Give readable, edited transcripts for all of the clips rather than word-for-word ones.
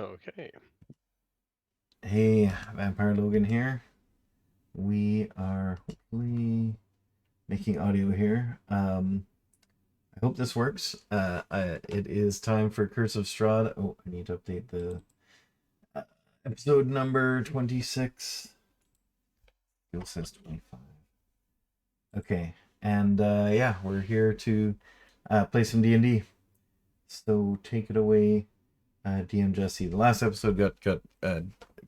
Okay. Hey, Vampire Logan here. We are hopefully making audio here. I hope this works. It is time for Curse of Strahd. Oh, I need to update the episode number 26. It says 25. Okay, and yeah, we're here to play some D&D. So take it away, DM Jesse. The last episode got cut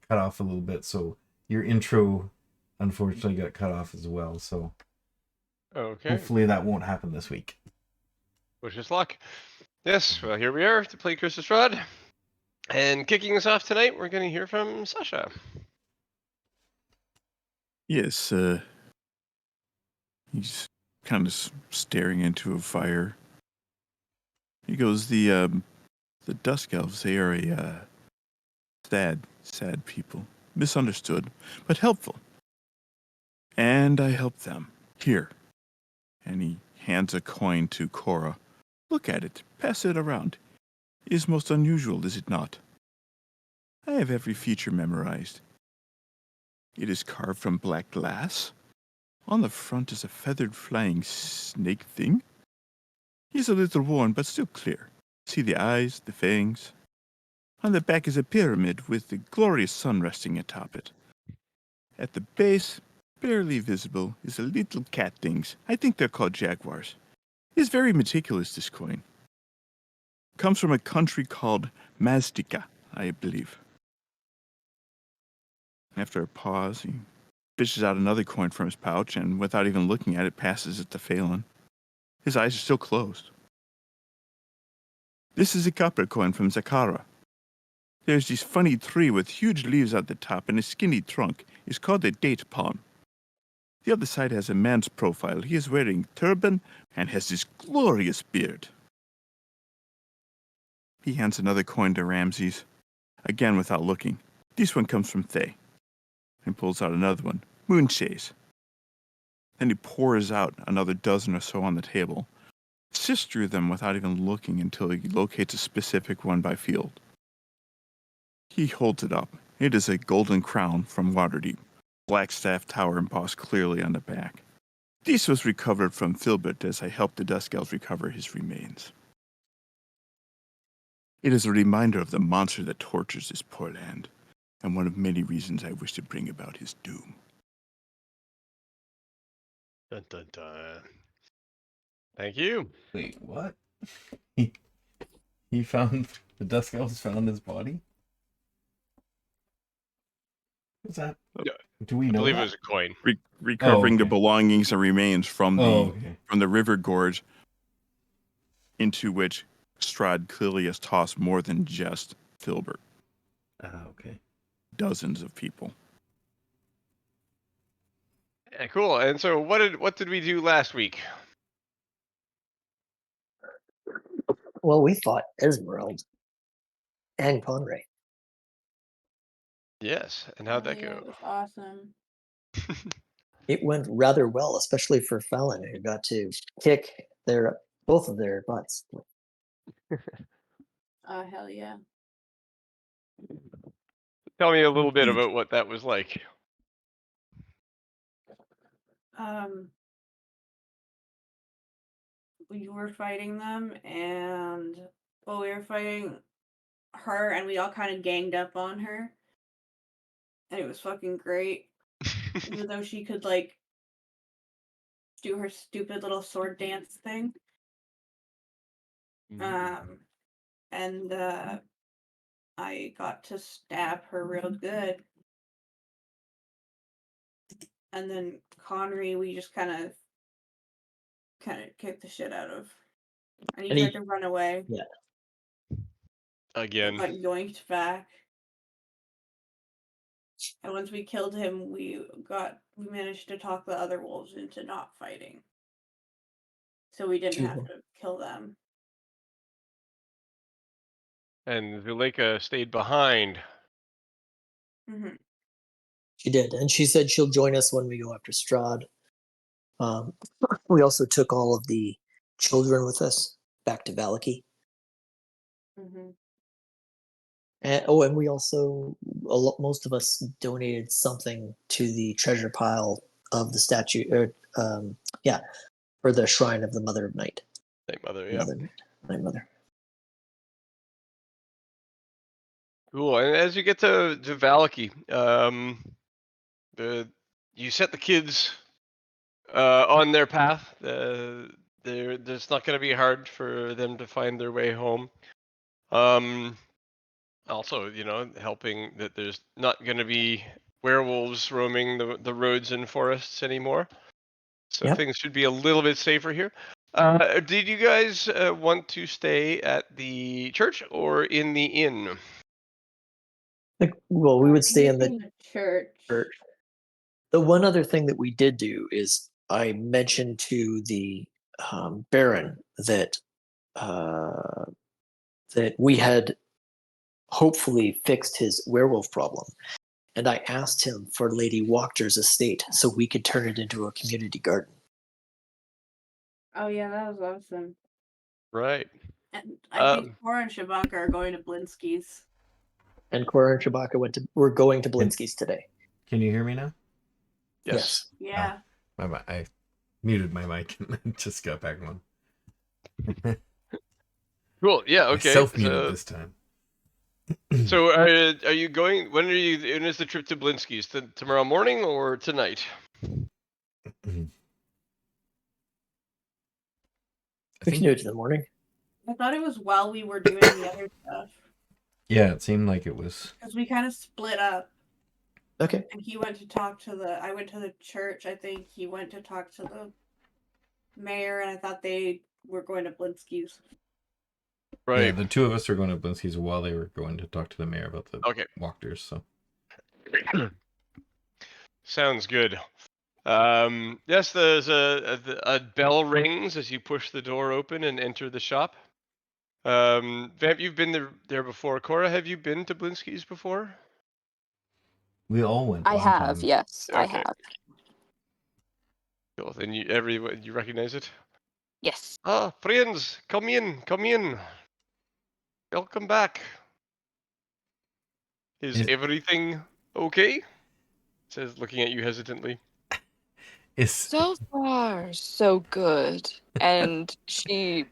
off a little bit, so your intro unfortunately got cut off as well. So Okay. hopefully that won't happen this week. Wish us luck. Yes, well, here we are to play Curse of Strahd. And kicking us off tonight, we're going to hear from Sasha. Yes, he's kind of staring into a fire. He goes, the Dusk Elves, they are a sad people. Misunderstood, but helpful. And I help them. Here. And he hands a coin to Cora. Look at it. Pass it around. It is most unusual, is it not? I have every feature memorized. It is carved from black glass. On the front is a feathered flying snake thing. He's a little worn, but still clear. See the eyes, the fangs. On the back is a pyramid with the glorious sun resting atop it. At the base, barely visible, is a little cat things. I think they're called jaguars. It's very meticulous, this coin. Comes from a country called Mazdica, I believe. After a pause, he fishes out another coin from his pouch and, without even looking at it, passes it to Phalen. His eyes are still closed. This is a copper coin from Zakara. There's this funny tree with huge leaves at the top and a skinny trunk. It's called a date palm. The other side has a man's profile. He is wearing a turban and has this glorious beard. He hands another coin to Ramses, again without looking. This one comes from Thay. And pulls out another one, Moonshays. Then he pours out another dozen or so on the table, sifts through them without even looking until he locates a specific one by field. He holds it up. It is a golden crown from Waterdeep, Blackstaff Tower embossed clearly on the back. This was recovered from Filbert as I helped the Dusk Elves recover his remains. It is a reminder of the monster that tortures this poor land, and one of many reasons I wish to bring about his doom. Dun, dun, dun. Thank you. Wait, what? He found the Dusk Elves found his body? What's that? Do we I know believe that? it was a coin. Recovering the okay. belongings and remains from okay. from the river gorge, into which Strahd clearly has tossed more than just Filbert. Okay. Dozens of people. Yeah, cool. And so what did we do last week? Well, we fought Esmeralda and Conray. Yes. And how'd that go? It was awesome. It went rather well, especially for Phalen, who got to kick both of their butts. Oh, hell yeah. Tell me a little bit about what that was like. We were fighting them, and we were fighting her, and we all kind of ganged up on her, and it was fucking great. Even though she could like do her stupid little sword dance thing. And I got to stab her real good. And then Conry, we just kind of kicked the shit out of. And he tried to run away. Yeah. Again. Got yoinked back. And once we killed him, we managed to talk the other wolves into not fighting. So we didn't have to kill them. And Zuleika stayed behind. Mm-hmm. She did, and she said she'll join us when we go after Strahd. We also took all of the children with us back to Vallaki. Mm-hmm. And we also, most of us donated something to the treasure pile of the statue, for the shrine of the Mother of Night. Hey, mother, yeah. Night Mother. Cool. And as you get to Vallaki, you set the kids on their path. It's not going to be hard for them to find their way home. Also, helping that there's not going to be werewolves roaming the roads and forests anymore. So Yep. things should be a little bit safer here. Did you guys want to stay at the church or in the inn? Well, we would stay in the church. church. The one other thing that we did do is I mentioned to the Baron that that we had hopefully fixed his werewolf problem, and I asked him for Lady Walker's estate so we could turn it into a community garden. Oh yeah, that was awesome. Right. And I think Cora and Shabaka are going to Blinsky's. And Cora and Shabaka we're going to Blinsky's today. Can you hear me now? Yes. Yeah. I muted my mic and then just got back on. Cool. Yeah. Okay. Self-muted this time. So are you going? When is the trip to Blinsky's? Tomorrow morning or tonight? We can do it in the morning. I thought it was while we were doing the other stuff. Yeah, it seemed like it was. Because we kind of split up. Okay. And he went to talk to I went to the church, I think. He went to talk to the mayor, and I thought they were going to Blinsky's. Right. Yeah, the two of us are going to Blinsky's while they were going to talk to the mayor about the walkers. So. Sounds good. Yes, there's a bell rings as you push the door open and enter the shop. Vamp, you've been there before. Cora, have you been to Blinsky's before? We all went. I have, time. yes, Okay. I have. Cool. Then you recognize it? Yes. Ah, friends, come in. Welcome back. Is everything okay? Says, looking at you hesitantly. So far, so good. And she,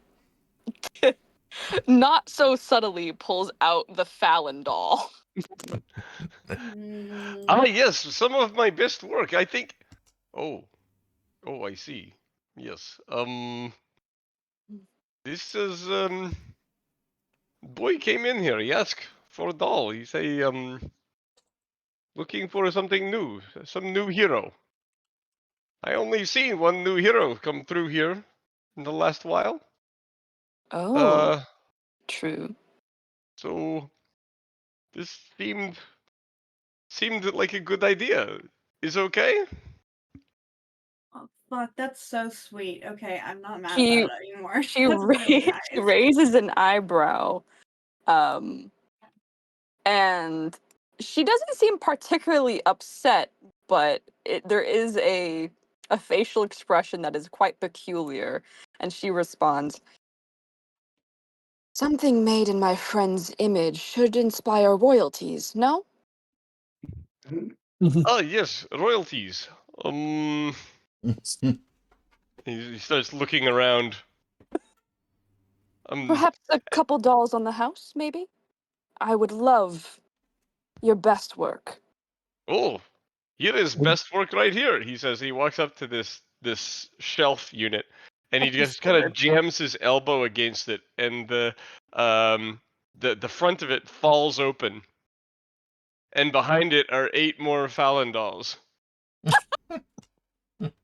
not so subtly, pulls out the Phalen doll. Ah, yes, some of my best work, I think. Oh, I see. Yes. This is boy came in here. He asked for a doll. He say looking for something new, some new hero. I only seen one new hero come through here in the last while. Oh, true. So this seemed like a good idea. Is okay? Oh, fuck, that's so sweet. Okay, I'm not mad She- about it anymore. She, That's really nice. she raises an eyebrow. And she doesn't seem particularly upset, but there is a facial expression that is quite peculiar, and she responds, "Something made in my friend's image should inspire royalties, no?" Oh yes, royalties. He starts looking around. Perhaps a couple dolls on the house, maybe? I would love your best work. Oh, here is best work right here. He says. He walks up to this shelf unit, and he just kind of jams his elbow against it, and the front of it falls open, and behind it are 8 more Phalen dolls.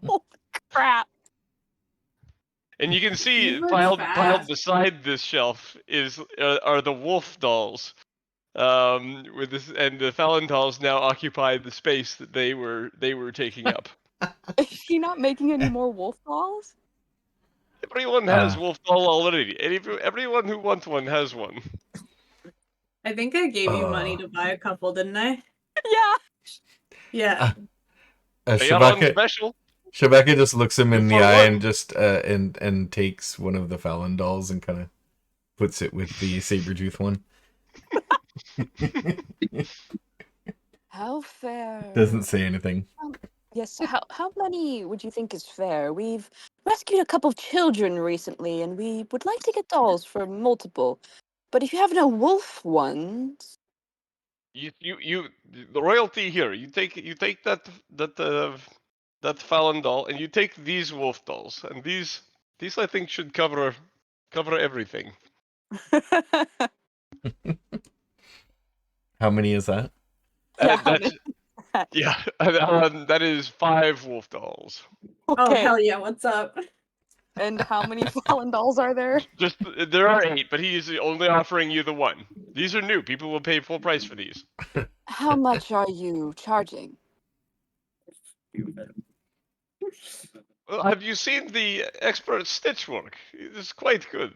Oh crap! And you can see You were piled fast. beside this shelf are the wolf dolls. With this, and the Phalen dolls now occupy the space that they were taking up. Is she not making any more wolf dolls? Everyone has wolf doll already. Everyone who wants one has one. I think I gave you money to buy a couple, didn't I? Yeah. Yeah. They are on special. Shabaka just looks him in the For eye one. and just and takes one of the Phalen dolls and kind of puts it with the saber-tooth one. How fair? Doesn't say anything. Yes, how many would you think is fair? We've rescued a couple of children recently, and we would like to get dolls for multiple. But if you have no wolf ones, The royalty here. You take that Phalen doll, and you take these wolf dolls, and these I think should cover everything. How many is that? yeah, how That's many? yeah. That is 5 wolf dolls. Oh Okay. hell yeah! What's up? And how many Fallen dolls are there? Just there are 8, but he is only offering you the one. These are new. People will pay full price for these. How much are you charging? Have you seen the expert stitch work? It is quite good.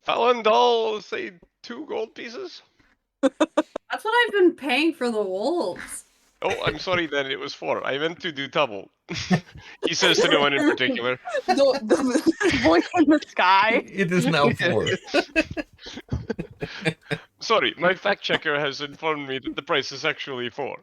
Phalen doll, say 2 gold pieces. That's what I've been paying for the wolves. Oh, I'm sorry then, it was 4. I meant to do double. He says to no one in particular. The voice in the sky. It is now 4. Sorry, my fact checker has informed me that the price is actually 4.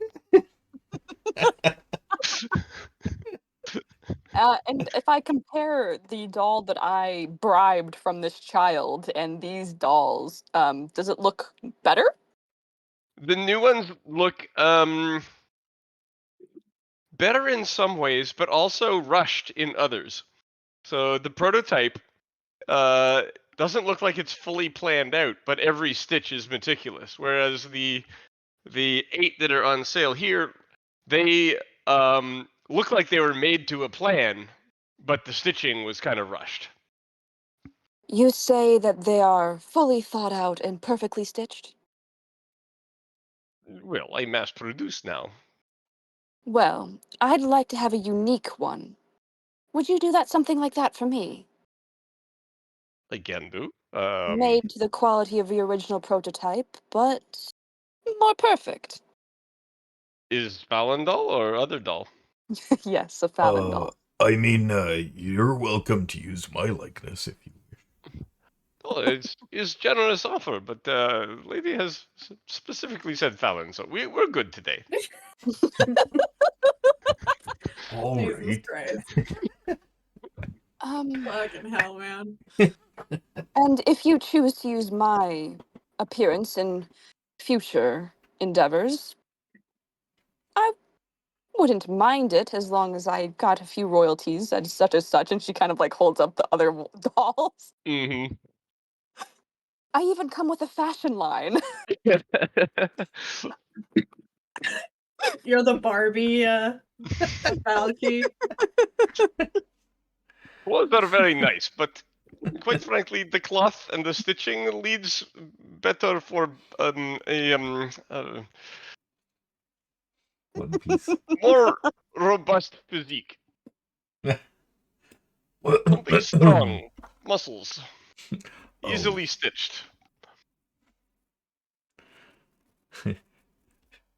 And if I compare the doll that I bribed from this child and these dolls, does it look better? The new ones look better in some ways, but also rushed in others. So the prototype doesn't look like it's fully planned out, but every stitch is meticulous. Whereas the 8 that are on sale here, they look like they were made to a plan, but the stitching was kind of rushed. You say that they are fully thought out and perfectly stitched? Well, I mass produced now. Well, I'd like to have a unique one. Would you do something like that for me? I can do. Made to the quality of the original prototype, but more perfect. Is Phalen doll or other doll? Yes, a Phalen doll. I mean, you're welcome to use my likeness if you wish. Oh, it's generous offer, but lady has specifically said Phalen, so we're good today. All Jesus right. Christ. Fucking hell, man. And if you choose to use my appearance in future endeavors, I wouldn't mind it as long as I got a few royalties and such as such. And she kind of holds up the other dolls. Mm-hmm. I even come with a fashion line. You're the Barbie, Vallaki. Well, they're very nice, but quite frankly, the cloth and the stitching leads better for One piece. more robust physique. Something strong, muscles, easily stitched.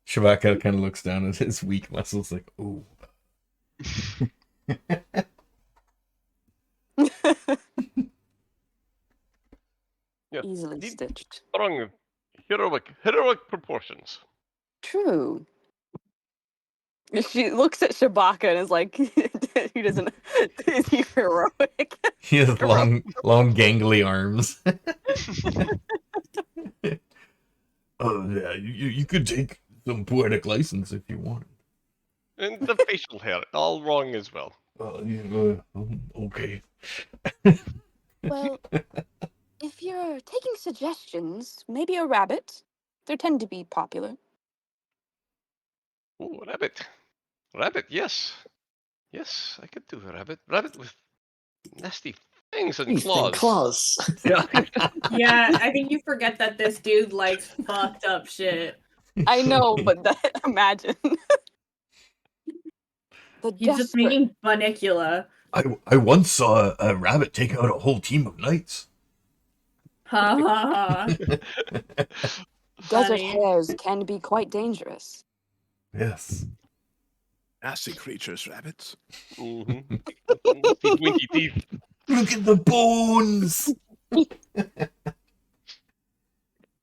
Shabaka kind of looks down at his weak muscles like, ooh. Yeah, Easily stitched. strong, heroic proportions. True. She looks at Shabaka and is like, he doesn't, is he heroic? He has long, gangly arms. Oh, yeah, you could take some poetic license if you wanted. And the facial hair, all wrong as well. Okay. Well, if you're taking suggestions, maybe a rabbit. They tend to be popular. Ooh, rabbit. Rabbit, yes. Yes, I could do a rabbit. Rabbit with nasty fangs and Teeth and claws. claws. Yeah. Yeah, I think you forget that this dude likes fucked up shit. I know, but imagine. He's just making Bunnicula. I once saw a rabbit take out a whole team of knights. Ha ha ha. Desert Funny. hares can be quite dangerous. Yes. Nasty creatures, rabbits. Mm-hmm. Nasty pointy teeth. Look at the bones.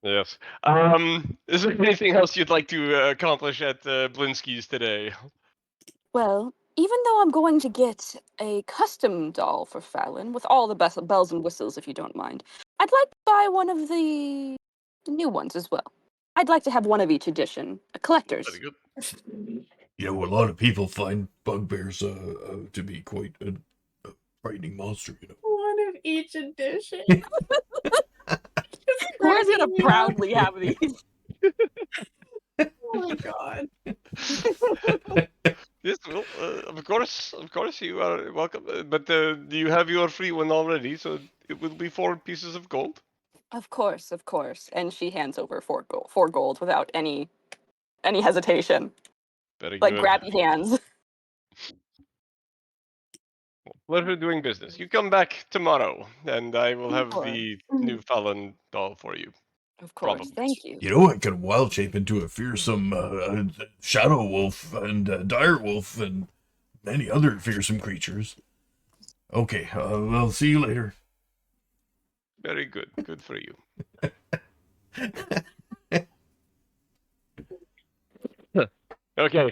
Yes. Is there anything else you'd like to accomplish at Blinsky's today? Well, even though I'm going to get a custom doll for Phalen with all the best bells and whistles, if you don't mind, I'd like to buy one of the new ones as well. I'd like to have one of each edition, a collector's. Very good. You know, a lot of people find bugbears to be quite a frightening monster. You know. One of each edition. Cora's gonna proudly have these. Oh my god. Yes, well, of course, you are welcome. But you have your free one already, so it will be 4 pieces of gold. Of course. And she hands over 4 gold without any hesitation. Very Like good. grabby hands. Pleasure doing business. You come back tomorrow, and I will have Sure. the new Phalen doll for you. Of course, Probably. thank you. You know, I could wild shape into a fearsome shadow wolf and dire wolf and many other fearsome creatures. Okay, we'll see you later. Very good. Good for you. Okay.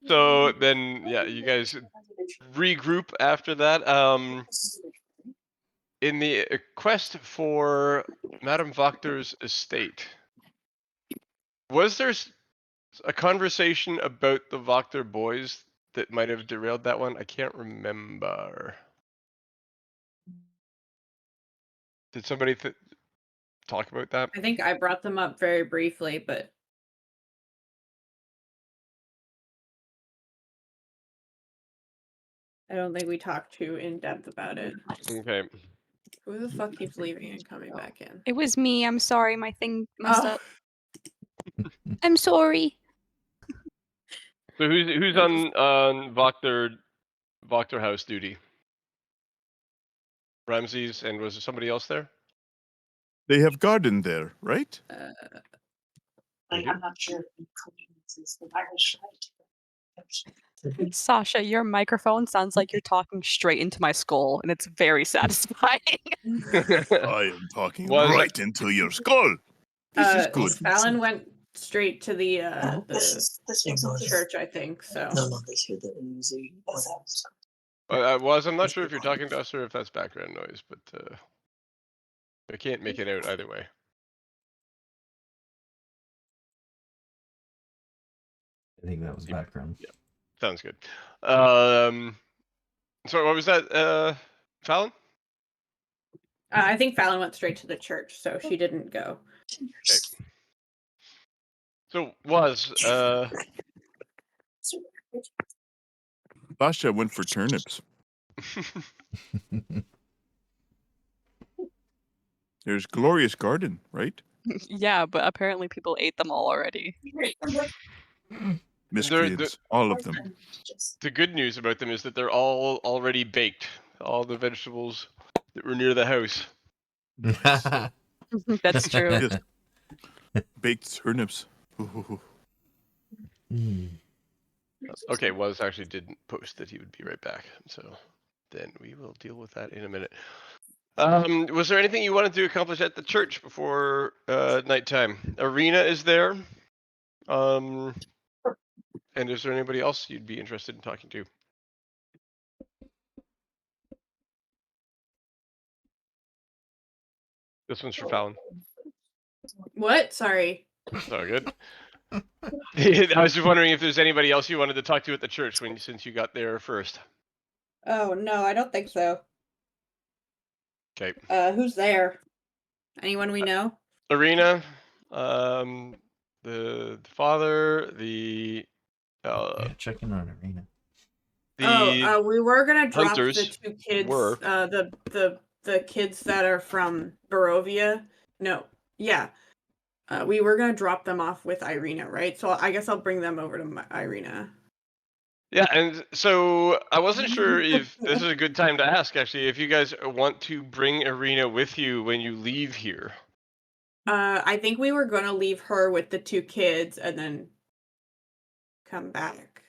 So then, yeah, you guys regroup after that. In the quest for Madame Voctor's estate, was there a conversation about the Voctor boys that might have derailed that one? I can't remember. Did somebody talk about that? I think I brought them up very briefly, but I don't think we talked too in depth about it. Okay. Who the fuck keeps leaving and coming back in? It was me. I'm sorry. My thing messed Oh. up. I'm sorry. So who's on Voctor house duty? Ramses, and was there somebody else there? They have garden there, right? I'm not sure. Sasha, your microphone sounds like you're talking straight into my skull, and it's very satisfying. I am talking Was- right into your skull. This is good. Phalen went straight to the This was church, I think. So No, this here the Uzi. I'm not sure if you're talking to us or if that's background noise, but I can't make it out either way. I think that was background. Yeah. Sounds good. So what was that, Phalen? I think Phalen went straight to the church, so she didn't go. Okay. So Basha went for turnips. There's glorious garden, right? Yeah, but apparently people ate them all already. Miscreants, all of them. the good news about them is that they're all already baked. All the vegetables that were near the house. That's true. Yes. Baked turnips. Ooh. Okay, actually didn't post that he would be right back, so then we will deal with that in a minute. Was there anything you wanted to accomplish at the church before nighttime? Arena is there. And is there anybody else you'd be interested in talking to? This one's for Phalen. What? Sorry. Oh, good. I was just wondering if there's anybody else you wanted to talk to at the church since you got there first. Oh no, I don't think so. Okay. Who's there? Anyone we know? Arena, the father, the Yeah, checking on Arena. We were gonna drop the hunters 2 kids. were. The kids that are from Barovia. No, yeah. We were gonna drop them off with Irina, right? So I guess I'll bring them over to Irina. Yeah, and so I wasn't sure if this is a good time to ask, actually, if you guys want to bring Arena with you when you leave here. I think we were gonna leave her with the 2 kids and then come back.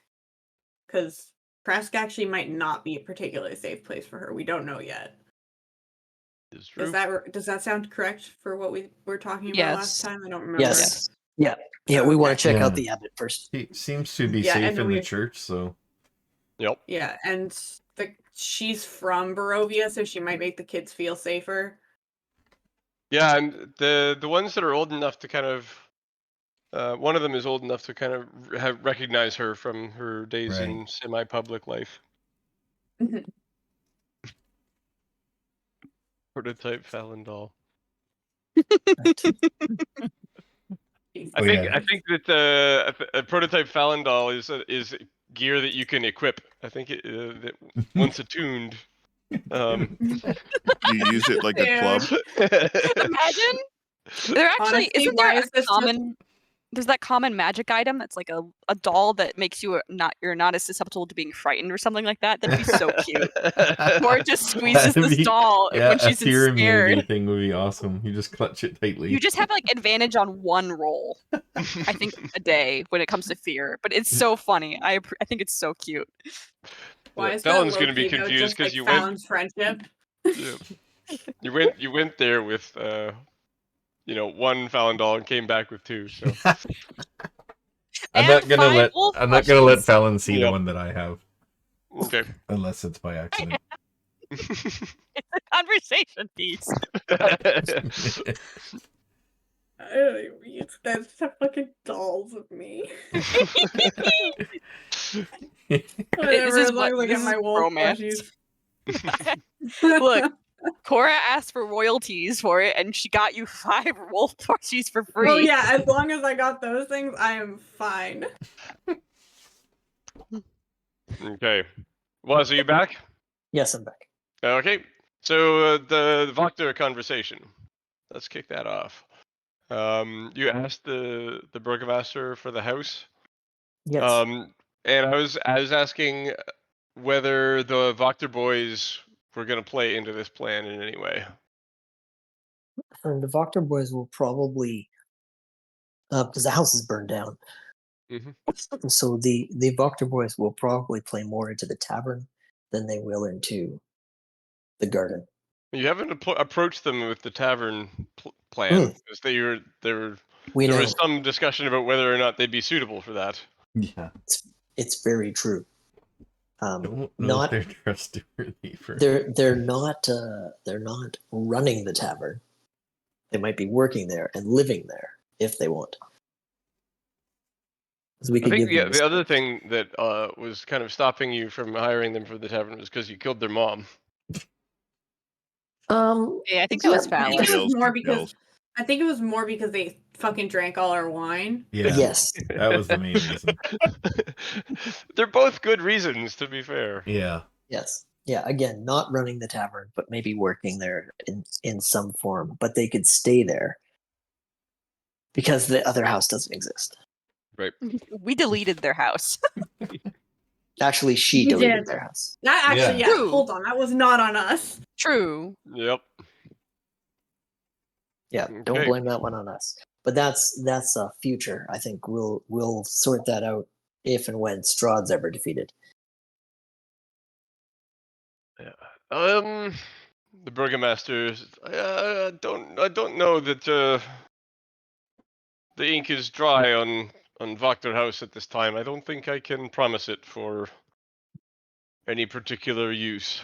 Because Kresk actually might not be a particularly safe place for her. We don't know yet. Is true. Does that sound correct for what we were talking about last Yes. time? I don't remember. Yes. Yeah. Yeah, we want to check Yeah. out the abbot first. He seems to be Yeah, safe and in the we- church, so Yep. Yeah, and she's from Barovia, so she might make the kids feel safer. Yeah, and the ones that are old enough to kind of, one of them is old enough to kind of recognize her from her days Right. in semi-public life. Mhm. Prototype Phalen doll. Jeez. I Oh, think yeah. I think that a prototype Phalen doll is gear that you can equip. I think that once attuned. You use it like a Yeah. club. Imagine there actually Honestly, isn't why there is this a common. There's that common magic item that's like a doll that makes you're not as susceptible to being frightened or something like that. That'd be so cute. Or it just squeezes That'd this be- doll yeah, when she's a fear immunity scared. thing would be awesome. You just clutch it tightly. You just have like advantage on one roll, I think, a day when it comes to fear. But it's so funny. I think it's so cute. Why Yeah, is that Phelan's gonna low-key, be though, confused just because like you went. Fallon's friendship? Yeah. You went there with one Phalen doll and came back with two. So I'm And not gonna 5 let wolf plushies. Fallon see the Yep. one that I have, okay. unless it's by accident. It's a conversation piece. That's fucking dolls of me. This is what this is romance. Look, Cora asked for royalties for it, and she got you 5 wolf plushies for free. Oh yeah, as long as I got those things, I am fine. Okay. Was, are you back? Yes, I'm back. Okay. So the Vokter conversation. Let's kick that off. You asked the burgomaster for the house. Yes. And I was asking whether the Vokter boys were going to play into this plan in any way. And the Vokter boys will probably, because the house is burned down. Mhm. So the Vokter boys will probably play more into the tavern than they will into the garden. You haven't approached them with the tavern plan because there We know was some discussion about whether or not they'd be suitable for that. Yeah. it's very true. Don't know Not if they're trustworthy for. they're not running the tavern. They might be working there and living there if they want. 'Cause we I could think give them the other thing that was kind of stopping you from hiring them for the tavern was because you killed their mom. Yeah, I think that was I valid. think it was more Details. because they fucking drank all our wine. Yeah. Yes. That was the main reason. They're both good reasons, to be fair. Yeah. Yes. Yeah, again, not running the tavern, but maybe working there in some form. But they could stay there because the other house doesn't exist. Right. We deleted their house. Actually, she You deleted did. their house. That actually, Yeah. yeah. True. Hold on, that was not on us. True. Yep. Yeah, don't Okay. blame that one on us. But that's a future. I think we'll sort that out if and when Strahd's ever defeated. Yeah. The burgomaster. I don't know that the ink is dry on Vokter House at this time. I don't think I can promise it for any particular use.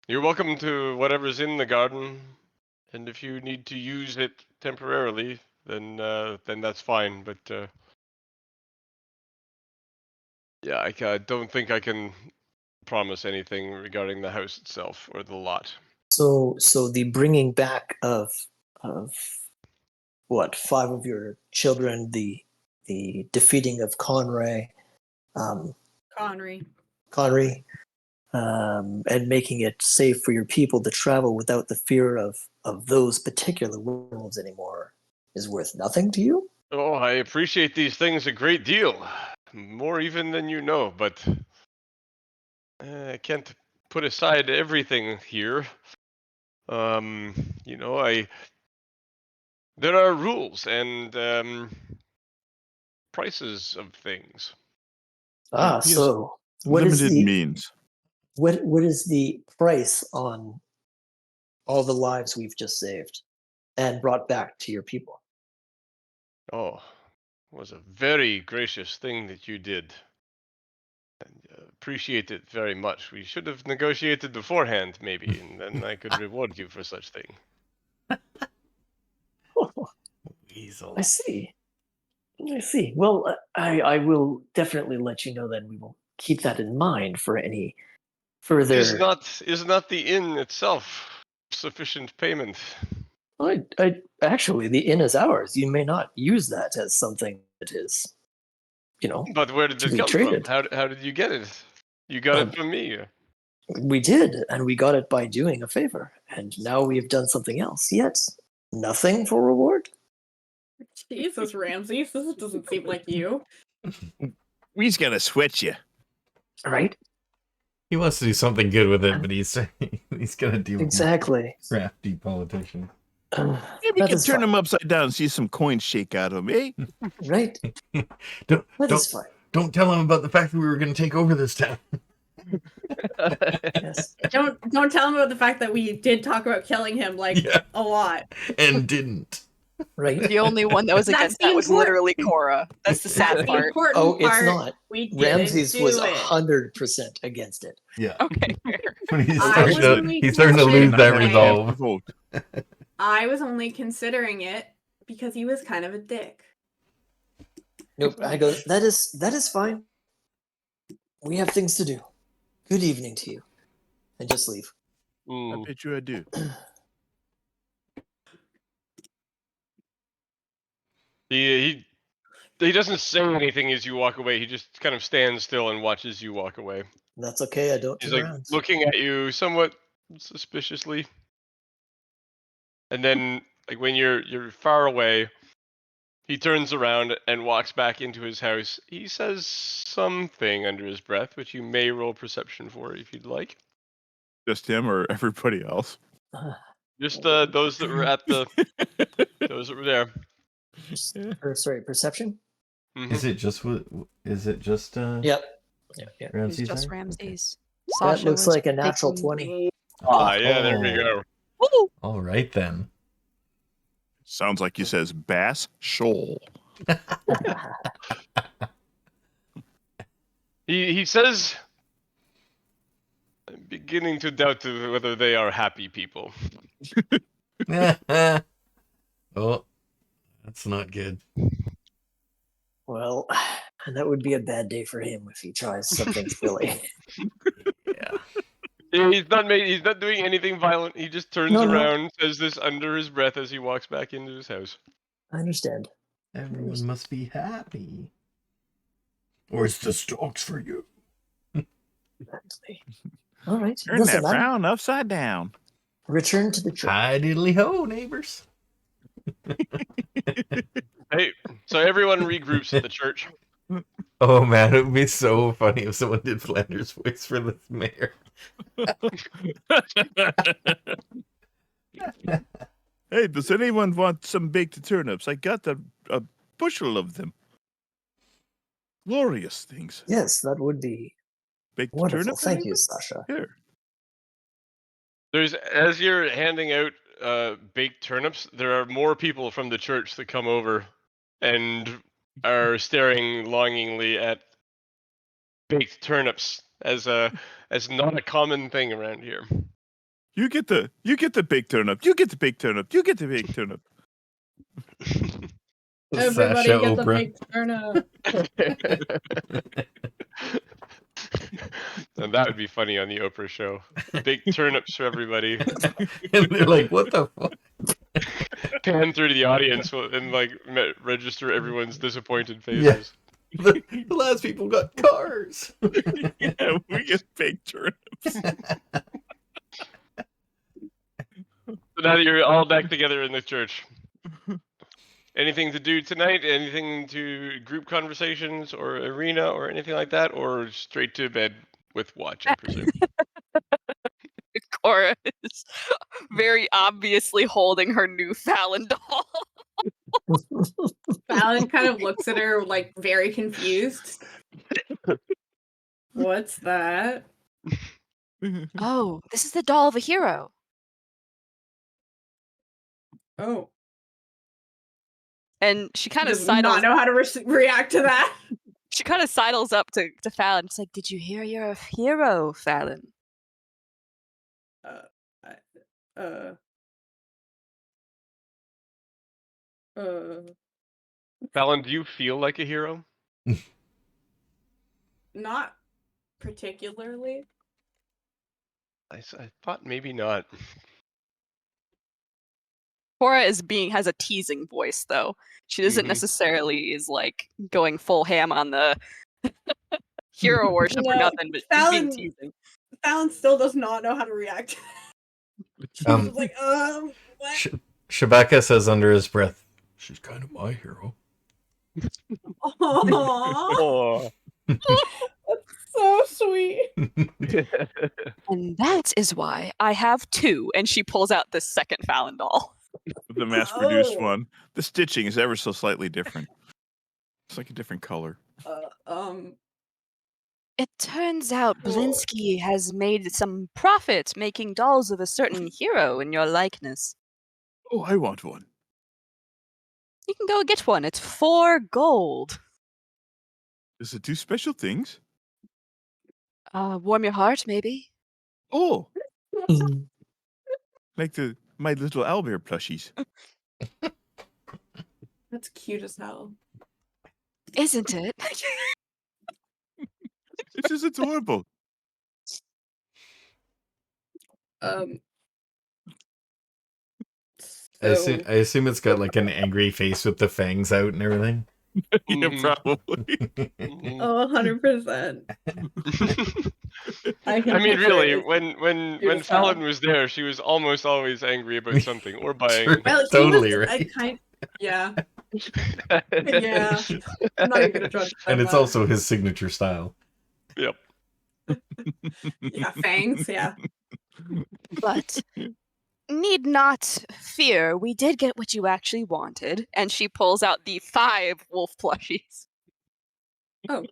You're welcome to whatever's in the garden, and if you need to use it temporarily, then that's fine. But yeah, I don't think I can promise anything regarding the house itself or the lot. So the bringing back of what 5 of your children, the defeating of Conry, Conry. and making it safe for your people to travel without the fear of those particular wolves anymore is worth nothing to you? Oh, I appreciate these things a great deal, more even than you know. But I can't put aside everything here. There are rules and prices of things. He has So what is limited the means. What is the price on all the lives we've just saved and brought back to your people? Oh, it was a very gracious thing that you did. And appreciate it very much. We should have negotiated beforehand, maybe, and then I could reward you for such thing. Weasel. I see. I see. Well, I will definitely let you know then. We will keep that in mind for any further. Is not the inn itself sufficient payment? I actually, the inn is ours. You may not use that as something that is, But where did to it be come traded. from? How did you get it? You got it from me. We did, and we got it by doing a favor. And now we have done something else. Yet, nothing for reward? Jesus, Ramses, this doesn't seem like you. We's gonna switch you. Right? He wants to do something good with it, but he's gonna deal with Exactly. crafty politician. Maybe we can turn him upside down and see some coins shake out of him, eh? Right? Don't fine. Don't tell him about the fact that we were going to take over this town. Yes. Don't tell him about the fact that we did talk about killing him a lot. And didn't. Right. The only one that was against that was literally Cora. That's the sad part. Oh, it's part. not. Ramses was 100% against it. Yeah. Okay, fair. When he's I starting to lose that resolve. I was only considering it because he was kind of a dick. Nope. I go, that is fine. We have things to do. Good evening to you. And just leave. I bet you I do. He doesn't say anything as you walk away. He just kind of stands still and watches you walk away. That's okay. I don't He's turn like around. looking at you somewhat suspiciously. And then like when you're far away, he turns around and walks back into his house. He says something under his breath, which you may roll perception for if you'd like. Just him or everybody else? Just those that were at the those that were there. Sorry, perception? Mm-hmm. Is it just Yep. Yeah. Ramses? It's just Ramses. That Sasha looks was like a natural picking 20. Yeah, there we go. Woo! All right then. Sounds like he says Bass Shoal. He says, I'm beginning to doubt whether they are happy people. Oh, that's not good. Well, that would be a bad day for him if he tries something silly. Yeah. He's not doing anything violent. He just turns around, says this under his breath as he walks back into his house. I understand. Everyone must be happy. Or it's the stocks for you. All right. Turn that frown upside down. Return to the church. Hi diddly ho, neighbors. Hey, so everyone regroups at the church. Oh man, it would be so funny if someone did Flanders' voice for this mayor. Hey, does anyone want some baked turnips? I got a bushel of them. Glorious things. Yes, that would be Baked wonderful. turnips? Thank you, Sasha. Here. As you're handing out baked turnips, there are more people from the church that come over and are staring longingly at baked turnips as not a common thing around here. You get the baked turnip. You get the baked turnip. You get the baked turnip. Everybody Sasha get the Oprah. baked turnip. And that would be funny on the Oprah show. Baked turnips for everybody. And they're like, what the fuck? Pan through to the audience and register everyone's disappointed faces. Yeah. The last people got cars. Yeah, we get baked turnips. So now that you're all back together in the church, anything to do tonight? Anything to group conversations or arena or anything like that? Or straight to bed with watch, I presume? Cora is very obviously holding her new Phalen doll. Phalen kind of looks at her very confused. What's that? Oh, this is the doll of a hero. Oh. And she kind of Does not sidles. know how to react to that. She kind of sidles up to Phalen. It's like, did you hear you're a hero, Phalen? Phalen, do you feel like a hero? Not particularly. I thought maybe not. Cora has a teasing voice, though. She doesn't necessarily is like going full ham on the hero worship or nothing, but she's being teasing. Phalen still does not know how to react. She's just like, what? Shabaka says under his breath, "She's kind of my hero." Oh. That's so sweet. And that is why I have 2, and she pulls out the second Phalen doll. The mass-produced one. The stitching is ever so slightly different. It's like a different color. It turns out Blinsky has made some profit making dolls of a certain hero in your likeness. Oh, I want one. You can go get one. It's 4 gold. Does it do special things? Warm your heart, maybe? Oh! Like the My Little Owlbear plushies. That's cute as hell. Isn't it? This is adorable. I assume it's got like an angry face with the fangs out and everything. Yeah, probably. 100%. I mean, really, when Phalen was there, she was almost always angry about something or buying. True. Well, Totally was, right. Yeah. Yeah. I'm not even gonna judge. And it's also his signature style. Yep. Yeah, fangs. Yeah. But need not fear. We did get what you actually wanted. And she pulls out the 5 wolf plushies. Oh.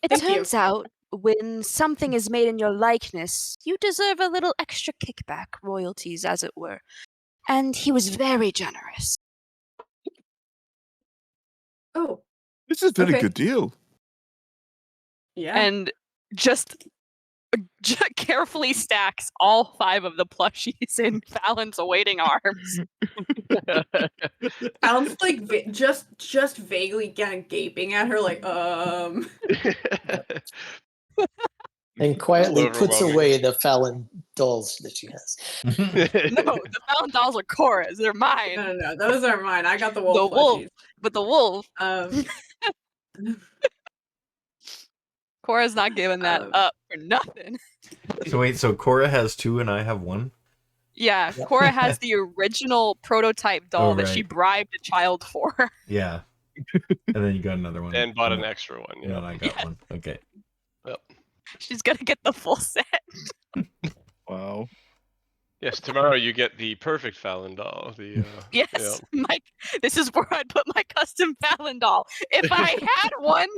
It turns out when something is made in your likeness, you deserve a little extra kickback, royalties, as it were. And he was very generous. Oh. This is a very good deal. Yeah. And just carefully stacks all 5 of the plushies in Phalen's awaiting arms. Phalen's like just vaguely kind of gaping at her, like And quietly puts away the Phalen dolls that she has. No, the Phalen dolls are Cora's. They're mine. No, those are mine. I got the wolf. The wolf, but the wolf. Cora's not giving that up for nothing. So wait, so Cora has 2 and I have 1? Yeah, Cora has the original prototype doll that she bribed a child for. Yeah. And then you got another one. And bought an extra one. Yeah, and I got one. Okay. Yep. She's gonna get the full set. Wow. Yes, tomorrow you get the perfect Phalen doll. Yes, Mike. This is where I'd put my custom Phalen doll if I had one.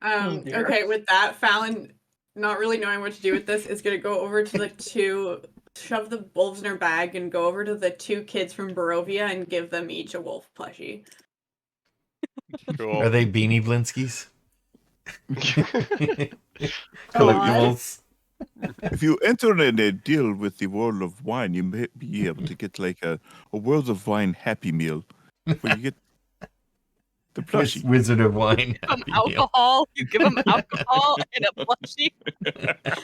Okay, with that, Phalen, not really knowing what to do with this, is gonna go over to the 2, shove the wolves in her bag, and go over to the 2 kids from Barovia and give them each a wolf plushie. Cool. Are they Beanie Blinskys? Collectibles. If you enter in a deal with the World of Wine, you may be able to get like a World of Wine Happy Meal, where you get the plushie. Wizard of Wine. Give them alcohol. You give them alcohol and a plushie.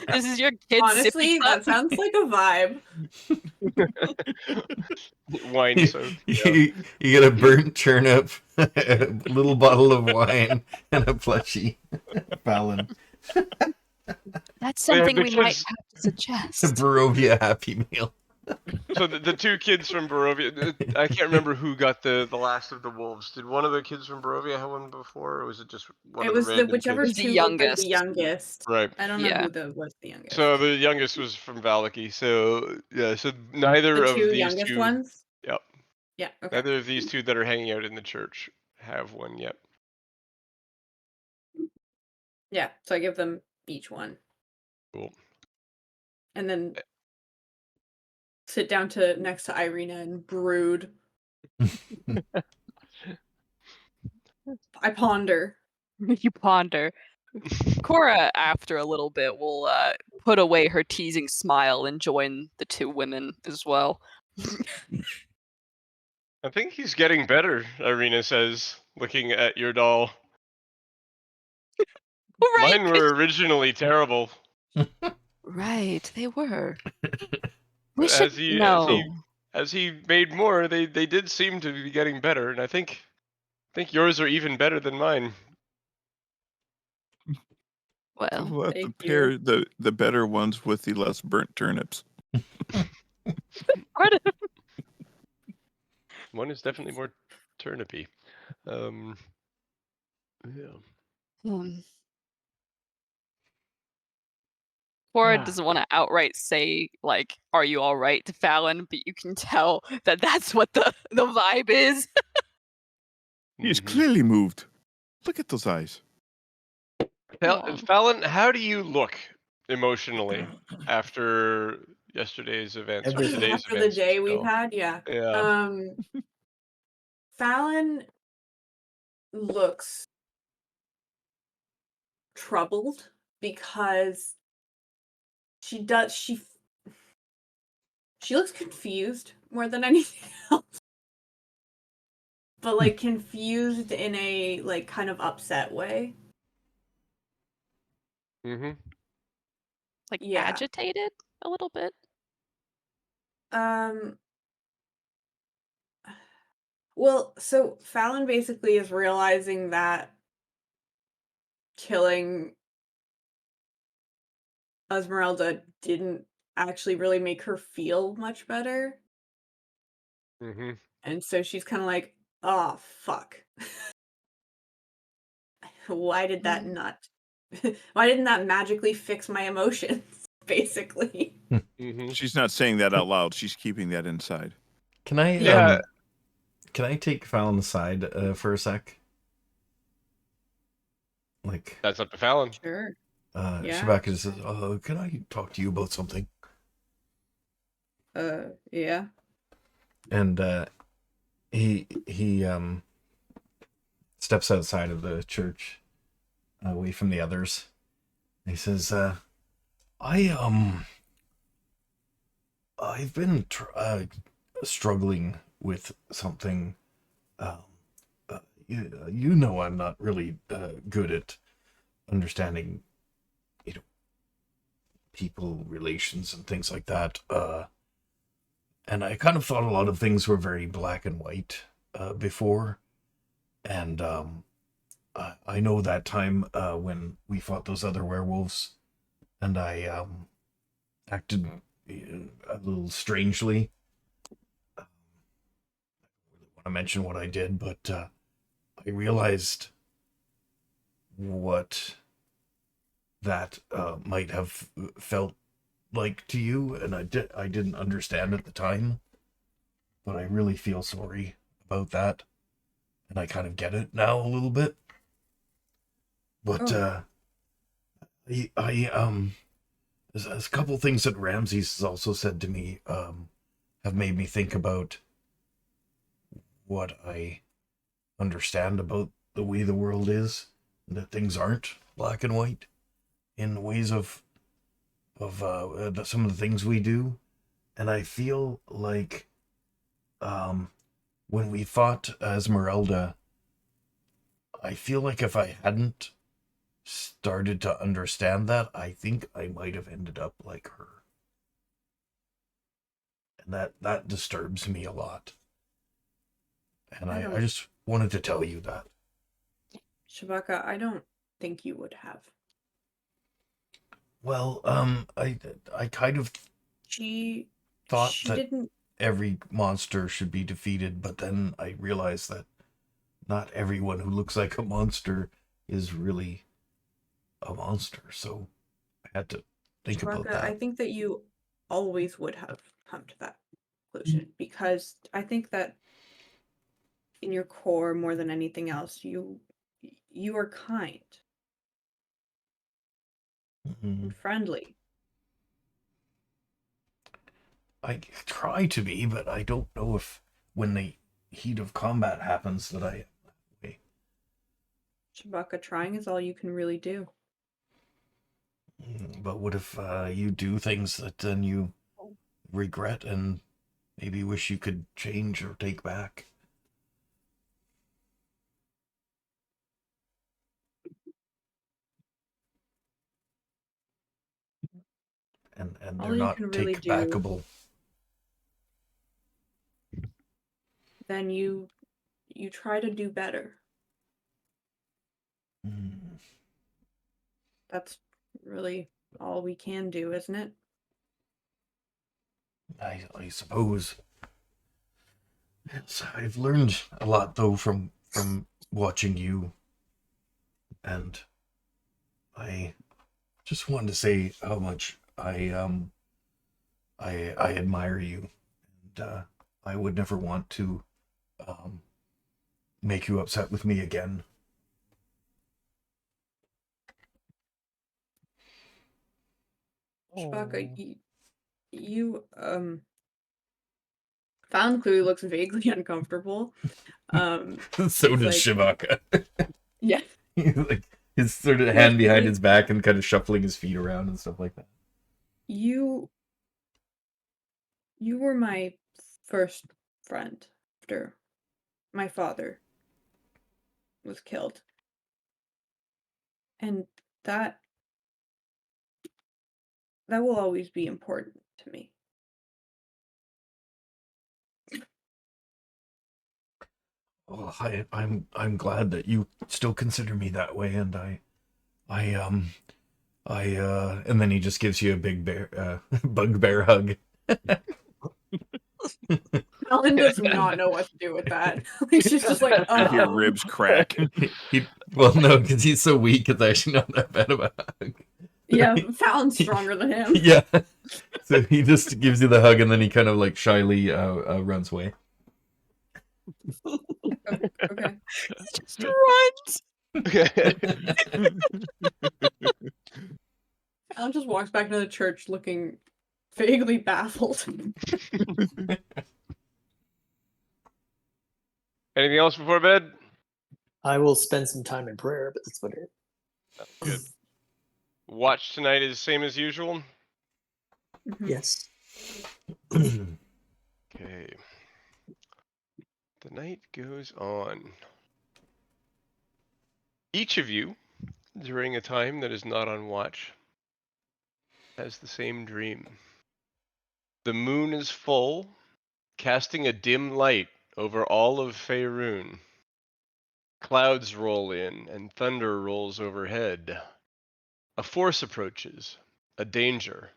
This is your kid's Honestly, that sounds like a vibe. Wine soap. You get a burnt turnip, a little bottle of wine, and a plushie. Phalen. That's something we might have to suggest. The Barovia Happy Meal. So the 2 kids from Barovia, I can't remember who got the last of the wolves. Did one of the kids from Barovia have one before, or was it just one of the random whichever kids? 2 The youngest. the youngest. Right. I don't know who was the youngest. So the youngest was from Vallaki. So yeah, so neither the of 2 these youngest 2 ones? Yep. Yeah, okay. Neither of these 2 that are hanging out in the church have one yet. Yeah, so I give them each one. Cool. And then sit down next to Irina and brood. I ponder. You ponder. Cora, after a little bit, will put away her teasing smile and join the two women as well. I think he's getting better, Irina says, looking at your doll. Right, Mine were originally terrible. right, they were. We But should know. as he made more, they did seem to be getting better, and I think yours are even better than mine. Well, Let the Thank pair you. the better ones with the less burnt turnips. part of One is definitely more turnipy. Yeah. Cora Yeah. doesn't want to outright say, like, are you all right to Phalen, but you can tell that that's what the vibe is. He's Mhm. clearly moved. Look at those eyes. Aw. Phalen, how do you look emotionally after yesterday's events or Everything. today's After the events? day we've Still? had, yeah. Yeah. Phalen looks troubled because she looks confused more than anything else. But like confused in a like kind of upset way. Mhm. Like, Yeah. agitated a little bit. Well, so Phalen basically is realizing that killing Esmeralda didn't actually really make her feel much better. Mhm. And so she's kind of like, oh, fuck. Why did that not? Why didn't that magically fix my emotions? Basically. Mhm. She's not saying that out loud. She's keeping that inside. Can I Yeah. can I take Phalen aside for a sec? Like That's up to Phalen. Sure. Yeah. Shabaka says, can I talk to you about something? Yeah. And he steps outside of the church, away from the others. He says, I've been struggling with something. You know, I'm not really good at understanding, people relations and things like that. And I kind of thought a lot of things were very black and white before. And I know that time when we fought those other werewolves, and I acted a little strangely. I don't really want to mention what I did, but I realized what that might have felt like to you, and I didn't understand at the time, but I really feel sorry about that, and I kind of get it now a little bit. But there's a couple things that Ramses has also said to me have made me think about what I understand about the way the world is, and that things aren't black and white in ways of some of the things we do. And I feel like when we fought Esmeralda, I feel like if I hadn't started to understand that, I think I might have ended up like her. And that disturbs me a lot. And I just wanted to tell you that. Shabaka, I don't think you would have. Well, I kind of She thought that didn't. every monster should be defeated, but then I realized that not everyone who looks like a monster is really a monster. So I had to think about Shabaka, that. I think that you always would have come to that conclusion because I think that in your core, more than anything else, you are kind. Mhm. friendly. I try to be, but I don't know if when the heat of combat happens that I. Chewbacca, trying is all you can really do. But what if you do things that then you regret and maybe wish you could change or take back? And All they're you not can really take do. backable. Then you try to do better. That's really all we can do, isn't it? I suppose. Yes, I've learned a lot though from watching you, and I just wanted to say how much I admire you, and I would never want to make you upset with me again. Chewbacca, you Phalen clearly looks vaguely uncomfortable. So does Chewbacca. Yeah. Like his sort of hand behind his back and kind of shuffling his feet around and stuff like that. You were my first friend after my father was killed. And that will always be important to me. Well, I'm glad that you still consider me that way, and and then he just gives you a big bugbear hug. Phalen does not know what to do with that. She's just like, I hear ribs crack. Well, no, because he's so weak, it's actually not that bad of a hug. Yeah, Phalen's stronger than him. Yeah. So he just gives you the hug, and then he kind of like shyly runs away. Okay. Just runs. Phalen just walks back into the church looking vaguely baffled. Anything else before bed? I will spend some time in prayer, but that's about it. Good. Watch tonight is same as usual? Yes. Okay. The night goes on. Each of you, during a time that is not on watch, has the same dream. The moon is full, casting a dim light over all of Faerun. Clouds roll in, and thunder rolls overhead. A force approaches, a danger,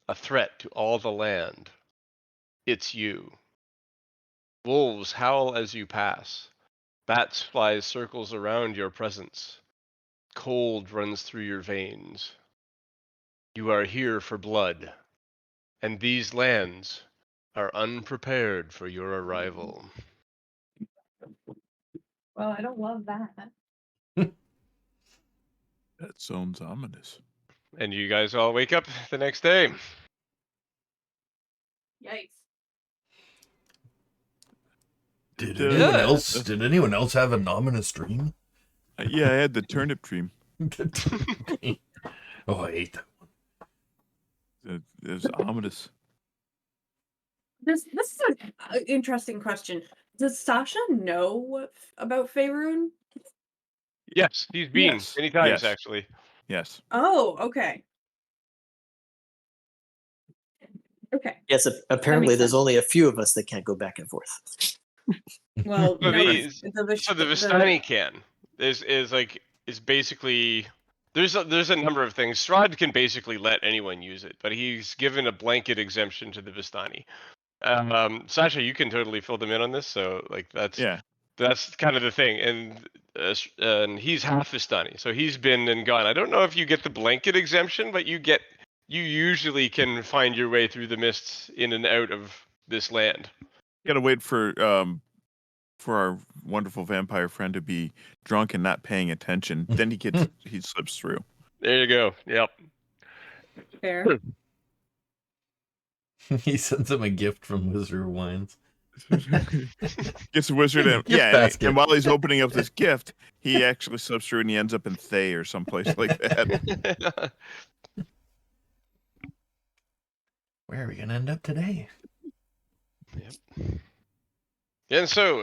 a threat to all the land. It's you. Wolves howl as you pass. Bats fly circles around your presence. Cold runs through your veins. You are here for blood, and these lands are unprepared for your arrival. Well, I don't love that. That sounds ominous. And you guys all wake up the next day. Yikes. Did anyone else have an ominous dream? Yeah, I had the turnip dream. Oh, I hate that It was ominous. This is an interesting question. Does Sasha know about Faerun? Yes, he's been Yes. many times, Yes. actually. Yes. Oh, okay. Okay. Yes, apparently there's sense. only a few of us that can't go back and forth. Well, So no, the Vistani can. Is basically there's a number of things. Strahd can basically let anyone use it, but he's given a blanket exemption to the Vistani. Sasha, you can totally fill them in on this. So like that's kind of the thing, and he's half Vistani, so he's been and gone. I don't know if you get the blanket exemption, but you usually can find your way through the mists in and out of this land. You gotta wait for our wonderful vampire friend to be drunk and not paying attention. Then he slips through. There you go. Yep. Fair. He sends him a gift from Wizard of Wines. Gets a wizard and Gift basket. and while he's opening up this gift, he actually slips through and he ends up in Thay or someplace like that. Where are we gonna end up today? Yep. And so,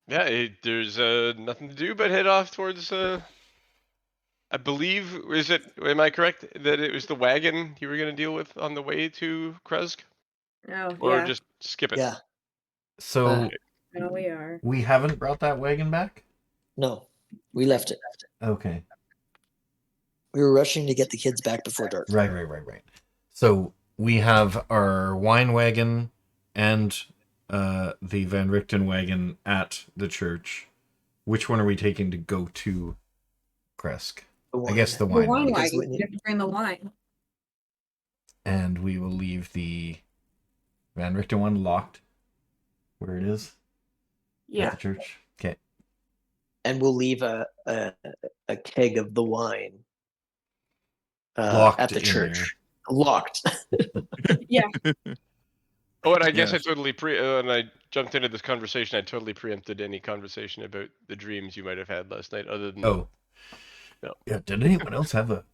there's nothing to do but head off towards. I believe, am I correct that it was the wagon you were going to deal with on the way to Kresk? Oh, Or yeah. just skip it? Yeah. So No, we are. we haven't brought that wagon back? No, we left it. Okay. We were rushing to get the kids back before dark. Right. So we have our wine wagon and the Van Richten wagon at the church. Which one are we taking to go to Kresk? I guess the wine. The wine because wagon. You have to bring the wine. And we will leave the Van Richten one locked where it is at Yeah. the church. Okay. And we'll leave a keg of the wine Locked at the in church. Locked. Yeah. Oh, and I guess Yes. I totally when I jumped into this conversation, I totally preempted any conversation about the dreams you might have had last night, other than Oh. No. Yeah, did anyone else have a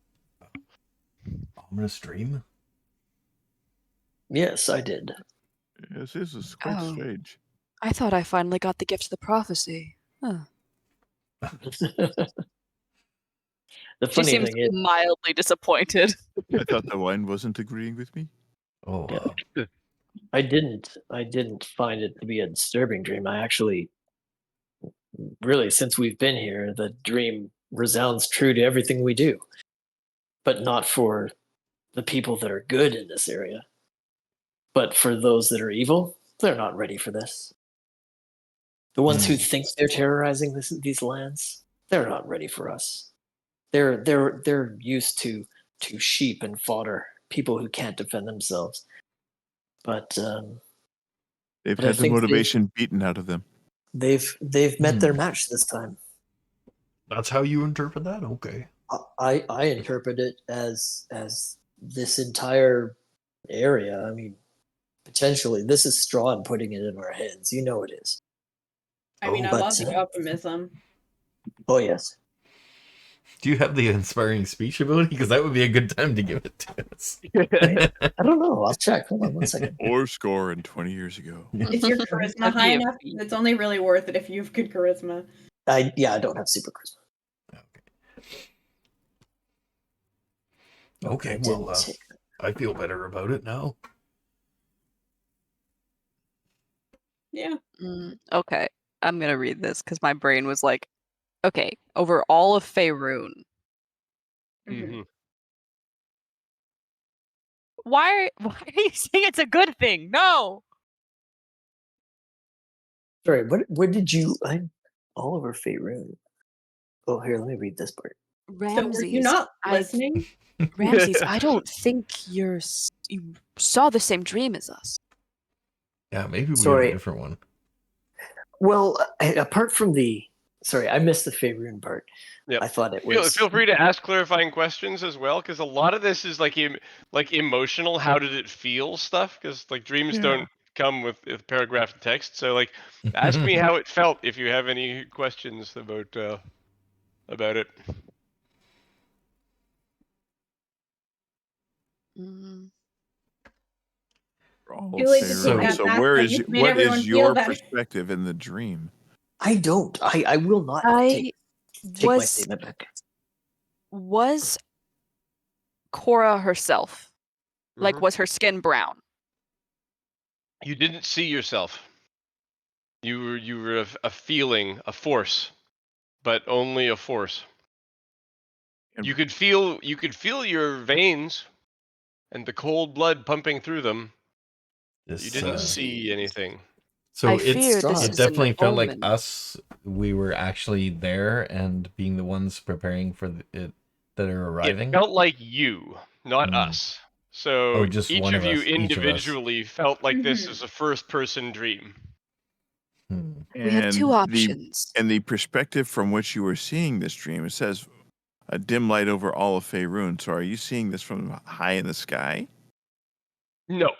ominous dream? Yes, I did. This is quite Oh. strange. I thought I finally got the gift of the prophecy. Huh. The She funny seems thing is, mildly disappointed. I thought the wine wasn't agreeing with me. Oh, I didn't find it to be a disturbing dream. I actually, really, since we've been here, the dream resounds true to everything we do, but not for the people that are good in this area. But for those that are evil, they're not ready for this. The ones who think they're terrorizing these lands, they're not ready for us. They're used to sheep and fodder, people who can't defend themselves. But They've But I had the think motivation beaten out of them. they've met their match this time. that's how you interpret that? Okay. I interpret it as this entire area. I mean, potentially, this is Strahd putting it in our heads. You know it is. I mean, I but, love the optimism. Oh yes. Do you have the inspiring speech ability? Because that would be a good time to give it to us. I don't know. I'll check. Hold on one second. Or score in 20 years ago. If your charisma That'd be high a enough, feat. it's only really worth it if you have good charisma. I don't have super charisma. Okay, I well, didn't take that. I feel better about it now. Yeah. Okay, I'm gonna read this because my brain was like, okay, over all of Faerun, Mhm. why are you saying it's a good thing? No. Sorry, what did you? I'm all over Faerun. Oh, here, let me read this part. So were you Ramses, not listening? Ramses, I don't think you saw the same dream as us. Yeah, maybe we have Sorry. a different one. Well, apart from sorry, I missed the Faerun part. Yep. I thought it Feel was. free to ask clarifying questions as well, because a lot of this is like emotional. How did it feel stuff? Because like dreams don't come with paragraph text. So like, ask me how it felt if you have any questions about it. Mm. Too late to Faerun. take that So back, where but is you've made what everyone is feel your better. perspective in the dream? I don't. I will not take my statement back. Was Cora herself? Like, Mhm. was her skin brown? You didn't see yourself. You were a feeling, a force, but only a force. And- You could feel your veins and the cold blood pumping through them. You didn't see anything. So I fear this it is definitely an felt like omen. us. We were actually there and being the ones preparing for it that are arriving. It felt like you, not us. So just each one of of you us, each of us. individually felt like this Mhm. is a first-person dream. We have two options. And the perspective from which you were seeing this dream, it says, a dim light over all of Faerun. So are you seeing this from high in the sky? No,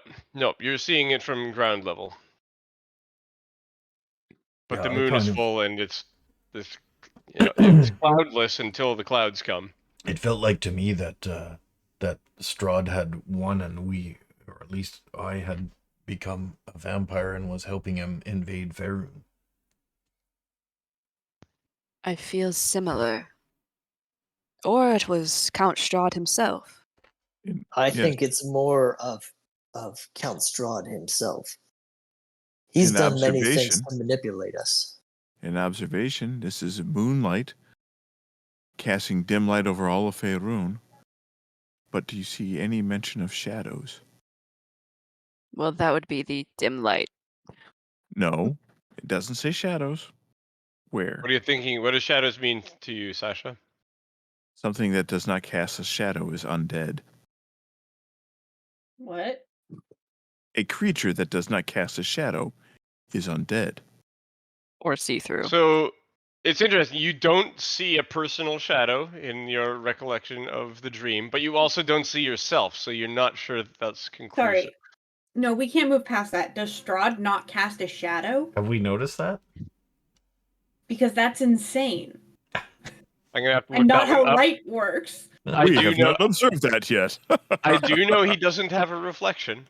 you're seeing it from ground level. But Yeah, the I moon is kind of- full, and it's it's cloudless until the clouds come. It felt like to me that that Strahd had won, and we, or at least I, had become a vampire and was helping him invade Faerun. I feel similar. Or it was Count Strahd himself. I Yes. think it's more of Count Strahd himself. He's In done many things observation. to manipulate us. In observation, this is moonlight casting dim light over all of Faerun. But do you see any mention of shadows? Well, that would be the dim light. No, it doesn't say shadows. Where? What are you thinking? What does shadows mean to you, Sasha? Something that does not cast a shadow is undead. What? A creature that does not cast a shadow is undead. Or see-through. So it's interesting. You don't see a personal shadow in your recollection of the dream, but you also don't see yourself, so you're not sure that that's conclusive. Sorry. No, we can't move past that. Does Strahd not cast a shadow? Have we noticed that? Because that's insane. I'm gonna have to look And not that how one up. light works. I We do have know. not observed that yet. I do know he doesn't have a reflection,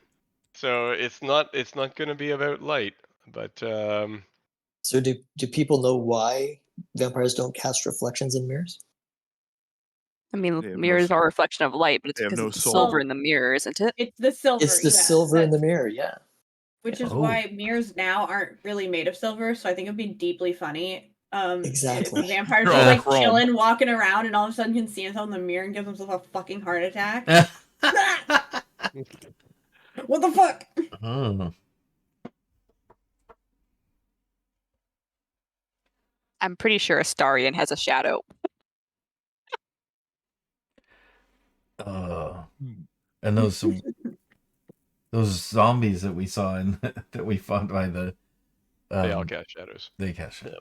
so it's not going to be about light. But So do people know why vampires don't cast reflections in mirrors? I mean, They have no mirrors soul. are a reflection of light, but it's They have because no it's the soul. silver in the mirror, isn't it? It's the silver. It's the yeah, silver in the that's- mirror, yeah. Which is Oh. why mirrors now aren't really made of silver, so I think it'd be deeply funny. Exactly. If vampires They're just all like chrome. chilling, walking around, and all of a sudden can see himself in the mirror and gives himself a fucking heart attack. What the fuck? Oh. I'm pretty sure Astarion has a shadow. And those zombies that we saw in that we fought by the they all cast shadows. they cast shadows.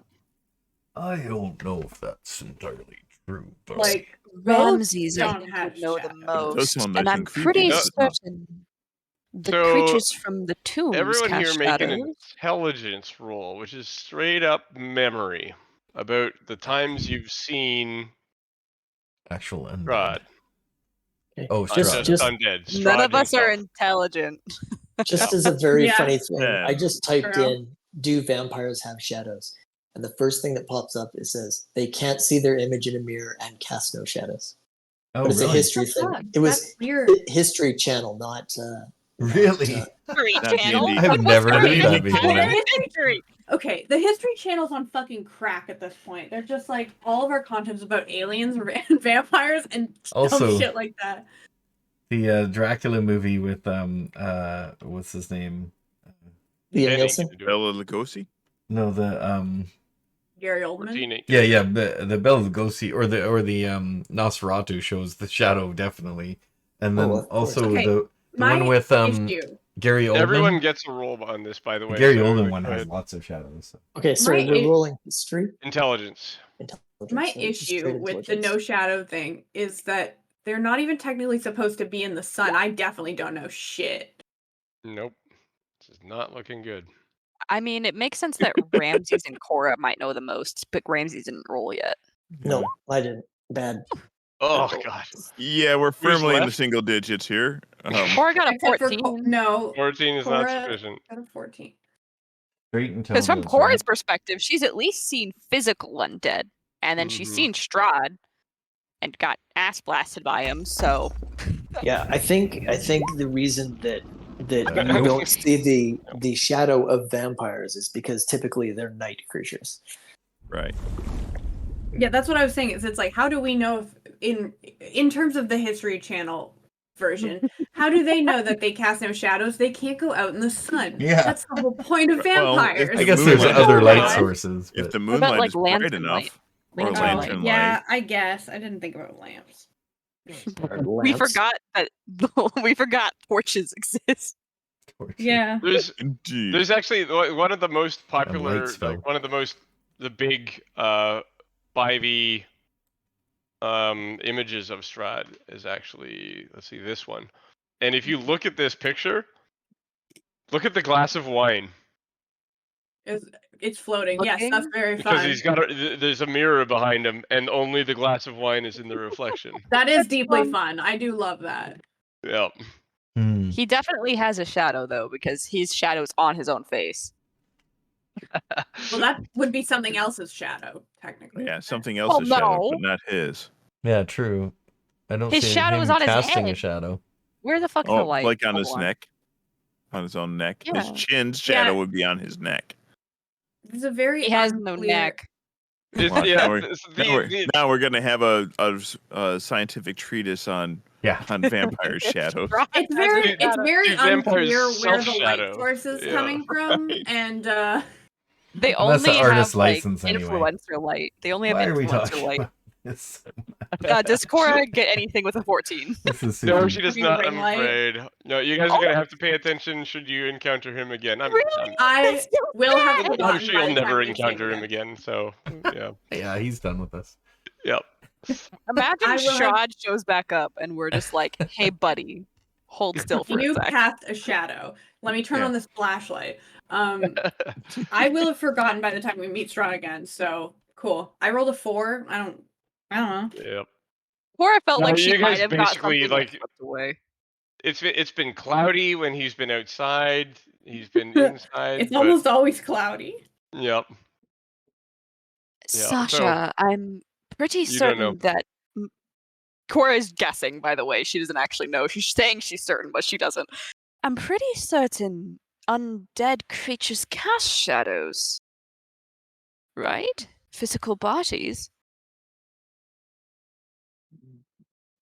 I don't know if that's entirely true, but Like Ramses, I don't think, have would know the shadows. It does most. sound And nice I'm and creepy, pretty does it not? certain the So, creatures from the tombs Everyone cast here make an shadows. intelligence roll, which is straight up memory about the times you've seen actual undead. Strahd. Okay. Oh, Just Strahd. undead. None Strahd of us are himself. intelligent. Just as a very Yeah. funny thing, I just typed True. in, do vampires have shadows? And the first thing that pops up, it says, they can't see their image in a mirror and cast no shadows. Oh, But it's a really? history What the thing. fuck? It was That's weird. History Channel, not... Really? History Not channel. D&D. I've never What's heard going that on? before. History. Okay, the History Channel's on fucking crack at this point. They're just like all of our content's about aliens and vampires and Also- dumb shit like that. The Dracula movie with what's his name? Liam Danny Nielsen? can do it. Bela Lugosi? No, the Gary Oldman. Martini. yeah, the Bela Lugosi or the Nosferatu shows the shadow definitely, and then Oh, of course. also Okay, the My one with issue. Gary Oldman. Everyone gets a roll on this, by the The way. Gary so Oldman go one has ahead. lots of shadows. Okay, sorry, My we're i- rolling history. Intelligence. Intelligence, My so just issue straight with the intelligence. no shadow thing is that they're not even technically supposed to be in the sun. I definitely don't know shit. Nope. This is not looking good. I mean, it makes sense that Ramses and Cora might know the most, but Ramses didn't roll yet. No, I didn't. Bad. Oh, roll. God. Yeah, we're Who's firmly in the left? single digits here. Cora got a Except for 14. no, 14 is not Cora sufficient. got a 14. Great Because intelligence. from Cora's right? perspective, she's at least seen physical undead, and then she's Mhm. seen Strahd and got ass blasted by him. So Yeah, I think the reason that you Nope. don't see the shadow of vampires is because typically they're night creatures. Right. Yeah, that's what I was saying. It's like, how do we know if in terms of the History Channel version, how do they know that they cast no shadows? They can't go out in the sun. Yeah. That's the whole point of Well, if vampires. I guess there's Moonlight other is light bright. sources. If But the What about, moonlight like, is bright lantern enough, light? or Lantern lantern light, Yeah, I guess. I didn't think about lamps. we forgot that we forgot torches exist. Yeah. indeed. There's actually one of the most popular, light spell. like one of the big 5e images of Strahd is actually, let's see, this one. And if you look at this picture, look at the glass of wine. It's floating. Yes, that's Looking? very Because fun. he's got there's a mirror behind him, and only the glass of wine is in the reflection. That is That's deeply fun. fun. I do love that. Yep. He definitely has a shadow though, because his shadow's on his own face. Well, that would be something else's shadow, technically. Yeah, something else's shadow, but not his. Yeah, true. I don't His see shadow him is on his casting a head. shadow. Where the fuck is Oh, the light? like on his Hold neck? On his own neck? Yeah. His chin's shadow Yeah. would be on his neck. It's a very He has no unclear- neck. It's, Well, yeah, now it's now we're gonna have a scientific treatise on vampire shadows. It's very Dude, vampires unclear where the light self-shadow. source is Yeah. coming from, and They Well, that's the only artist have like license anyway. influencer light. They only have Why are we influencer talking light. about this? so much? Does Cora get anything with a 14? This is No, super. she does Ring not. I'm light. afraid. No, you guys are gonna have to pay attention should you encounter him again. I will have I'm forgotten sure by you'll the never time we see encounter him him again. So yeah, Yeah, he's done with us. yep. Imagine I will have- Strahd shows back up and we're just like, hey buddy, hold still for a You sec. cast a shadow. Let me turn Yeah. on this flashlight. I will have forgotten by the time we meet Strahd again. So cool. I rolled a 4. I don't know. Yep. Cora felt No, like she you might guys have got basically, something like- swept away. It's been cloudy when he's been outside. He's been inside. It's but- almost always cloudy. Yep. Yeah, Sasha, I'm pretty You don't know. certain that Cora is guessing, by the way. She doesn't actually know. She's saying she's certain, but she doesn't. I'm pretty certain undead creatures cast shadows. Right? Physical bodies.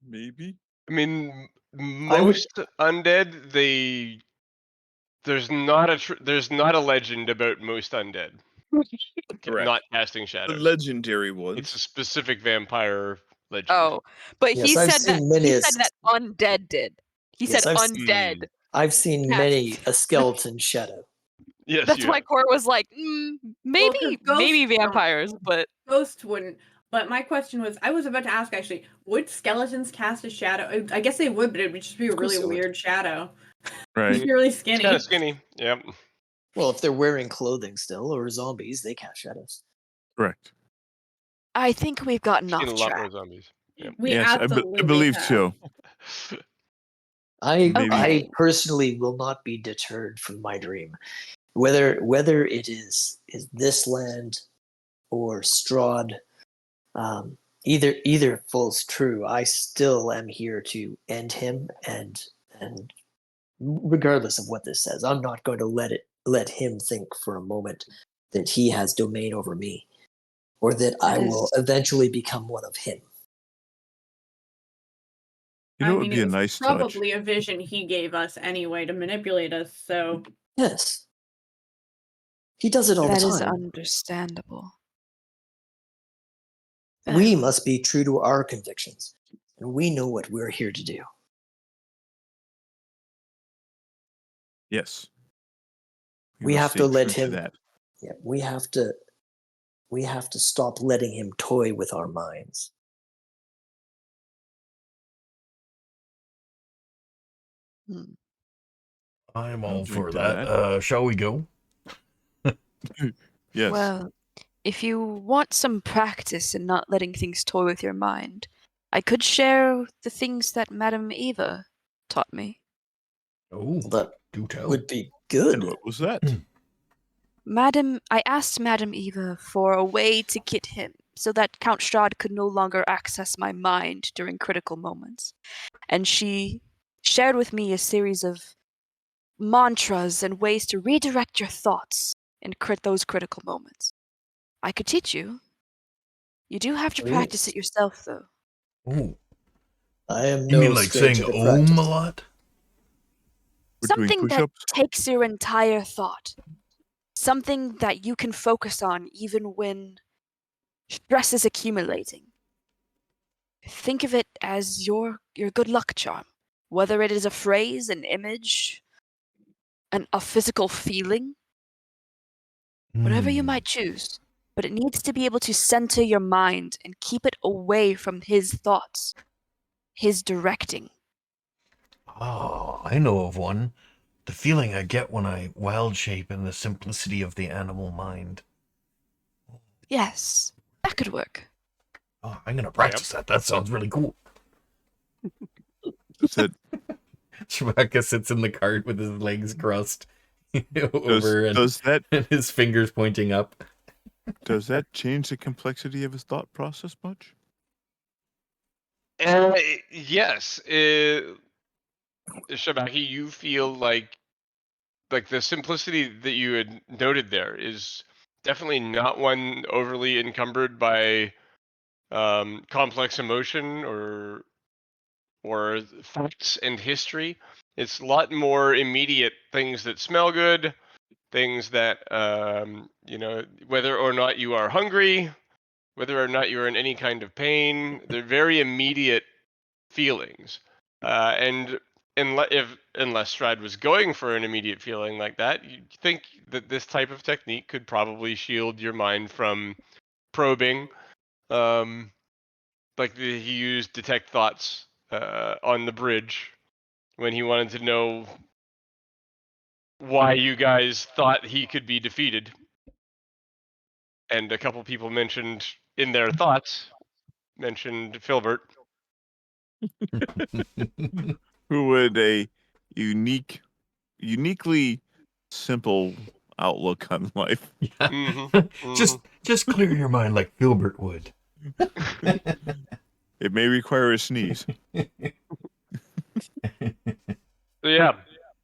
Maybe. I mean, most undead, there's not a legend about most undead Correct. not casting The shadows. legendary ones. It's a specific vampire legend. Oh, but Yes, he I've said that seen many he a said that undead did. He Yes, said I've undead. I've seen Yes. many a skeleton shadow. Yes, That's you why have. Cora was like, maybe 'cause ghosts maybe don't- vampires, but Ghosts wouldn't. But my question was, I was about to ask actually, would skeletons cast a shadow? I guess they would, but it would just be a Of course really they would. weird shadow. Right. It'd be really It's skinny. kind of skinny. Yep. Well, if they're wearing clothing still, or zombies, they cast shadows. Correct. I think we've gotten Seen a off lot track. more zombies. Yep. We Yes, I absolutely believe have. so. I Maybe. Okay. personally will not be deterred from my dream, whether it is this land or Strahd. Either falls true. I still am here to end him, and regardless of what this says, I'm not going to let him think for a moment that he has domain over me, or that I That will is- eventually become one of him. You know, I it would mean, be a was nice touch. probably a vision he gave us anyway to manipulate us. So Yes, he does it all That the is time. understandable. We must be true to our convictions, and we know what we're here to do. Yes. We must have stay to let true him- that. Yeah, we have to stop letting him toy with our minds. I'm I'll all drink for to that. Shall we go? Yes. Well, if you want some practice in not letting things toy with your mind, I could share the things that Madame Eva taught me. Oh, That do tell. would be and good. what was that? I asked Madame Eva for a way to get him so that Count Strahd could no longer access my mind during critical moments. And she shared with me a series of mantras and ways to redirect your thoughts in those critical moments. I could teach you. You do have to practice it yourself, though. Oh, I am you no mean like saying stranger to "om" practice. a lot? We're doing Something that push-ups? takes your entire thought. Something that you can focus on even when stress is accumulating. Think of it as your good luck charm. Whether it is a phrase, an image, a physical feeling, whatever you might choose. but it needs to be able to center your mind and keep it away from his thoughts, his directing. Oh, I know of one. The feeling I get when I wild shape in the simplicity of the animal mind. Yes, that could work. Oh, I'm gonna practice that. That sounds really cool. Does it Chewbacca sits in the cart with his legs crossed over does that and his fingers pointing up. does that change the complexity of his thought process much? Yes, Shabaki, you feel like the simplicity that you had noted there is definitely not one overly encumbered by complex emotion or facts and history. It's a lot more immediate things that smell good, things that whether or not you are hungry, whether or not you're in any kind of pain. They're very immediate feelings, and unless Strahd was going for an immediate feeling like that, you think that this type of technique could probably shield your mind from probing. He used detect thoughts on the bridge when he wanted to know why you guys thought he could be defeated, and a couple people mentioned in their thoughts Filbert. Who would a uniquely simple outlook on life? Just clear your mind like Filbert would. It may require a sneeze. So yeah,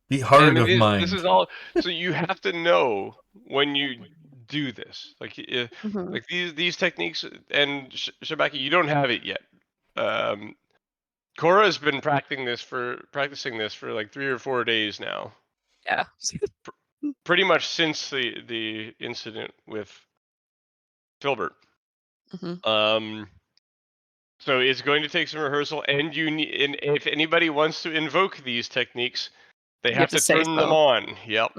the heart of this mind. is all. So you have to know when you do this, like these techniques. And Shabaki, you don't have it yet. Cora has been practicing this for like 3 or 4 days now. Yeah. Pretty much since the incident with Filbert. So it's going to take some rehearsal, and if anybody wants to invoke these techniques, they have to turn them on. Yep.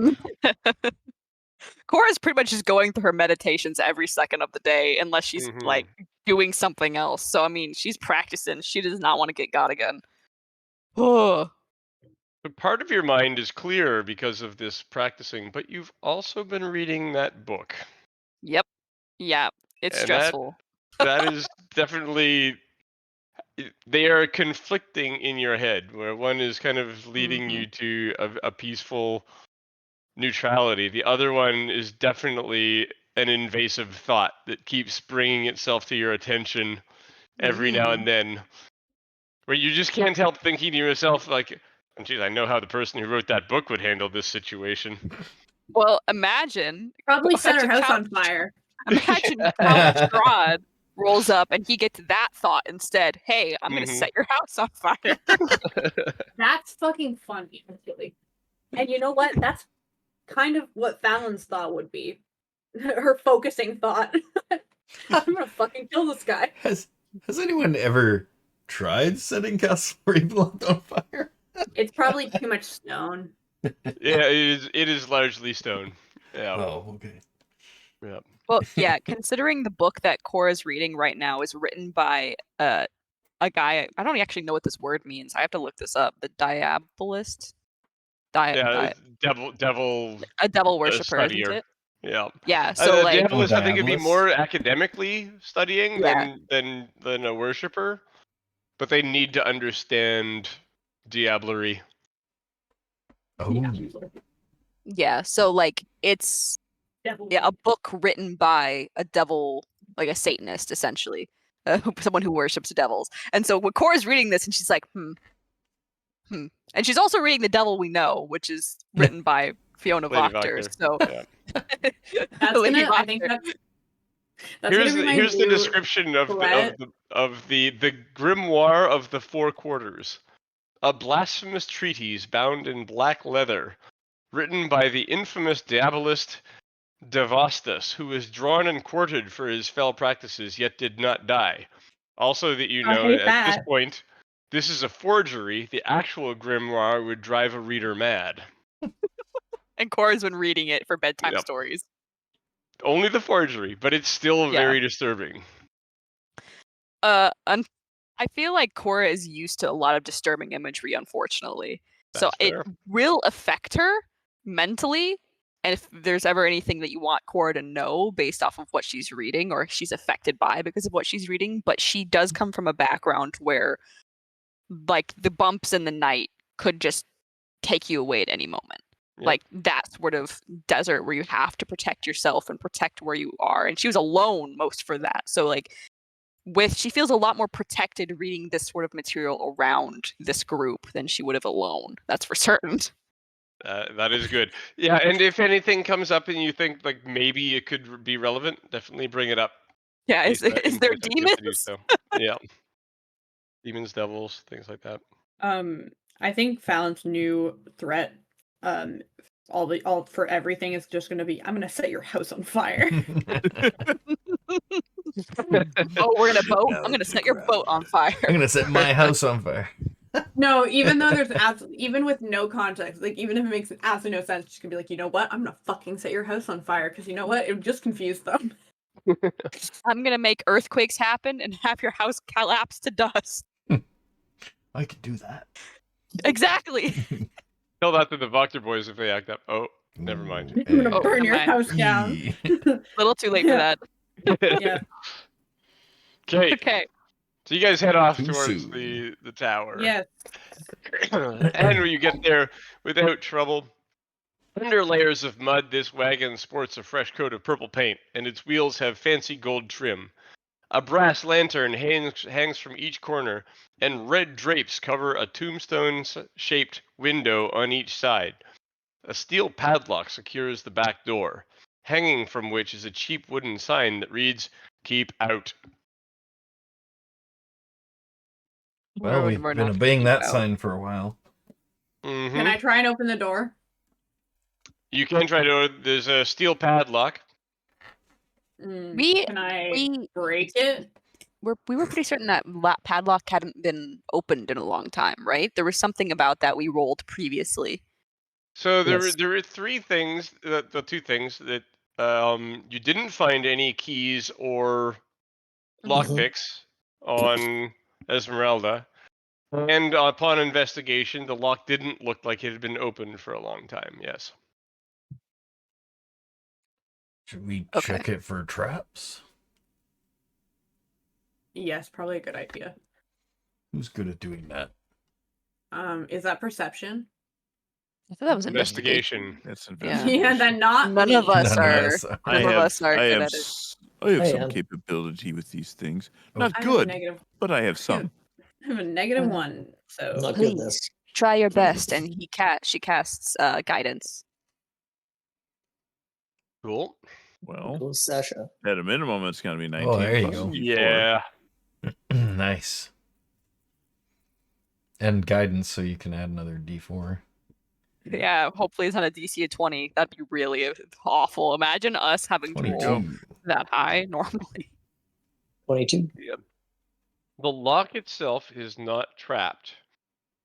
Cora's pretty much just going through her meditations every second of the day, unless she's like doing something else. So I mean, she's practicing. She does not want to get got again. Oh. But part of your mind is clear because of this practicing, but you've also been reading that book. Yep. Yeah. It's and stressful. That is definitely. They are conflicting in your head, where one is kind of leading you to a peaceful neutrality. The other one is definitely an invasive thought that keeps bringing itself to your attention every now and then, where you just can't help thinking to yourself, like, geez, I know how the person who wrote that book would handle this situation. Well, imagine. Probably set her house on fire. Imagine Count Strahd rolls up and he gets that thought instead. Hey, I'm going to set your house on fire. That's fucking funny, actually. And you know what? That's kind of what Phalen's thought would be. Her focusing thought. I'm gonna fucking kill this guy. Has anyone ever tried setting Castle Revealed on fire? It's probably too much stone. Yeah, it is largely stone. Yeah. Oh, okay. Yeah. Well, yeah, considering the book that Cora's reading right now is written by a guy, I don't actually know what this word means. I have to look this up. The Diabolist? Devil. A devil worshiper, isn't it? Yeah. Yeah, so a like... Diabolist, I think it'd be more academically studying than a worshipper. But they need to understand diablerie. Oh. Yeah, so like it's a book written by a devil, like a Satanist, essentially, someone who worships devils. And so when Cora's reading this, and she's like, and she's also reading The Devil We Know, which is written by Fiona Wachter. So I think here's the description of the grimoire of the Four Quarters. A blasphemous treatise bound in black leather, written by the infamous diabolist Devastus, who was drawn and quartered for his fell practices, yet did not die. Also, that you know, at this point, this is a forgery. The actual grimoire would drive a reader mad. And Cora's been reading it for bedtime stories. only the forgery, but it's still Yeah. very disturbing. I feel like Cora is used to a lot of disturbing imagery, unfortunately. So That's it fair. will affect her mentally. And if there's ever anything that you want Cora to know based off of what she's reading or she's affected by because of what she's reading, but she does come from a background where like the bumps in the night could just take you away at any moment. Yep. Like that sort of desert where you have to protect yourself and protect where you are. And she was alone most for that. So like she feels a lot more protected reading this sort of material around this group than she would have alone. That's for certain. That is good. Yeah, and if anything comes up and you think like maybe it could be relevant, definitely bring it up. Yeah, is there in case I do have to do demons? so. Yeah, demons, devils, things like that. I think Phalen's new threat, all for everything is just gonna be, I'm gonna set your house on fire. Oh, we're gonna boat. No, I'm gonna set dick your ride. boat on fire. I'm gonna set my house on fire. No, even though there's even with no context, like even if it makes absolutely no sense, she's gonna be like, you know what? I'm gonna fucking set your house on fire because you know what? It would just confuse them. I'm gonna make earthquakes happen and have your house collapse to dust. I could do that. Exactly. Tell that to the Voctor boys if they act up. Oh, never mind. I'm gonna Oh, burn your never mind. house down. Yee. Little too late for that. Yeah. Okay, Okay. so you guys head off Too towards soon. the tower. Yes. And when you get there without trouble, under layers of mud, this wagon sports a fresh coat of purple paint, and its wheels have fancy gold trim. A brass lantern hangs from each corner, and red drapes cover a tombstone-shaped window on each side. A steel padlock secures the back door, hanging from which is a cheap wooden sign that reads, "Keep out." Well, we've We're been not obeying gonna that keep out. sign for a while. Mm-hmm. Can I try and open the door? You can try to. There's a steel padlock. We Can I we break it? we were pretty certain that padlock hadn't been opened in a long time, right? There was something about that we rolled previously. So Yes. there were three things. The two things that you didn't find any keys or lockpicks on Esmeralda, and upon investigation, the lock didn't look like it had been opened for a long time. Yes. Should we Okay. check it for traps? Yes, probably a good idea. Who's good at doing that? Is that perception? I thought that was investigation. Investigation. That's Yeah. investigation. Yeah, then not None me. of us None of are. us are. None of us are I good have, at it. I have I some am. capability with these things. Oh. Not I have a good, negative. but I have some. I have a negative Uh, 1. So Not good at Please this. try your best, and she casts guidance. Cool. Well, Cool, Sasha. at a minimum, it's going to be 19 Oh, there you plus go. D4. Yeah. Nice. And guidance, so you can add another D4. Yeah, hopefully it's not a DC of 20. That'd be really awful. Imagine us having to roll 22. that high normally. 22. The lock itself is not trapped.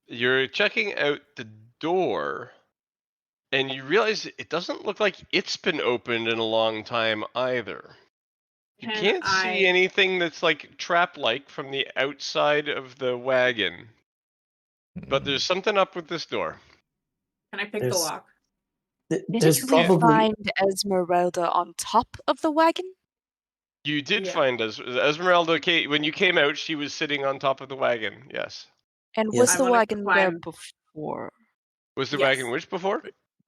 You're checking out the door, and you realize it doesn't look like it's been opened in a long time either. You Can can't I- see anything that's like trap-like from the outside of the wagon, but there's something up with this door. can I pick the There's- lock? There's Didn't we probably find Esmeralda on top of the wagon? You did Yeah. find Esmeralda. When you came out, she was sitting on top of the wagon. Yes. And Yes. was I the wanna wagon there climb- before? Was the Yes. wagon which before?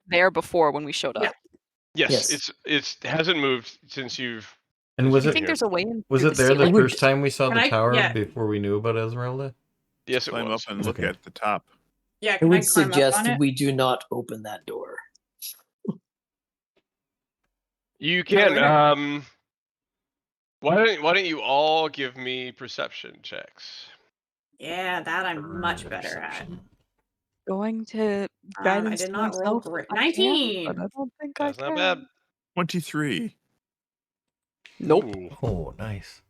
There before when we showed up. Yeah. Yes, Yes. it hasn't moved since you've. And was Do you it think there's a way in? was through it there the ceiling? would- first time we saw Can the I- tower yeah. before we knew about Esmeralda? Yes, it Climb was. up and look Okay. at the top. Yeah, I can I would climb up suggest on it? we do not open that door. You No, can. we're not- Why don't you all give me perception checks? Yeah, that I'm much better at. Perception. Going to I guidance did not roll myself great. if I can, 19. but I don't think That's I not can. bad. 23. Nope. Ooh. Oh, nice.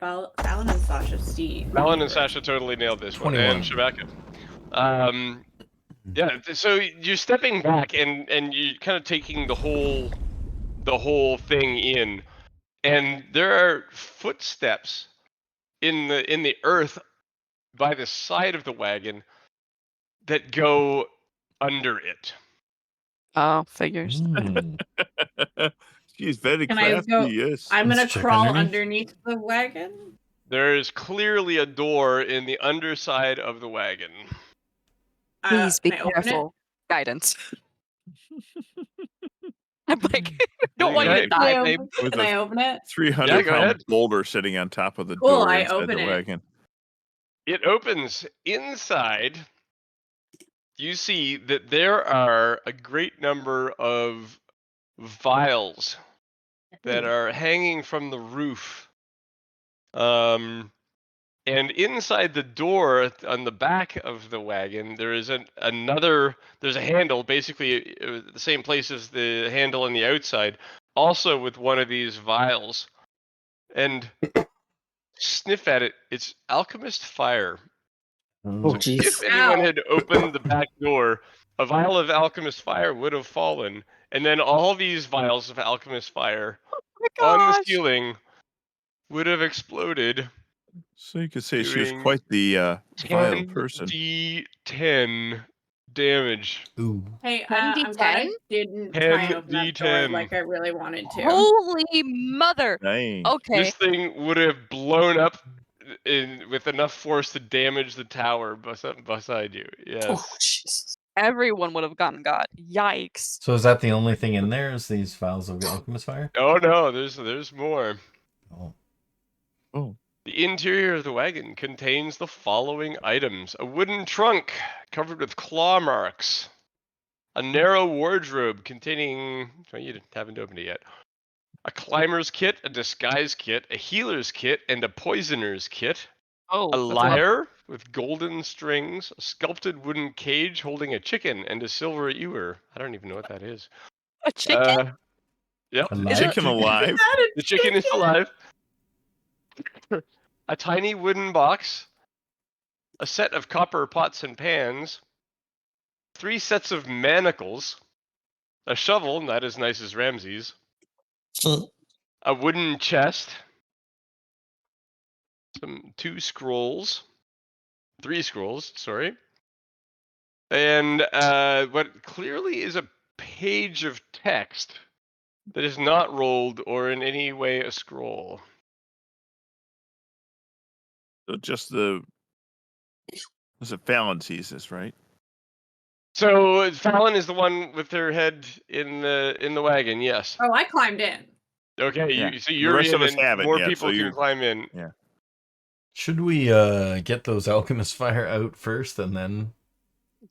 Phalen and Sasha Steve. Alan and Sasha totally nailed this one, 21. and Shabaka. Yeah. So you're stepping back and you're kind of taking the whole the whole thing in. And there are footsteps in the earth by the side of the wagon that go under it. Oh, figures. Hmm. She's very Can I crafty, go? yes. I'm Let's gonna check crawl underneath. underneath the wagon. There is clearly a door in the underside of the wagon. Please be Can I open it? careful. Guidance. I'm like, don't Yeah, want you to okay. die, Can I babe. open- With Can a I open it? 300 go pound ahead. boulder sitting on top of the Cool, door I inside open the it. wagon. It opens. Inside, you see that there are a great number of vials that are hanging from the roof. And inside the door on the back of the wagon, there is there's a handle, basically the same place as the handle on the outside, also with one of these vials. And sniff at it, it's alchemist fire. Oh, So if jeez. anyone Ow. had opened the back door, a vial of alchemist fire would have fallen, and then all these vials of alchemist fire Oh my on the gosh. ceiling would have exploded, So you could say she was doing quite the vile person. 10d10 damage. Ooh. Hey, 10d10? I'm glad I didn't try and open that door 10d10. like I really wanted to. Holy mother. Dang. Okay. This thing would have blown up with enough force to damage the tower beside you. Oh, Yes. Jesus. Everyone would have gotten got. Yikes. So is that the only thing in there? Is these vials of alchemist fire? Oh no, there's more. Oh. Oh. The interior of the wagon contains the following items: a wooden trunk covered with claw marks, a narrow wardrobe containing, oh, you haven't opened it yet, a climber's kit, a disguise kit, a healer's kit, and a poisoner's kit, Oh, a that's a lot. lyre with golden strings, a sculpted wooden cage holding a chicken, and a silver ewer. I don't even know what that is. A chicken? Yep. A The live chicken alive? The chicken is alive. A tiny wooden box, a set of copper pots and pans, 3 sets of manacles, a shovel, not as nice as Ramsey's, a wooden chest, 3 scrolls, sorry, and what clearly is a page of text that is not rolled or in any way a scroll. So just the. Was it Phalen sees this, right? So Phalen is the one with her head in the wagon. Yes. Oh, I climbed in. Okay. Yeah. So The you're rest in, of us and haven't more yet, people so can you're. climb in. Yeah. Should we get those alchemist fire out first and then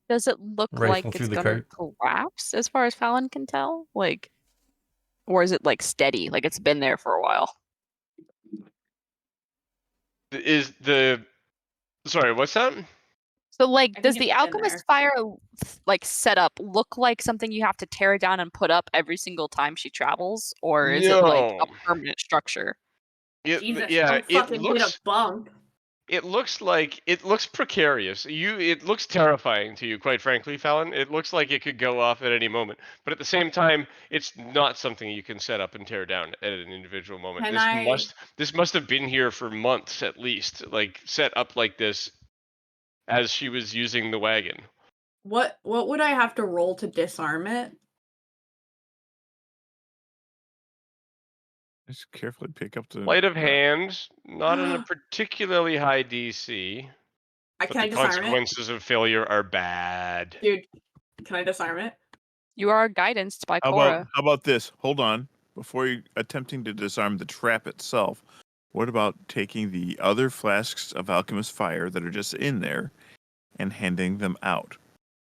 Does it look rifle like through it's the gonna cart? collapse as far as Phalen can tell? Like, or is it like steady? Like it's been there for a while? Sorry, what's that? So like, I does think the it's been alchemist there. fire like setup look like something you have to tear down and put up every single time she travels, or is it like a No. permanent structure? Jesus, Yeah, don't it fucking hit a looks bump. it looks precarious. It looks terrifying to you, quite frankly, Phalen. It looks like it could go off at any moment. But at the same time, it's not something you can set up and tear down at an individual moment. Can This must have been here for months at least, like set up like this as she was using the wagon. What would I have to roll to disarm it? Just carefully pick up the. Sleight of hand, not in a particularly high DC, but Can I the disarm it? consequences of failure are bad. Dude, can I disarm it? You are guidanced by How Cora. about this? Hold on. Before you attempting to disarm the trap itself, what about taking the other flasks of alchemist fire that are just in there and handing them out?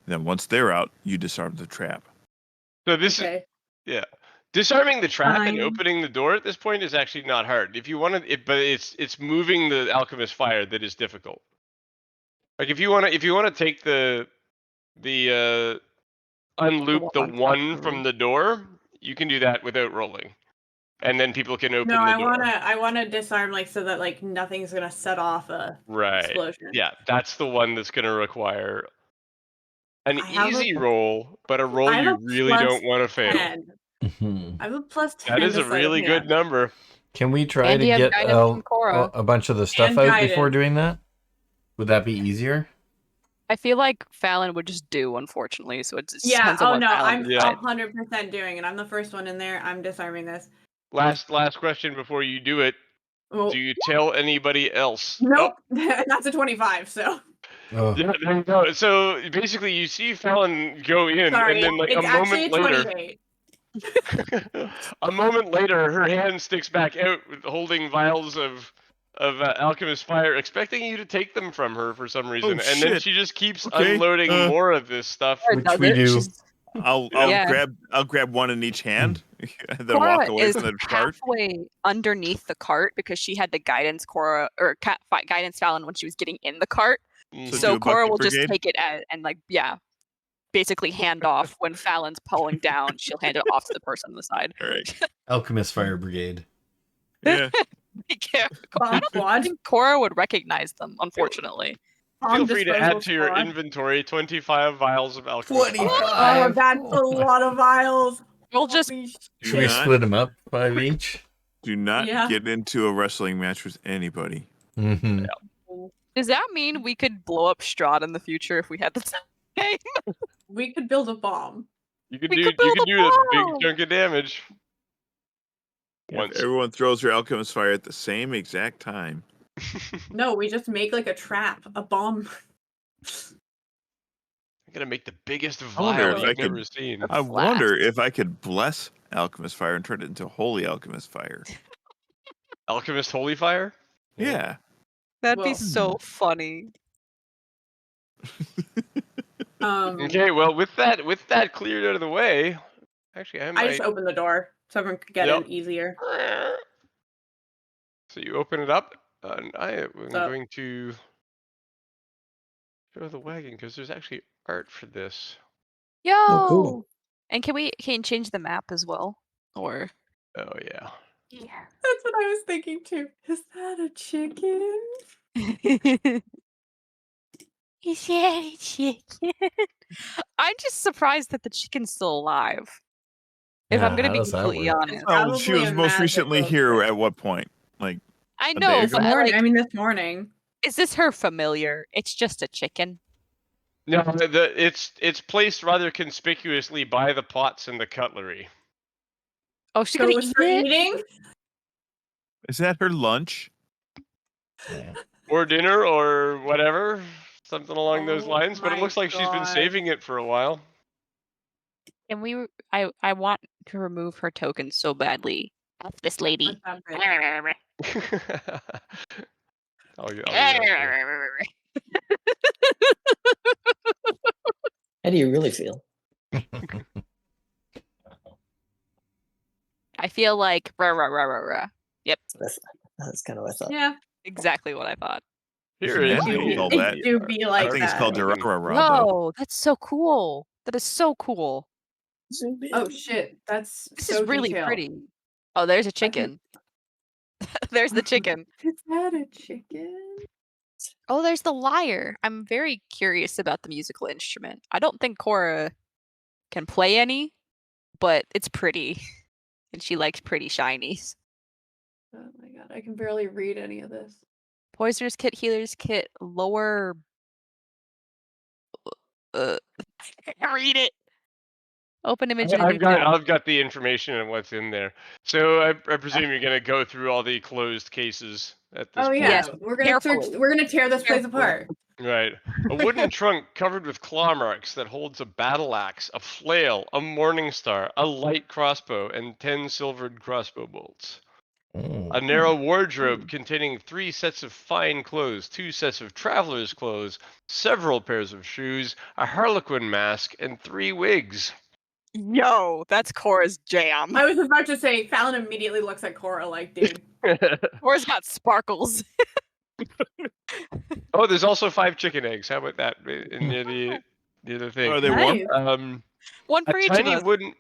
Then once they're out, you disarm the trap. So this is Okay. yeah. Disarming the trap and Fine. opening the door at this point is actually not hard. If you want to, but it's moving the alchemist fire that is difficult. Like if you want to take the unloop the on top of one the from roof. the door, you can do that without rolling, and then people can open No, the I door. wanna disarm like so that like nothing's gonna set off a Right. explosion. Yeah, that's the one that's going to require an I have easy roll, but a roll I have you a really don't plus want to fail. 10. Mhm. I have a plus 10 That is to a sleight of really good hand. number. Can we try And to you have get guidance from Cora. a bunch of the stuff And out before guidance. doing that? Would that be easier? I feel like Phalen would just do, unfortunately. So it just Yeah, depends on oh what no, Phalen I'm Yeah. decides. 100% doing it. I'm the first one in there. I'm disarming this. Last question before you do it. Well, Do you tell anybody else? nope. That's a 25, so. Oh, Yeah, there you go. So basically, you see Phalen go in, Sorry, and then like it's a actually moment a later, 28. a moment later, her hand sticks back out, holding vials of alchemist fire, expecting you to take them from her for some reason, and then shit. she just keeps Okay, unloading more of this stuff. Cora Which does we it. do. She's, I'll Yeah. grab one in each hand, and then Cora walk away is from the cart. halfway underneath the cart because she had the guidance Cora or guidance Phalen when she was getting in the cart. Mhm. So So do a Cora bucket will just brigade? take it and like basically hand off when Phalen's pulling down. She'll hand it off to the person on the side. All right. Alchemist Fire Brigade. Yeah. Be careful. I Bomb don't squad. think Cora would recognize them, unfortunately. Feel Bomb free to disposal add to your squad. inventory 25 vials of alchemist 25. fire. Oh, that's a lot of vials. We'll just Holy Do Should we not- split them up 5 each? Do not Yeah. get into a wrestling match with anybody. Mm-hmm. Does that mean we could blow up Strahd in the future if we had the time? We could build a bomb. You could We do could build a a big bomb! chunk of damage. If Once. everyone throws their alchemist fire at the same exact time. No, we just make like a trap, a bomb. I'm gonna make the biggest I wonder vial if I you've could- never seen. I Blast. wonder if I could bless alchemist fire and turn it into holy alchemist fire. Alchemist holy fire? Yeah. That'd be Well- so funny. Okay, well with that cleared out of the way, actually I I might. just opened the door so everyone could get Yep. in easier. So you open it up, and I am So- going to show the wagon because there's actually art for this. Yo! cool. And can you change the map as well? Or Oh yeah. yeah. That's what I was thinking too. Is that a chicken? Is that a chicken? I'm just surprised that the chicken's still alive. If I'm Yeah, gonna how be does that completely work? honest. Oh, she Probably was a most recently magical here thing. at what point? Like, I a day know, ago? but Morning. like, I mean, this morning. is this her familiar? It's just a chicken. No, it's placed rather conspicuously by the pots and the cutlery. Oh, she's So gonna it was eat for it? eating? is that her lunch? Yeah. Or dinner or whatever, something along those Oh lines. But it my looks like she's been God. saving it for a while. And I want to remove her token so badly. F this lady. What's that bitch? I'll do that for you. How do you really feel? I feel like rah, rah, rah, rah, rah. Yep, That's kind of what I thought. Yeah, exactly what I thought. Here is Fancy the, with all it that. do be like I think it's that. called Token. Durarara, though. Whoa, that's so cool. That is so cool. Oh shit, that's This so is really detailed. pretty. Oh, there's a can- chicken. There's the chicken. Is that a chicken? Oh, there's the lyre. I'm very curious about the musical instrument. I don't think Cora can play any, but it's pretty. And she likes pretty shinies. Oh my god, I can barely read any of this. Poisoner's kit, healer's kit, lower. I can't read it. Open image in a new tab. I've got the information and what's in there. So I presume you're gonna go through all the closed cases at this Oh point. yeah, Yes, we're gonna search. carefully. We're gonna tear this place Carefully. apart. Right. A wooden trunk covered with claw marks that holds a battle axe, a flail, a morning star, a light crossbow, and 10 silvered crossbow bolts. Oh. A narrow wardrobe containing 3 sets of fine clothes, 2 sets of traveler's clothes, several pairs of shoes, a harlequin mask, and 3 wigs. Yo, that's Cora's jam. I was about to say, Phalen immediately looks at Cora like, dude. Cora's got sparkles. Oh, there's also 5 chicken eggs. How about that? Near the other thing. Are they warm? Nice. One A for each of tiny us. wooden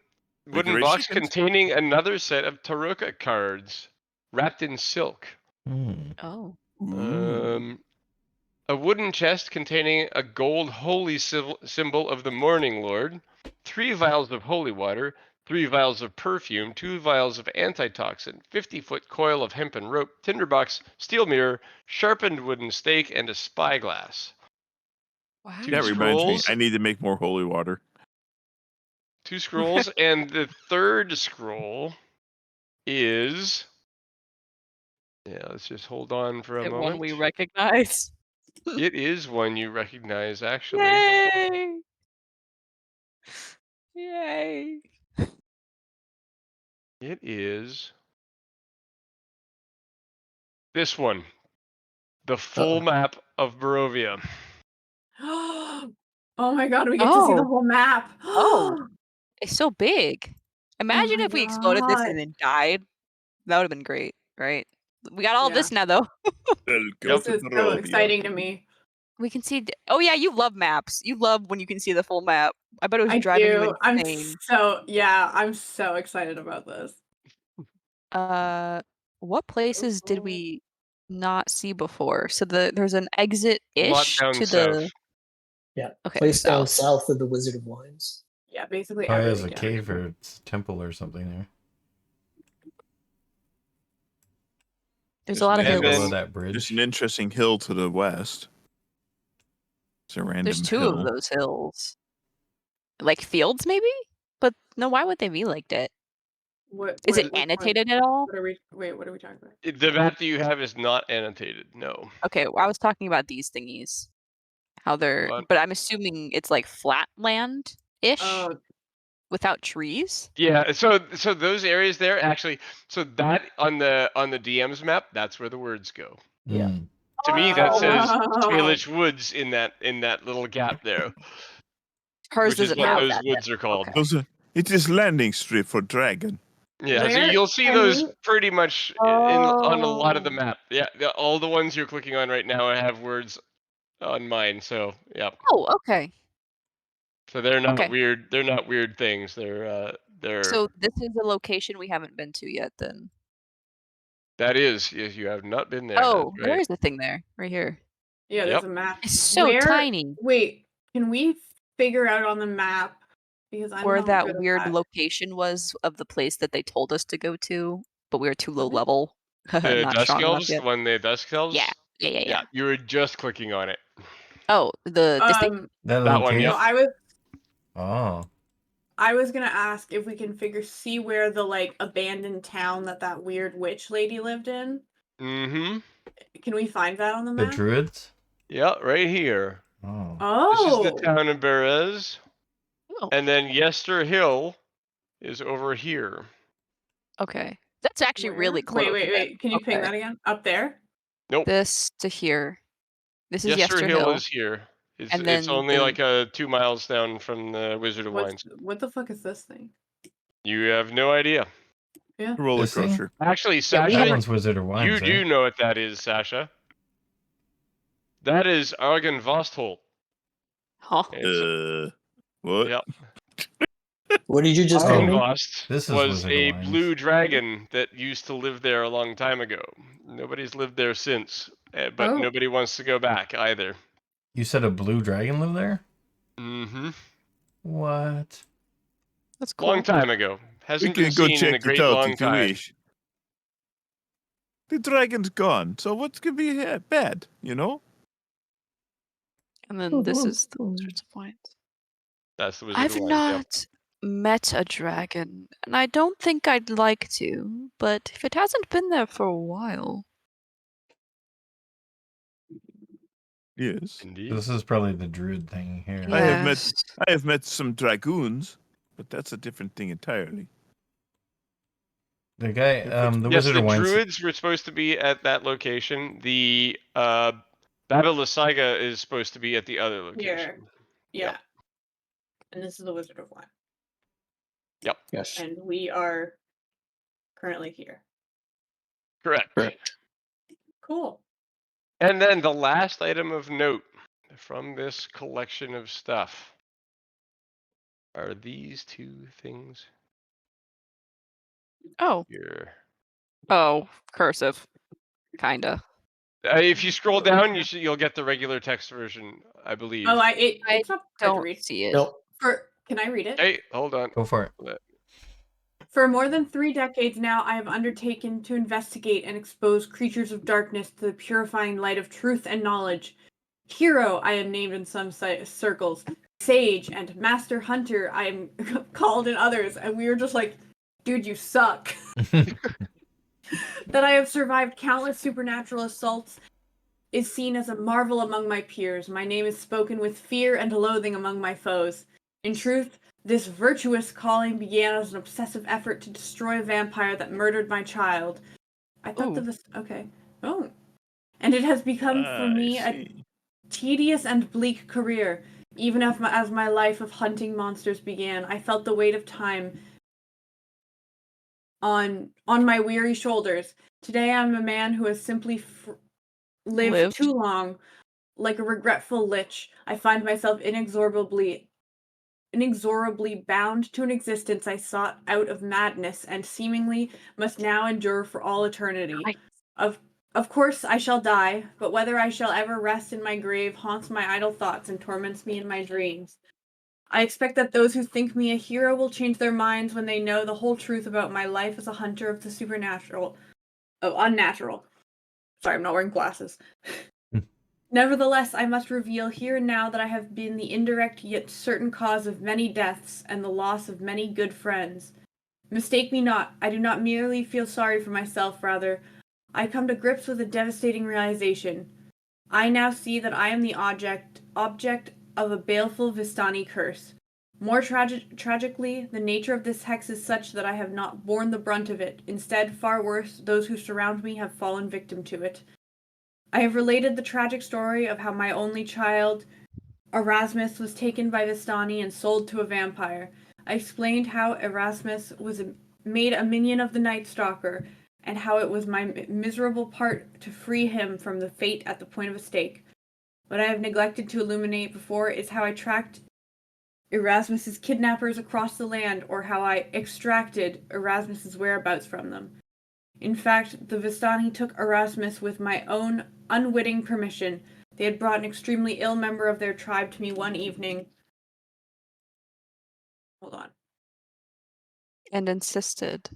Decorated box chickens? containing another set of Taroka cards wrapped in silk. Hmm. Oh. A wooden chest containing a gold holy symbol of the Morning Lord, 3 vials of holy water, 3 vials of perfume, 2 vials of antitoxin, 50-foot coil of hempen rope, tinderbox, steel mirror, sharpened wooden stake, and a spyglass. Wow. 2 That reminds me, scrolls. I need to make more holy water. 2 scrolls, and the third scroll is. Yeah, let's just hold on for a Is it moment. one we recognize? It is one you recognize, actually. Yay! Yay! It is this one. The full Uh-oh. map of Barovia. Oh my god, we get to see the Oh. whole map. Oh. It's so big. Imagine my if we exploded this God. and then died. That would have been great, right? We got all Yeah. this now, though. Welcome This to is so Barovia. exciting to me. We can see. Oh yeah, you love maps. You love when you can see the full map. I bet it was I driving do. you I'm insane. I'm so excited about this. What places did we not see before? So there's an A lot exit-ish down to south. the. Yeah. Okay, Place down south. south of the Wizard of Wines. Yeah, basically Probably has everything. a down cave here. or it's a temple or something there. There's a lot of And Below hills. then- that bridge. There's an interesting hill to the west. It's a random There's two hill. of those hills. Like fields, maybe? But no, why would they be like that? Is it which one? annotated at all? What are we talking about? The map that you have is not annotated. No. Okay, well, I was talking about these thingies. How they're, What? but I'm assuming it's like flat land-ish Oh, without trees. Yeah. So those areas there actually. So that on the DM's map, that's where the words go. Yeah. Mm. To me, that Oh, says wow. Tailish Woods in that little gap there, Hers which is doesn't what have those that. woods are called. Okay. It is landing strip for dragon. Yeah, so Where you'll see can those we- pretty much on a lot of the Oh. map. Yeah, all the ones you're clicking on right now have words on mine. So yeah, Oh, okay. so they're not Okay. weird. They're not weird things. They're So this is a location we haven't been to yet, then. that is, yes, you have not been there. Oh, That's there right. is a thing there, right here. Yeah, there's Yep. a map. It's so Where- tiny. Wait, can we figure out on the map? Because I'm Where not that good at weird that. location was of the place that they told us to go to, but we were too low Okay. level. The Not Dusk strong enough Elves, the yet. one the Dusk Elves. Yeah. You were just clicking on it. Oh, this thing? That That little one, cave? yep. No, Oh. I was gonna ask if we can see where the like abandoned town that weird witch lady lived in. Mm-hmm. Can we find that on the The map? druids? Yeah, right here. Oh. Oh, This is the town of Berez, Oh, and then Yester Hill is over here. okay. That's actually Where? really close. Wait. Can you ping Okay. that again? Up there? Nope. This to here. This is Yester Yester Hill Hill. is here. It's And it's then only the- like 2 miles down from the Wizard of Wines. What the fuck is this thing? You have no idea. Roller This thing? coaster. Actually, Yeah, we Sasha, That one's Wizard of Wines, you do right? know what that is, Sasha. That is Argon Vostholt. Huh? What? Yep. What did you just tell me? Argonvost This is was Wizard of a Wines. blue dragon that used to live there a long time ago. Nobody's lived there since, but Oh. nobody wants to go back either. You said a blue dragon lived there? Mm-hmm. What? That's cool. Long time ago. We Hasn't can been go seen in a check great it out long if you time. wish. The dragon's gone, so what could be bad, you know? And then this is the Wizards of Wines. That's the Wizard I've of Wines. Yep. not met a dragon, and I don't think I'd like to, but if it hasn't been there for a while. Yes. Indeed. This is probably the druid thing here. I have met- Yes. I have met some dragoons, but that's a different thing entirely. The guy, the Yes, Wizard the of Wines. druids were supposed to be at that location. The Babylasiga is supposed to be at the other location. Here. Yeah. And this is the Wizard of Wine. Yes. And we are currently here. Correct. Correct. Cool. And then the last item of note from this collection of stuff are these 2 things Oh. here. Oh, cursive. Kinda. If you scroll down, you'll get the regular text version, I believe. It's not hard to Don't read. see it. No. Can I read it? Hey, hold on. Go for it. For more than 3 decades now, I have undertaken to investigate and expose creatures of darkness to the purifying light of truth and knowledge. Hero, I am named in some circles. Sage and Master Hunter, I am called in others. And we were just like, dude, you suck. That I have survived countless supernatural assaults is seen as a marvel among my peers. My name is spoken with fear and loathing among my foes. In truth, this virtuous calling began as an obsessive effort to destroy a vampire that murdered my child. I thought okay. Oh. And it has become for me a tedious and bleak career. Even as my life of hunting monsters began, I felt the weight of time on my weary shoulders. Today I'm a man who has simply lived too long, like a regretful lich. I find myself inexorably bound to an existence I sought out of madness and seemingly must now endure for all eternity. Of course I shall die, but whether I shall ever rest in my grave haunts my idle thoughts and torments me in my dreams. I expect that those who think me a hero will change their minds when they know the whole truth about my life as a hunter of the unnatural. Sorry, I'm not wearing glasses. Nevertheless, I must reveal here and now that I have been the indirect yet certain cause of many deaths and the loss of many good friends. Mistake me not, I do not merely feel sorry for myself, rather, I come to grips with a devastating realization. I now see that I am the object of a baleful Vistani curse. More tragically, the nature of this hex is such that I have not borne the brunt of it. Instead, far worse, those who surround me have fallen victim to it. I have related the tragic story of how my only child, Erasmus, was taken by Vistani and sold to a vampire. I explained how Erasmus was made a minion of the Night Stalker, and how it was my miserable part to free him from the fate at the point of a stake. What I have neglected to illuminate before is how I tracked Erasmus's kidnappers across the land, or how I extracted Erasmus's whereabouts from them. In fact, the Vistani took Erasmus with my own unwitting permission. They had brought an extremely ill member of their tribe to me one evening. Hold on. And insisted.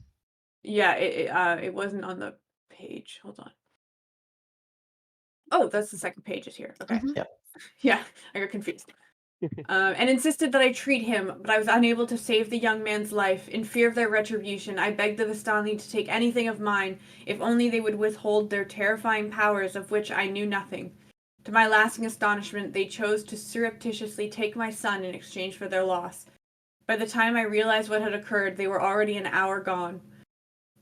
Yeah, it wasn't on the page. Hold on. Oh, that's the second page is here. Okay. Mhm. Yep. Yeah, I got confused. And insisted that I treat him, but I was unable to save the young man's life. In fear of their retribution, I begged the Vistani to take anything of mine, if only they would withhold their terrifying powers of which I knew nothing. To my lasting astonishment, they chose to surreptitiously take my son in exchange for their loss. By the time I realized what had occurred, they were already an hour gone.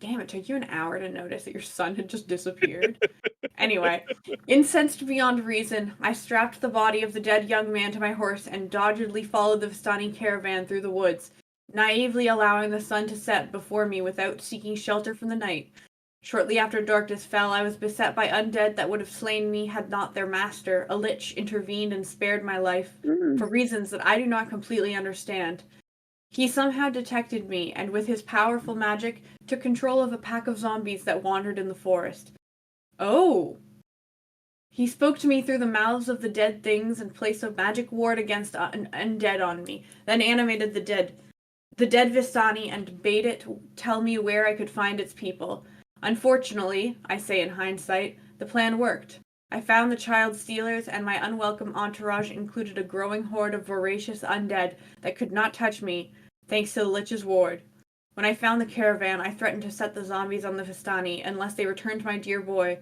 Damn, it took you an hour to notice that your son had just disappeared. Anyway, incensed beyond reason, I strapped the body of the dead young man to my horse and doggedly followed the Vistani caravan through the woods, naively allowing the sun to set before me without seeking shelter from the night. Shortly after darkness fell, I was beset by undead that would have slain me had not their master, a lich, intervened and spared my life, for reasons that I do not completely understand. He somehow detected me, and with his powerful magic, took control of a pack of zombies that wandered in the forest. Oh! He spoke to me through the mouths of the dead things and placed a magic ward against an undead on me, then animated the dead Vistani and bade it tell me where I could find its people. Unfortunately, I say in hindsight, the plan worked. I found the child stealers, and my unwelcome entourage included a growing horde of voracious undead that could not touch me, thanks to the Lich's ward. When I found the caravan, I threatened to set the zombies on the Vistani unless they returned my dear boy.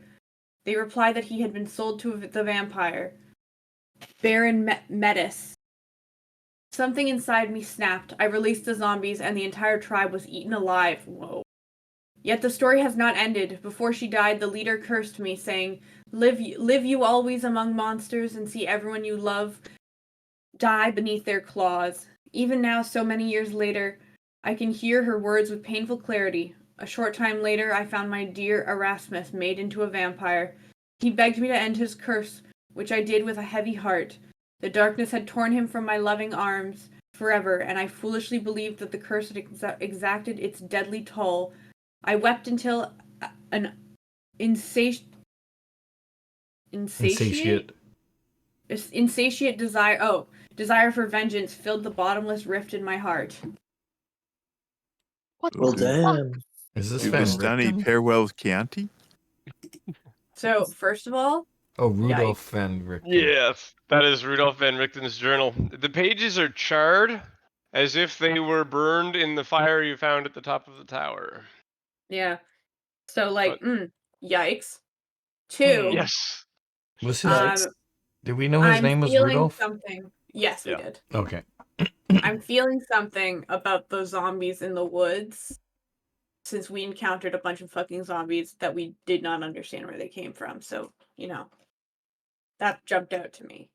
They replied that he had been sold to the vampire, Baron Metis. Something inside me snapped. I released the zombies, and the entire tribe was eaten alive. Whoa. Yet the story has not ended. Before she died, the leader cursed me, saying, Live you always among monsters and see everyone you love die beneath their claws. Even now, so many years later, I can hear her words with painful clarity. A short time later, I found my dear Erasmus made into a vampire. He begged me to end his curse, which I did with a heavy heart. The darkness had torn him from my loving arms forever, and I foolishly believed that the curse had exacted its deadly toll. I wept until an insatiate desire for vengeance filled the bottomless rift in my heart. What Well, the Ooh. fuck? damn. Is this Du Van Vistani Richten? Perwell Chianti? So first of all, Oh, Rudolph Van Richten. Yes, that is Rudolf van Richten's journal. The pages are charred, as if they were burned in the fire you found at the top of the tower. yeah. So like, But- yikes. Two, Yes. Was his? um, Did we know his I'm name was feeling Rudolph? something. Yes, we Yeah. did. Okay. I'm feeling something about those zombies in the woods, since we encountered a bunch of fucking zombies that we did not understand where they came from. So, that jumped out to me.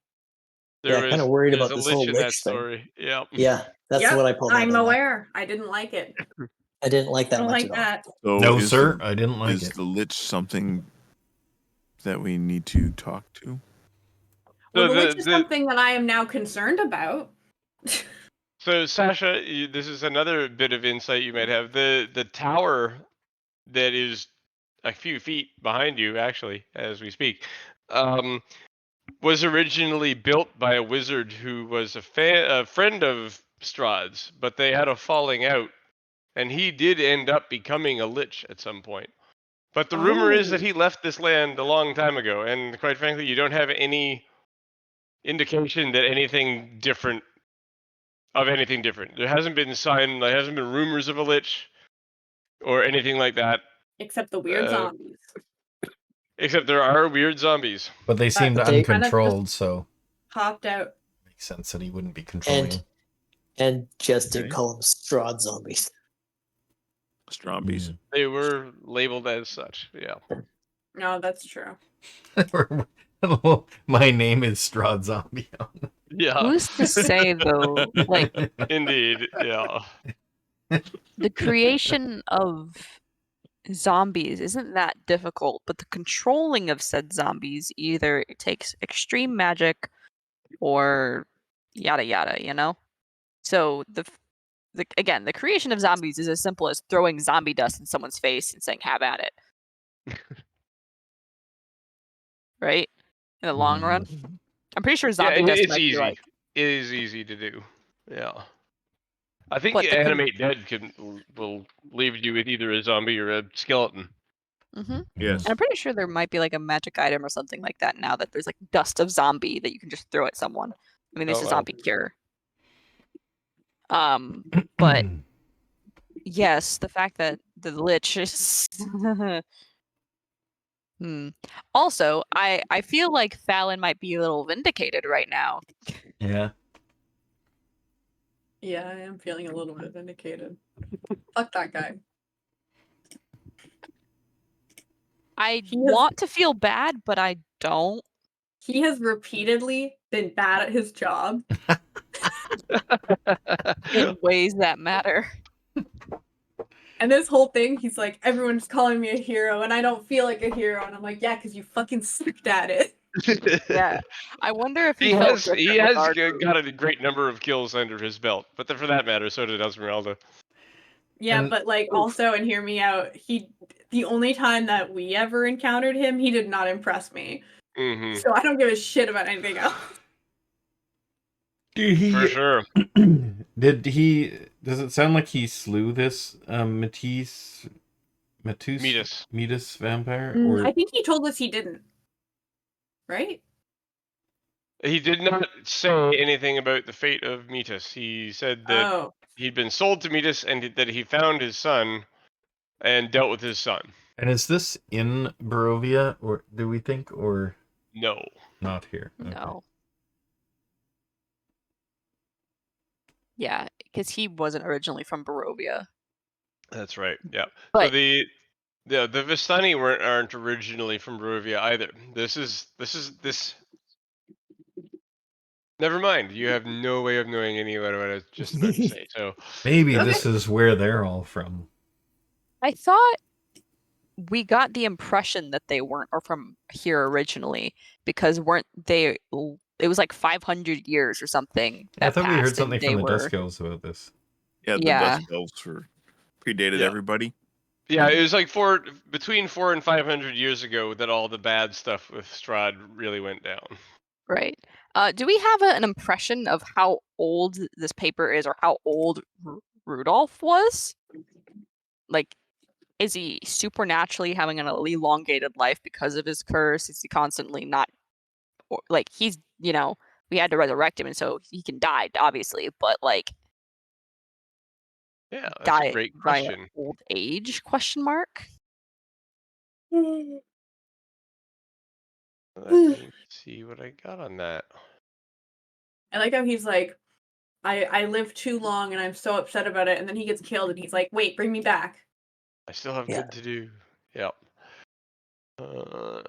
Yeah, kinda worried There's about a this lich whole in that lich thing. story. Yeah. Yeah, that's Yep, what I pulled out. I'm on that. aware. I didn't like it. I didn't like I that don't much like at all. that. So No, is sir, the- I didn't like Is it. the Lich something that we need to talk to? Well, So the lich is something that I am now concerned about. So Sasha, this is another bit of insight you might have. The tower that is a few feet behind you, actually, as we speak, was originally built by a wizard who was a friend of Strahd's, but they had a falling out, and he did end up becoming a lich at some point. But the rumor is that he left this land a long time ago, and quite frankly, you don't have any indication that anything different. There hasn't been there hasn't been rumors of a lich or anything like that. Except the weird zombies. Except there are weird zombies. But they seemed But they- uncontrolled, so Popped out. makes sense that he wouldn't be controlling them. And just did Okay. call them Strahd zombies. Strombies. They were labeled as such. Yeah. No, that's true. My name is Strahd Zombie. Yeah. Who's to say though? Like Indeed. Yeah. the creation of zombies isn't that difficult, but the controlling of said zombies either it takes extreme magic or yada yada, you know? So the creation of zombies is as simple as throwing zombie dust in someone's face and saying have at it. Right? In the long run. I'm pretty sure zombie dust it's might easy. be like It is easy to do. Yeah. I think But the con- Animate Dead will leave you with either a zombie or a skeleton. Mhm. Yes. And I'm pretty sure there might be like a magic item or something like that now that there's like dust of zombie that you can just throw at someone. I mean, there's Oh, a wow. zombie cure. But yes, the fact that the lich is. Also, I feel like Phalen might be a little vindicated right now. Yeah. Yeah, I am feeling a little bit vindicated. Fuck that guy. I He has- want to feel bad, but I don't. He has repeatedly been bad at his job. In ways that matter. And this whole thing, he's like, everyone's calling me a hero, and I don't feel like a hero. And I'm like, yeah, because you fucking sucked at it. Yeah. I wonder if He he felt has different with our group. got a great number of kills under his belt, but for that matter, so did Esmeralda. Yeah, And- but like also, and hear me out, the only time that we ever encountered him, he did not impress me. Mm-hmm. So I don't give a shit about anything else. For sure. Does it sound like he slew this Metis vampire? Or I think he told us he didn't. Right? He did not say anything about the fate of Metis. He said that Oh. he'd been sold to Metis and that he found his son and dealt with his son. And is this in Barovia, or do we think, or No. not here? Okay. No. Yeah, because he wasn't originally from Barovia. That's right. Yeah. But so the Vistani aren't originally from Barovia either. This. Never mind. You have no way of knowing any of what I was just about to say. So Maybe this is where they're all from. I thought we got the impression that they weren't or from here originally because weren't they? It was like 500 years or something. I thought we heard passed and something they from the were- Dusk Elves about this. Yeah, the Yeah. Dust Elves predated Yeah. everybody. yeah, it was like between 400 and 500 years ago that all the bad stuff with Strahd really went down. Right. Do we have an impression of how old this paper is or how old Rudolph was? like, is he supernaturally having an elongated life because of his curse? Is he constantly not, like, he's, you know, we had to resurrect him, and so he can die, obviously, but, like, Yeah, that's a die great via question. old age, question mark? Let me see what I got on that. I like how he's like, I lived too long and I'm so upset about it, and then he gets killed and he's like, wait, bring me back. I still have Yeah. good to do. Yep. Well,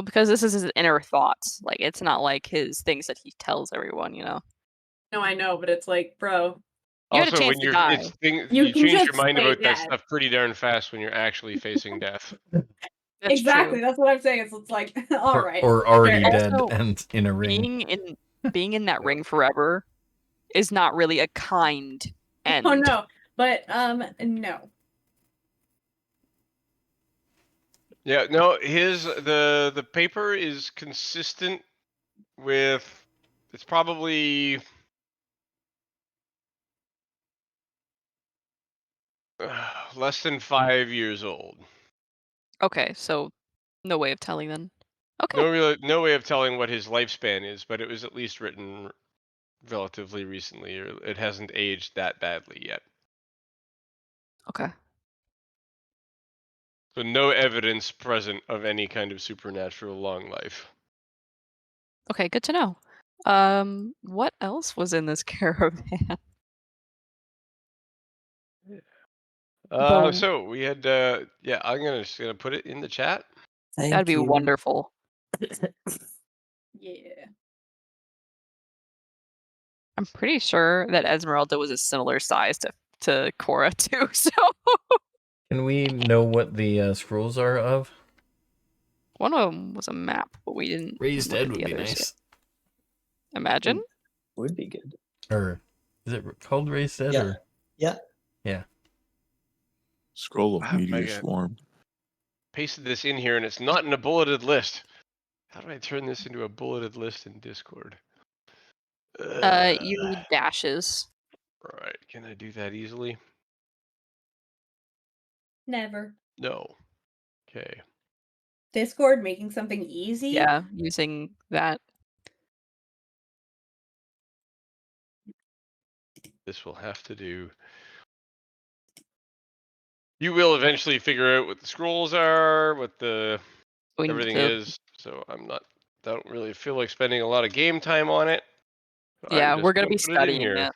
because this is his inner thoughts. Like, it's not like his things that he tells everyone, you know? No, I know, but it's like, bro, You had a Also, chance when to you're, die. it's thing, you you can change your just mind stay about that dead. stuff pretty darn fast when you're actually facing death. That's Exactly, true. that's what I'm saying. It's like, all right. Or already fair. dead Also, and in a ring. being in that ring forever is not really a kind end. Oh no, but no. Yeah, no, the paper is consistent with, it's probably less than 5 years old. Okay, so no way of telling then. Okay. No way of telling what his lifespan is, but it was at least written relatively recently, or it hasn't aged that badly yet. Okay. So no evidence present of any kind of supernatural long life. Okay, good to know. What else was in this caravan? So we had yeah, I'm just gonna put it in the chat. That'd be wonderful. Yeah. I'm pretty sure that Esmeralda was a similar size to Cora too. So Can we know what the scrolls are of? one of them was a map, but we didn't Raised look Ed at would the be others yet. nice. Imagine. Would be good. Or is it called Raised Ed? Yeah. Or Yeah. yeah. Scroll of Wow, Meteor I got- Swarm. Pasted this in here, and it's not in a bulleted list. How do I turn this into a bulleted list in Discord? You need dashes. Right, can I do that easily? Never. No. Okay. Discord making something easy? Yeah, using that. This will have to do. You will eventually figure out what the scrolls are, what the We need everything to, is. So don't really feel like spending a lot of game time on it. So yeah, I'm we're just gonna gonna be put it in studying here. it.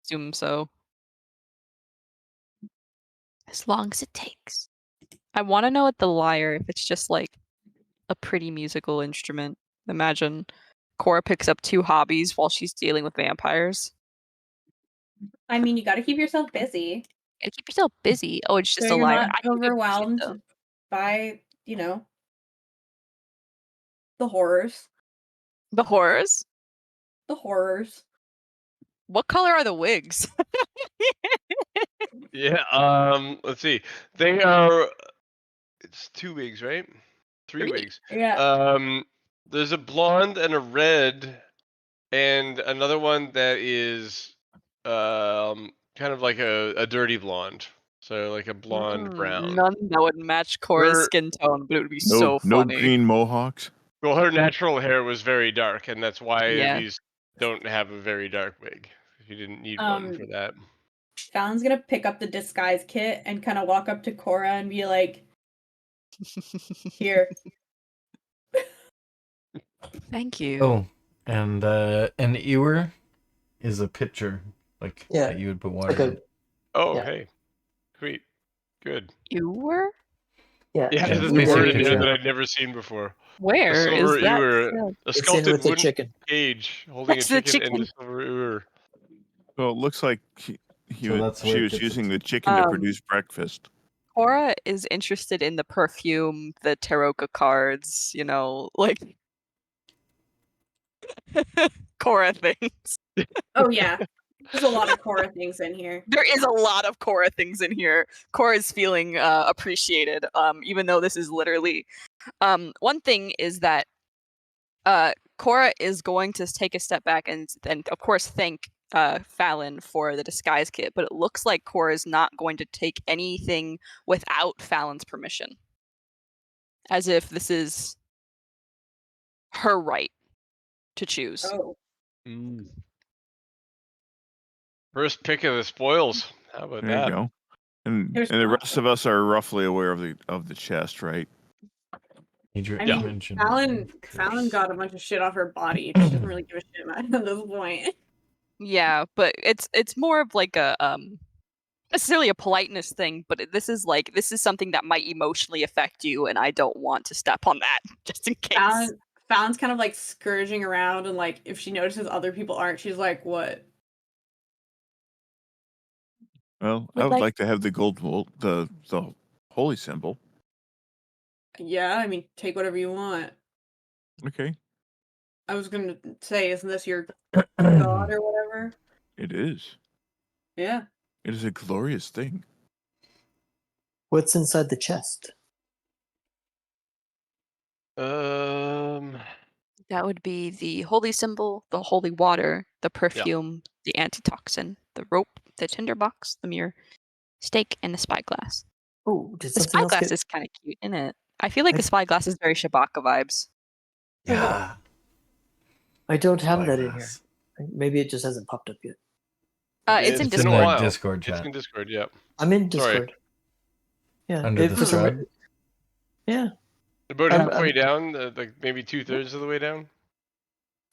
Assume so. As long as it takes. I want to know what the lyre, if it's just like a pretty musical instrument. Imagine Cora picks up 2 hobbies while she's dealing with vampires. I mean, you gotta keep yourself busy. And keep yourself busy. Oh, it's So just a you're lyre. not I can appreciate overwhelmed them. by, you know, the horrors. The horrors. The horrors. What color are the wigs? Yeah. Let's see. They are. It's 2 wigs, right? 3 3. wigs. Yeah. There's a blonde and a red, and another one that is kind of like a dirty blonde. So like a blonde brown. None that would match Cora's Her- skin tone, but it would be No, so no funny. green mohawks. Well, her natural hair was very dark, and that's why Yeah. these don't have a very dark wig. You didn't need one for that. Phalen's gonna pick up the disguise kit and kind of walk up to Cora and be like, here. Thank you. Oh, and an ewer is a pitcher, like Yeah. that you would put water Okay. in. Oh, Yeah. hey, sweet, good. You were? Yeah. Yeah, Yeah, there's please a take word a in there picture. that I'd never seen before. A Where silver is that? ewer, a It's in sculpted with the wooden chicken. cage holding That's a the chicken, and a chicken. silver ewer. So it looks like So that's where she it was gets using it. the chicken to produce breakfast. Cora is interested in the perfume, the Taroka cards, you know, like Cora things. Oh, yeah. There's a lot of Cora things in here. There is a lot of Cora things in here. Cora's feeling appreciated, even though this is literally. One thing is that Cora is going to take a step back and of course thank Phalen for the disguise kit, but it looks like Cora is not going to take anything without Phalen's permission. As if this is her right to choose. Oh. First pick of the spoils. How about There that? you go. And Here's the rest awesome. of us are roughly aware of the chest, right? Major I mean, mention Phalen got a bunch of shit off her body. She doesn't really give a shit about it at this point. Yeah, but it's more of like a necessarily a politeness thing, but this is something that might emotionally affect you, and I don't want to step on that just in case. Phalen's kind of like scourging around, and like if she notices other people aren't, she's like, "What?" Well, Would I would like- like to have the gold the holy symbol. Yeah, I mean, take whatever you want. Okay, I was gonna say, isn't this your god or whatever? it is. Yeah. It is a glorious thing. What's inside the chest? That would be the holy symbol, the holy water, the perfume, the antitoxin, the rope, the tinderbox, the mirror, stake, and the spyglass. Oh, did The something else spyglass get? is kind of cute, isn't it? I feel like the spyglass is very Shabaka vibes. Yeah. I don't have that in here. Spyglass. Maybe it just hasn't popped up yet. It's in been a Discord. while. Discord It's chat. in Discord, yeah. I'm in Sorry. Discord. Yeah, Under the for some thread? reason- Yeah, About I'm- halfway down, like maybe 2/3 of the way down.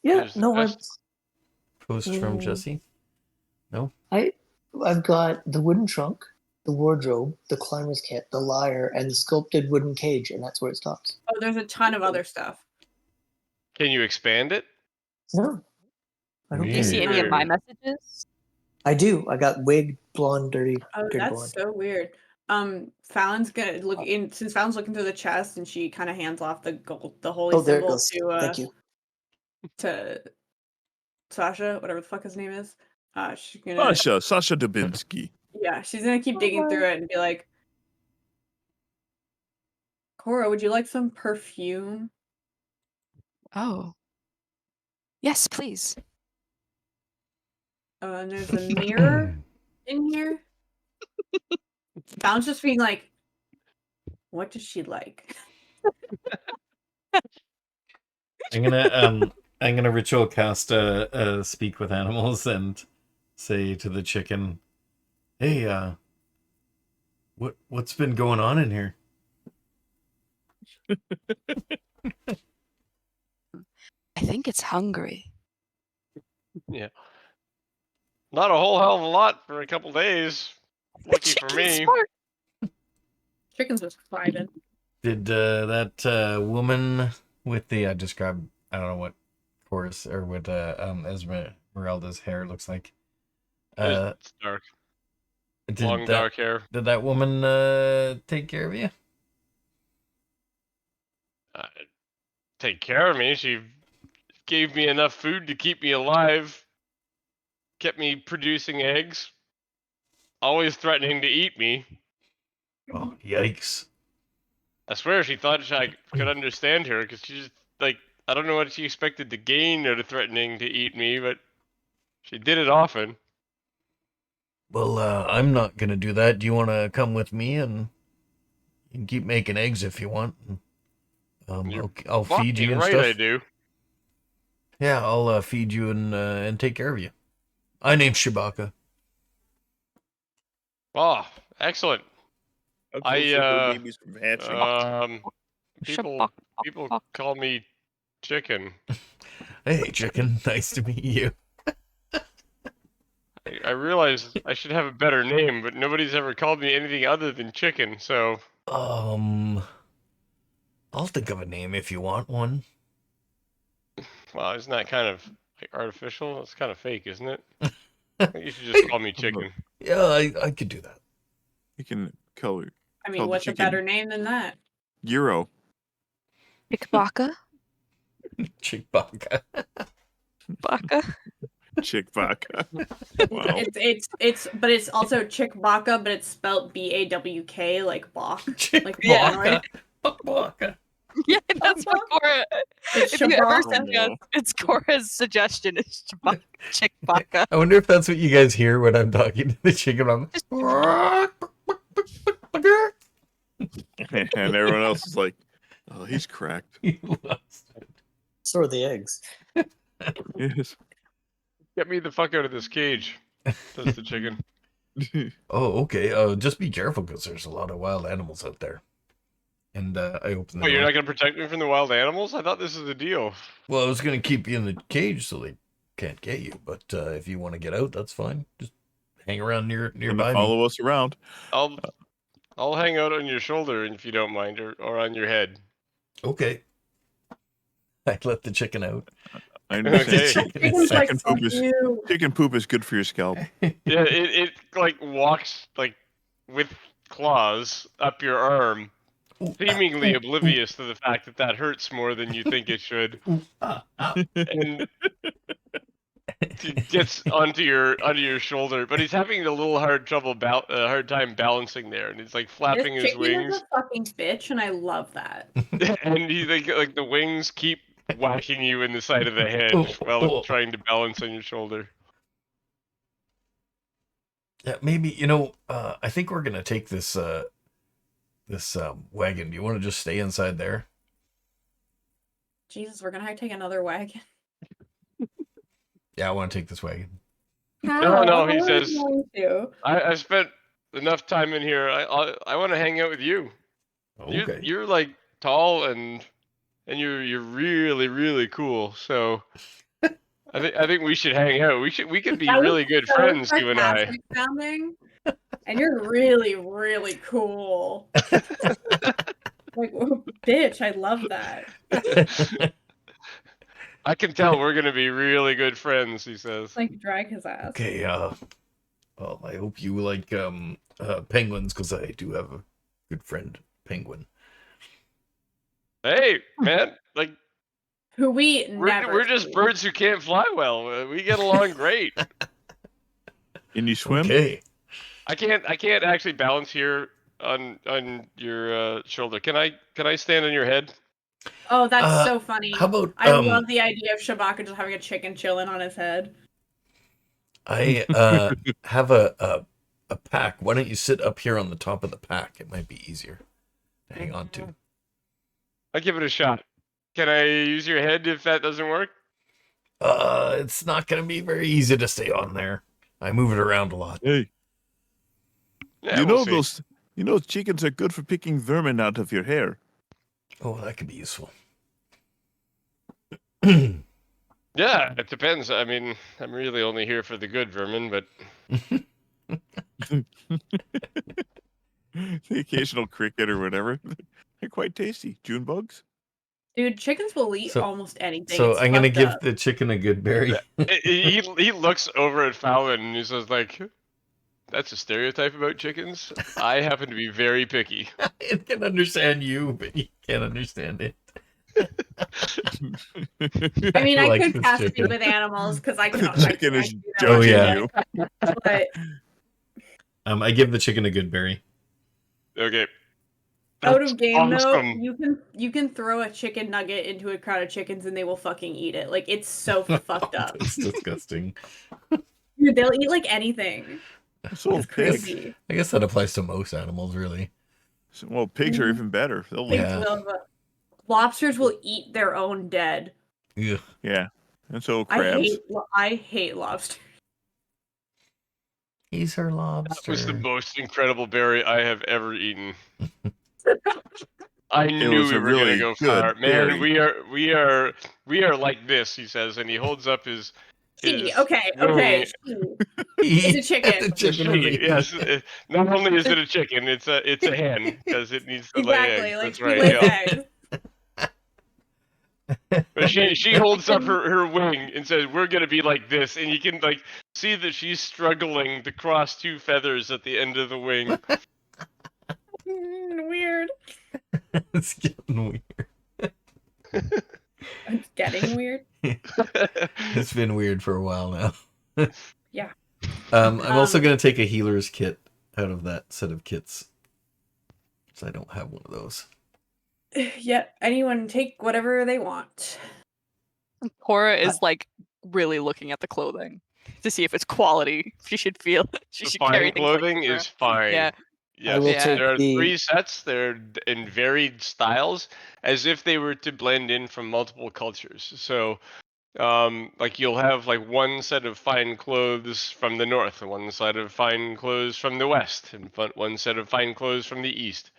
yeah. There's the No, rest. Post from Mm. Jesse. No. I've got the wooden trunk, the wardrobe, the climber's kit, the lyre, and the sculpted wooden cage, and that's where it stops. Oh, there's a ton of other stuff. Can you expand it? No, I don't Do you think see so. any of my Weird. messages? I do. I got wig, blonde, dirty, Oh, dirty that's blonde. so weird. Phalen's gonna look in since Phalen's looking through the chest, and she kind of hands off the holy Oh, there it symbol goes. to Thank you. to Sasha, whatever the fuck his name is. She's gonna Sasha Dubinsky. yeah, she's gonna keep digging through it and be like, Cora, would you like some perfume? Oh. Yes, please. And there's a mirror in here. Phalen's just being like, what does she like? I'm gonna ritual cast speak with animals and say to the chicken, "Hey, what's been going on in here?" I think it's hungry. Yeah. Not a whole hell of a lot for a couple days. Lucky for Chicken's me. smart. Chicken's just vibing. Did that woman with the I don't know what chorus or what Esmeralda's hair looks like? It's dark. Long dark hair. Did that woman take care of you? Take care of me. She gave me enough food to keep me alive. Kept me producing eggs. Always threatening to eat me. Oh, yikes. I swear she thought I could understand her, because she just, like, I don't know what she expected to gain out of threatening to eat me, but she did it often. Well, I'm not gonna do that. Do you want to come with me and you can keep making eggs if you want? I'll feed you and right, stuff. I do. Yeah, I'll feed you and take care of you. My name's Shabaka. Oh, excellent. babies from hatching. People call me Chicken. Hey, chicken. Nice to meet you. I realize I should have a better name, but nobody's ever called me anything other than Chicken, so... I'll think of a name if you want one. Well, isn't that kind of like, artificial? It's kind of fake, isn't it? I think you should just call me Chicken. Yeah, I could do that. You can call it I mean, Called the what's a chicken. better name than that? Euro. Chickabaka? Chickbaka. Baka? Chick vodka. Wow. But it's also Chickbaka, but it's spelled BAWK, like Bach. Like Chickbaka. Bach. Baka. Yeah, that's what Cora. It's If you ever Chewbacca. send us, it's Cora's suggestion. It's Chewbacca. I wonder if that's what you guys hear when I'm talking to the chicken. I'm And everyone else is like, oh, he's cracked. You lost it. So are the eggs. Yes. Get me the fuck out of this cage. That's the chicken. Oh, okay. Just be careful because there's a lot of wild animals out there. And I opened the Oh, you're door. not gonna protect me from the wild animals? I thought this was the deal. Well, I was going to keep you in the cage so they can't get you. But if you want to get out, that's fine. Just hang around nearby me. Follow us around. I'll hang out on your shoulder if you don't mind, or on your head. Okay. I let the chicken out. I Okay. understand. Chicken's like, Chicken fuck poop is you. chicken poop is good for your scalp. Yeah, it like walks like with claws up your arm, seemingly oblivious to the fact that that hurts more than you think it should, and it gets onto your shoulder. But he's having a little hard time balancing there, and he's like flapping This his chicken wings, is a fucking bitch, and I love that. and he like the wings keep whacking you in the side of the head while it's trying to balance on your shoulder. Yeah, maybe I think we're gonna take this wagon. Do you want to just stay inside there? Jesus, we're gonna have to take another wagon. Yeah, I want to take this wagon. How? No, he How are we says- going to? I've spent enough time in here. I want to hang out with you. Okay. You're like tall and you're really really cool. So I think we should hang out. We could be That was really good so friends, you and I. sarcastic sounding, and you're really, really cool. Like, oh, bitch, I love that. I can tell we're gonna be really good friends, he says. Like, drag his ass. Okay. Well, I hope you like penguins because I do have a good friend, penguin. Hey, man, like Who we never we're just see. birds who can't fly well. We get along great. Can you swim? Okay. I can't actually balance here on your shoulder. Can I stand on your head? Oh, that's so funny. How about I love the idea of Chewbacca just having a chicken chilling on his head. I have a pack. Why don't you sit up here on the top of the pack? It might be easier to hang on to. I'll give it a shot. Can I use your head if that doesn't work? It's not gonna be very easy to stay on there. I move it around a lot. Hey, Yeah, you we'll know see. those chickens are good for picking vermin out of your hair. Oh, that could be useful. Yeah, it depends. I mean, I'm really only here for the good vermin, but The occasional cricket or whatever. They're quite tasty. June bugs. Dude, chickens will eat So- almost anything. So It's I'm gonna fucked give up. the chicken a good berry. he looks over at Phalen and he says like, "That's a stereotype about chickens. I happen to be very picky." It can understand you, but you can't understand it. I mean, I like could this cast it chicken. with animals because I can. The chicken I is can do that Oh, with yeah. chickens, But I give the chicken a good berry. Okay. out That's of game though, awesome. you can throw a chicken nugget into a crowd of chickens and they will fucking eat it. Like it's so fucked up. It's disgusting. Dude, they'll eat like anything. So It's pigs. crazy. I guess that applies to most animals, really. Well, pigs are even better. They'll Pigs Yeah. will, but lobsters will eat their own dead. Ugh. yeah. And so crabs. I hate lobsters. He's her That lobster. was the most incredible berry I have ever eaten. I knew was we a were really gonna go good far. Man, berry. we are like this, he says, and he holds up his She, his okay. She. It's a chicken. The chicken is she, eating. yes. Not only is it a chicken, it's a hen because it needs to Exactly. lay eggs. Like That's she right. lays Yeah. eggs. But she holds up her wing and says, "We're gonna be like this," and you can like see that she's struggling to cross two feathers at the end of the wing. Weird. It's getting weird. It's getting weird. It's been weird for a while now. Yeah. I'm also going to take a healer's kit out of that set of kits. So I don't have one of those. Yeah, anyone take whatever they want. Cora is like really looking at the clothing to see if it's quality. She should feel she The should carry fine things like clothing this around. is fine. Yeah. Yes, will Yeah. take there are the 3 sets. They're in varied styles, as if they were to blend in from multiple cultures. So, like you'll have like one set of fine clothes from the north, and one set of fine clothes from the west, and one set of fine clothes from the east.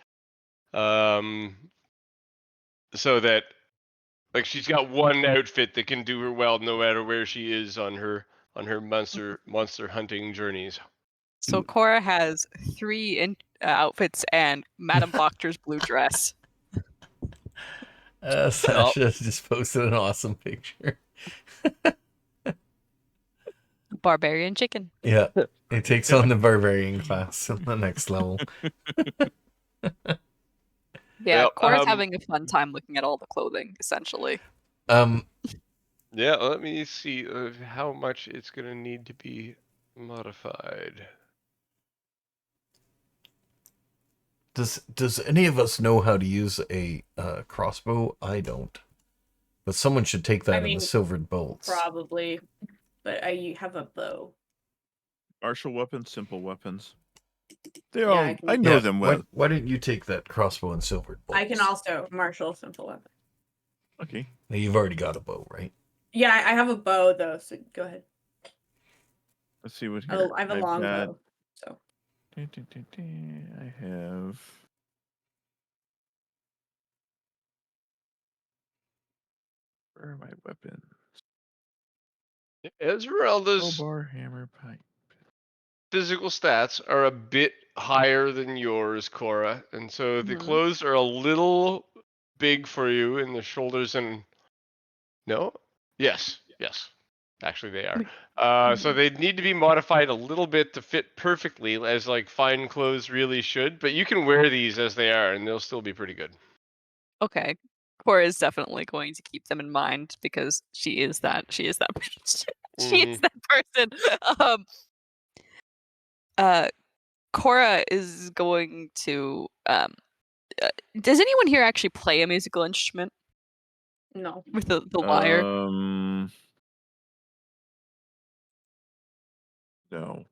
So that like she's got one outfit that can do her well no matter where she is on her monster hunting journeys. So Cora has 3 outfits and Madame Boctor's blue dress. Sasha just posted an awesome picture. Barbarian chicken. Yeah, it takes on the barbarian class on the next level. Yeah, Yep, Cora's having a fun time looking at all the clothing, essentially. Yeah, let me see how much it's gonna need to be modified. Does any of us know how to use a crossbow? I don't. But someone should take that in the silvered bolts. Probably, but I have a bow. Martial weapons, simple weapons. They Yeah, all, I know them well. Why didn't you take that crossbow and silvered bolts? I can also martial simple weapon. Okay. Now, you've already got a bow, right? Yeah, I have a bow though, so go ahead. Let's see what here. Oh, I have a I've long got- bow. So I have. Where are my weapons? Esmeralda's Crowbar, hammer, pipe. physical stats are a bit higher than yours, Cora, and so the clothes are a little big for you in the shoulders and no? Yes. Actually, they are. So they need to be modified a little bit to fit perfectly, as like fine clothes really should. But you can wear these as they are, and they'll still be pretty good. Okay. Cora is definitely going to keep them in mind because she is that person. She is that person. Cora is going to does anyone here actually play a musical instrument no. with the lyre? No.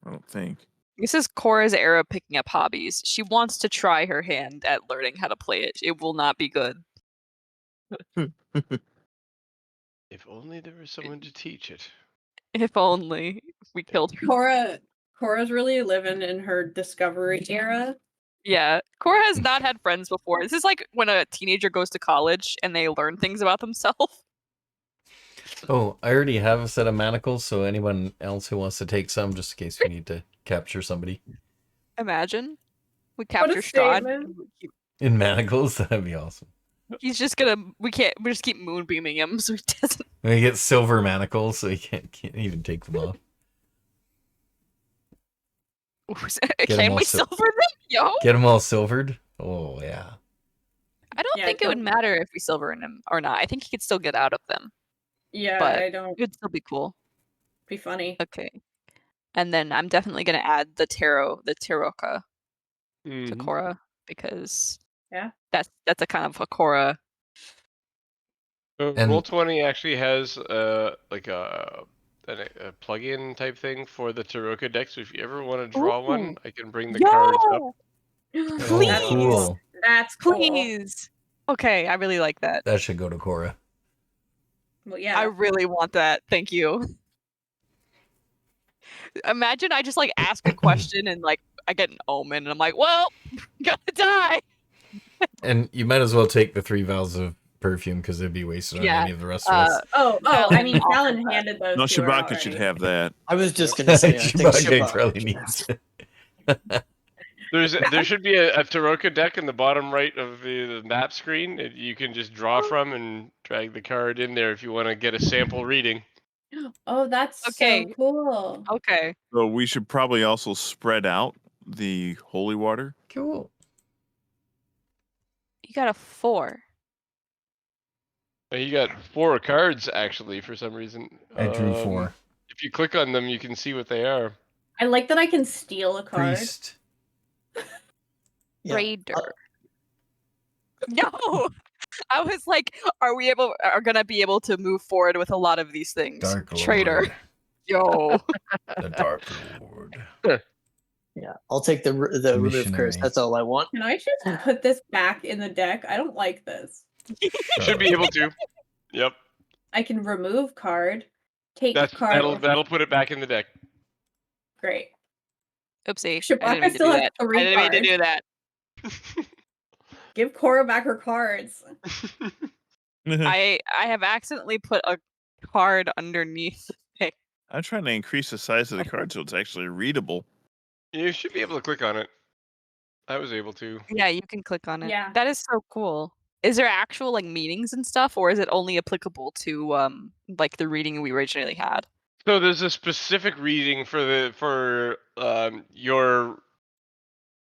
I don't think. This is Cora's era of picking up hobbies. She wants to try her hand at learning how to play it. It will not be good. If only there was someone to teach it. If only we killed her. Cora's really living in her discovery era. Yeah, Cora has not had friends before. This is like when a teenager goes to college and they learn things about themselves. Oh, I already have a set of manacles, so anyone else who wants to take some, just in case we need to capture somebody. Imagine we What a capture Strahd. statement. In manacles, that'd be awesome. He's just gonna. We just keep moonbeaming him so he doesn't. We get silver manacles, so he can't even take them off. Can we silver them? Yo! Get them all silvered? Oh, yeah. I don't think it would matter if we silver him or not. I think he could still get out of them. Yeah, but I don't. It would still be cool. Be funny. Okay. And then I'm definitely gonna add the Taroka to Cora because that's a kind of a Cora. Roll20 actually has like a plug-in type thing for the Taroka deck. So if you ever want to draw one, I can bring the cards up. Please, cool. That's cool. Please. Okay, I really like that. That should go to Cora. Well, yeah. I really want that. Thank you. Imagine I just like ask a question and like I get an omen and I'm like, well, gonna die. And you might as well take the 3 vials of perfume because it'd be wasted on any of the rest of us. I mean, Phalen handed those. No, to her Shabaka should have that. I was just gonna say, I think Shabaka Shabaka probably needs it. There should be a Taroka deck in the bottom right of the map screen that you can just draw from and drag the card in there if you want to get a sample reading. Oh, that's so cool. Okay. So we should probably also spread out the holy water. Cool. You got a 4. You got 4 cards actually for some reason. I drew 4. If you click on them, you can see what they are. I like that I can steal a card. Priest. Raider. No, I was like, are gonna be able to move forward with a lot of these things? Dark Traitor. Lord. Yo. The Dark Lord. Yeah, I'll take the remove curse. Missionary. That's all I want. Can I just put this back in the deck? I don't like this. You should be able to. Yep. I can remove card, take card. That'll put it back in the deck. Great. Oopsie. I Chewbacca didn't mean to still do has that. 3 I didn't mean to cards. do that. Give Cora back her cards. I have accidentally put a card underneath. I'm trying to increase the size of the card so it's actually readable. You should be able to click on it. I was able to. Yeah, you can click on it. Yeah. That is so cool. Is there actual like meanings and stuff, or is it only applicable to like the reading we originally had? So there's a specific reading for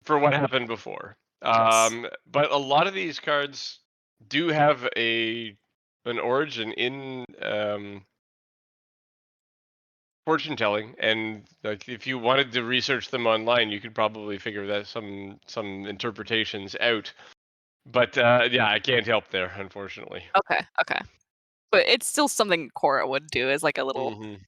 what happened before. Yes. But a lot of these cards do have an origin in fortune telling, and like if you wanted to research them online, you could probably figure that some interpretations out. But yeah, I can't help there, unfortunately. Okay. But it's still something Cora would do as like a little. Mhm.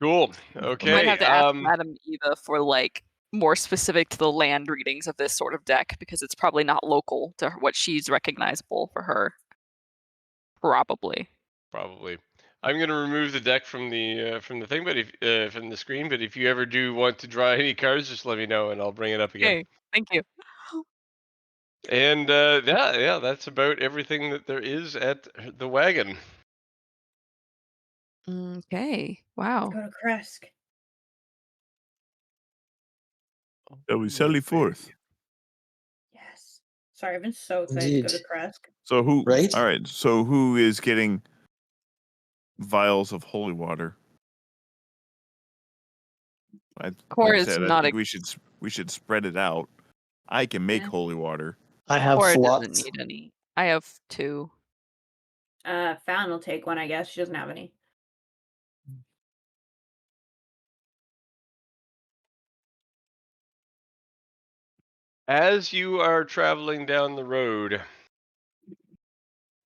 Cool. We might Okay. have to ask Madam Eva for like more specific to the land readings of this sort of deck because it's probably not local to what she's recognizable for her. Probably. I'm gonna remove the deck from the thing, but if from the screen. But if you ever do want to draw any cards, just let me know and I'll bring it up again. Okay. Thank you. And yeah, that's about everything that there is at the wagon. Okay. Wow. Go to Kresk. Shall we sally forth? Yes. Sorry, I've been so excited to go to Indeed. Kresk. So who? Right? All right. So who is getting vials of holy water? Cora I is said, I not think a we should spread it out. I can make Yeah. holy water. I have Cora doesn't slots. need any. I have 2. Phalen will take one, I guess. She doesn't have any. As you are traveling down the road,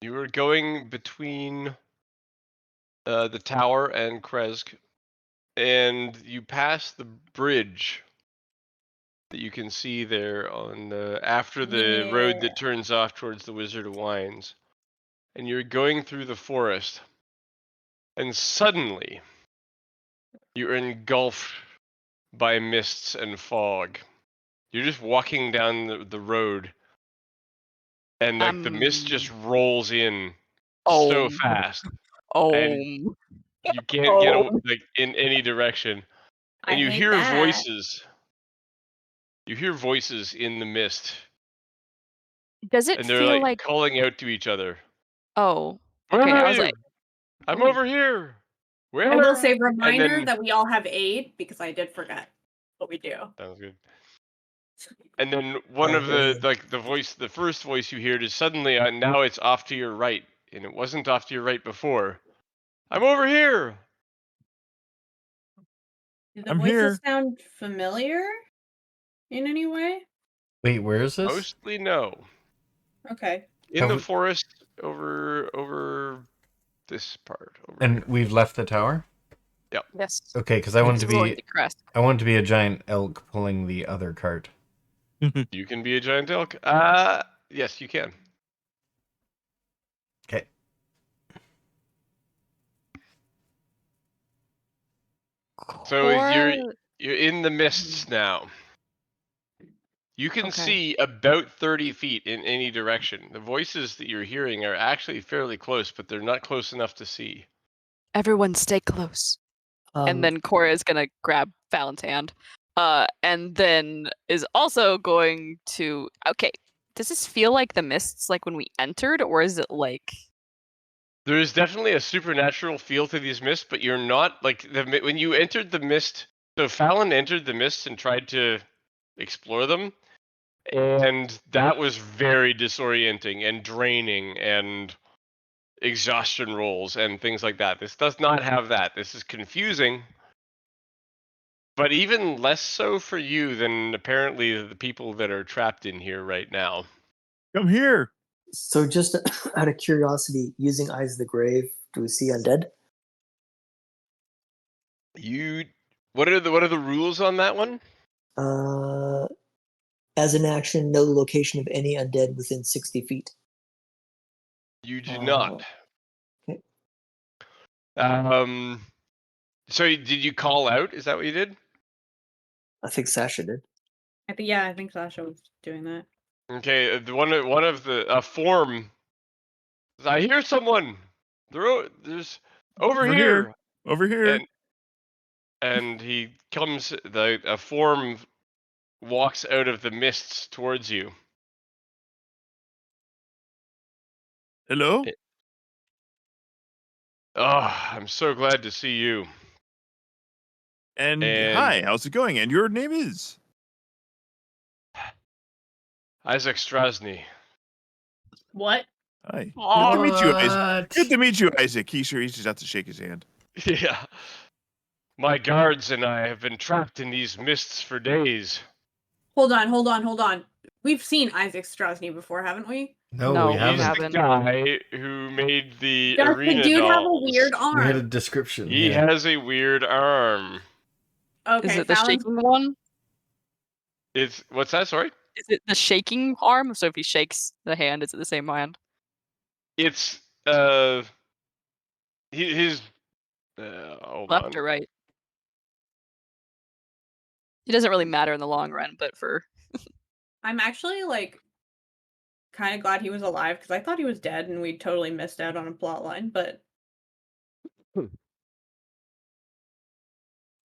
you are going between the tower and Kresk, and you pass the bridge that you can see there on after the road Yeah. that turns off towards the Wizard of Wines. And you're going through the forest, and suddenly you're engulfed by mists and fog. You're just walking down the road, and like the mist just rolls in so fast, and you can't get like in any direction. I And you hate hear that. voices. You hear voices in the mist, Does it and they're feel like like calling out to each other. oh, Where okay, are I was you? like I'm ooh. over here. Where I will are say you? And reminder then that we all have aid because I did forget what we do. sounds good. And then one I of hear the you. the first voice you hear is suddenly now it's off to your right, and it wasn't off to your right before. I'm over here. Do the I'm voices here. sound familiar in any way? Wait, where is this? Mostly no. Okay. In Have the we- forest over this part over And here. we've left the tower? Yes. Okay, because I want to Going be to Kresk. I want to be a giant elk pulling the other cart. You can be a giant elk. Yes, you can. Okay. So Cora... you're in the mists now. You can Okay. see about 30 feet in any direction. The voices that you're hearing are actually fairly close, but they're not close enough to see. everyone stay close. And then Cora is gonna grab Phalen's hand. And then is also going to okay. Does this feel like the mists like when we entered, or is it like There is definitely a supernatural feel to these mists, but you're not like when you entered the mist. So Phalen entered the mists and tried to explore them, and that was very disorienting and draining and exhaustion rolls and things like that. This does not have that. This is confusing, but even less so for you than apparently the people that are trapped in here right now. Come here. So just out of curiosity, using Eyes of the Grave, do we see undead? What are the rules on that one? As an action, know the location of any undead within 60 feet. You do not. Okay. So did you call out? Is that what you did? I think Sasha did. I think Sasha was doing that. Okay, one of the form. I hear someone. There's over here. Over here. And he comes. A form walks out of the mists towards you. Hello? Oh, I'm so glad to see you. And And- hi, how's it going? And your name is? Isaac Strahd. What? Hi. Good to meet you, Isaac. What? Good to meet you, Isaac. He just has to shake his hand. Yeah. My guards and I have been trapped in these mists for days. Hold on. We've seen Isaac Strasny before, haven't we? No, we we He's haven't. the haven't. guy who made the Does the arena dude have a dolls. weird We had a arm? description. He yeah. has a weird arm. Okay, Is it the Phalen's- shaking one? What's that? Sorry. Is it the shaking arm? So if he shakes the hand, is it the same hand? It's his hold Left on. or right? It doesn't really matter in the long run, but for I'm actually like kind of glad he was alive because I thought he was dead and we totally missed out on a plot line. But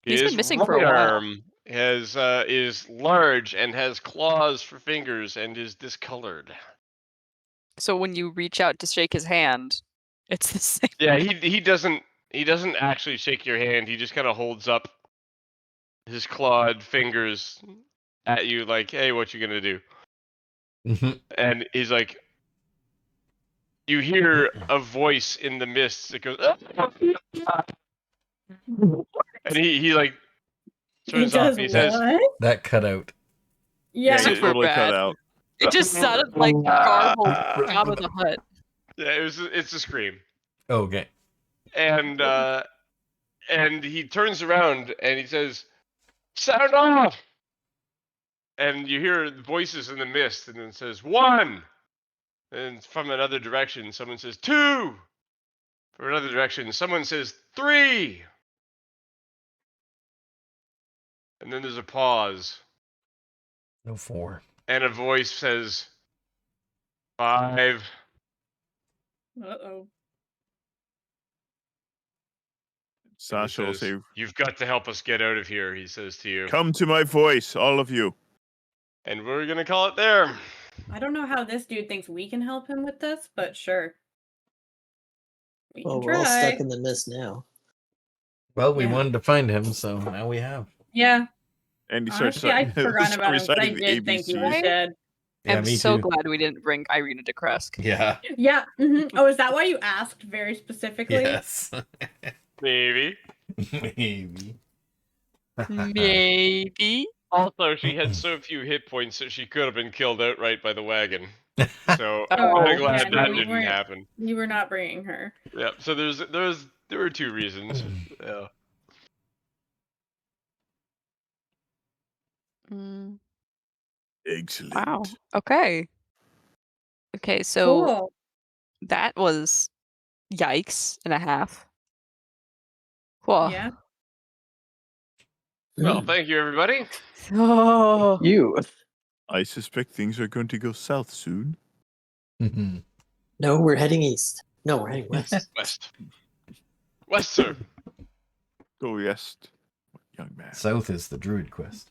He's been His missing for a right while. arm is large and has claws for fingers and is discolored. so when you reach out to shake his hand, it's the same. Yeah, he doesn't actually shake your hand. He just kind of holds up his clawed fingers at you like, "Hey, what you gonna do?" Mhm. And he's like, you hear a voice in the mists that goes, and he like turns he off. does He says, what? That cut out. Yeah. you Super totally cut bad. out. It just sounded like garbled Jabba the Hutt. "Yeah, it's a scream." Oh, okay. And he turns around and he says, "Sound off!" And you hear voices in the mist, and then it says 1. And from another direction, someone says 2. From another direction, someone says 3. And then there's a pause, No 4. and a voice says 5. Uh-oh. Sasha will say, "You've got to help us get out of here," he says to you. come to my voice, all of you. And we're gonna call it there. I don't know how this dude thinks we can help him with this, but sure. We Well, can we're all try. stuck in the mist now. Well, we Yeah. wanted to find him, so now we have. Yeah. And he starts Honestly, I'd forgotten about him. 'Cause I reciting the did think he was ABCs. dead. Yeah, I'm me so too. glad we didn't bring Irina to Kresk. Yeah. Yeah. Oh, is that why you asked very specifically? Yes. Maybe. Maybe. Maybe. Also, she had so few hit points that she could have been killed outright by the wagon. So I'm Oh, kind of yeah, glad no, that we didn't weren't- happen. You were not bringing her. Yeah. So there were 2 reasons. Yeah. Mm, Excellent. wow. Okay. Okay, so Cool. that was yikes and a half. Whoa. Yeah. Well, thank you, everybody. Oh. You. I suspect things are going to go south soon. No, we're heading east. No, we're heading west. West, sir. Go yes, young man. South is the druid quest.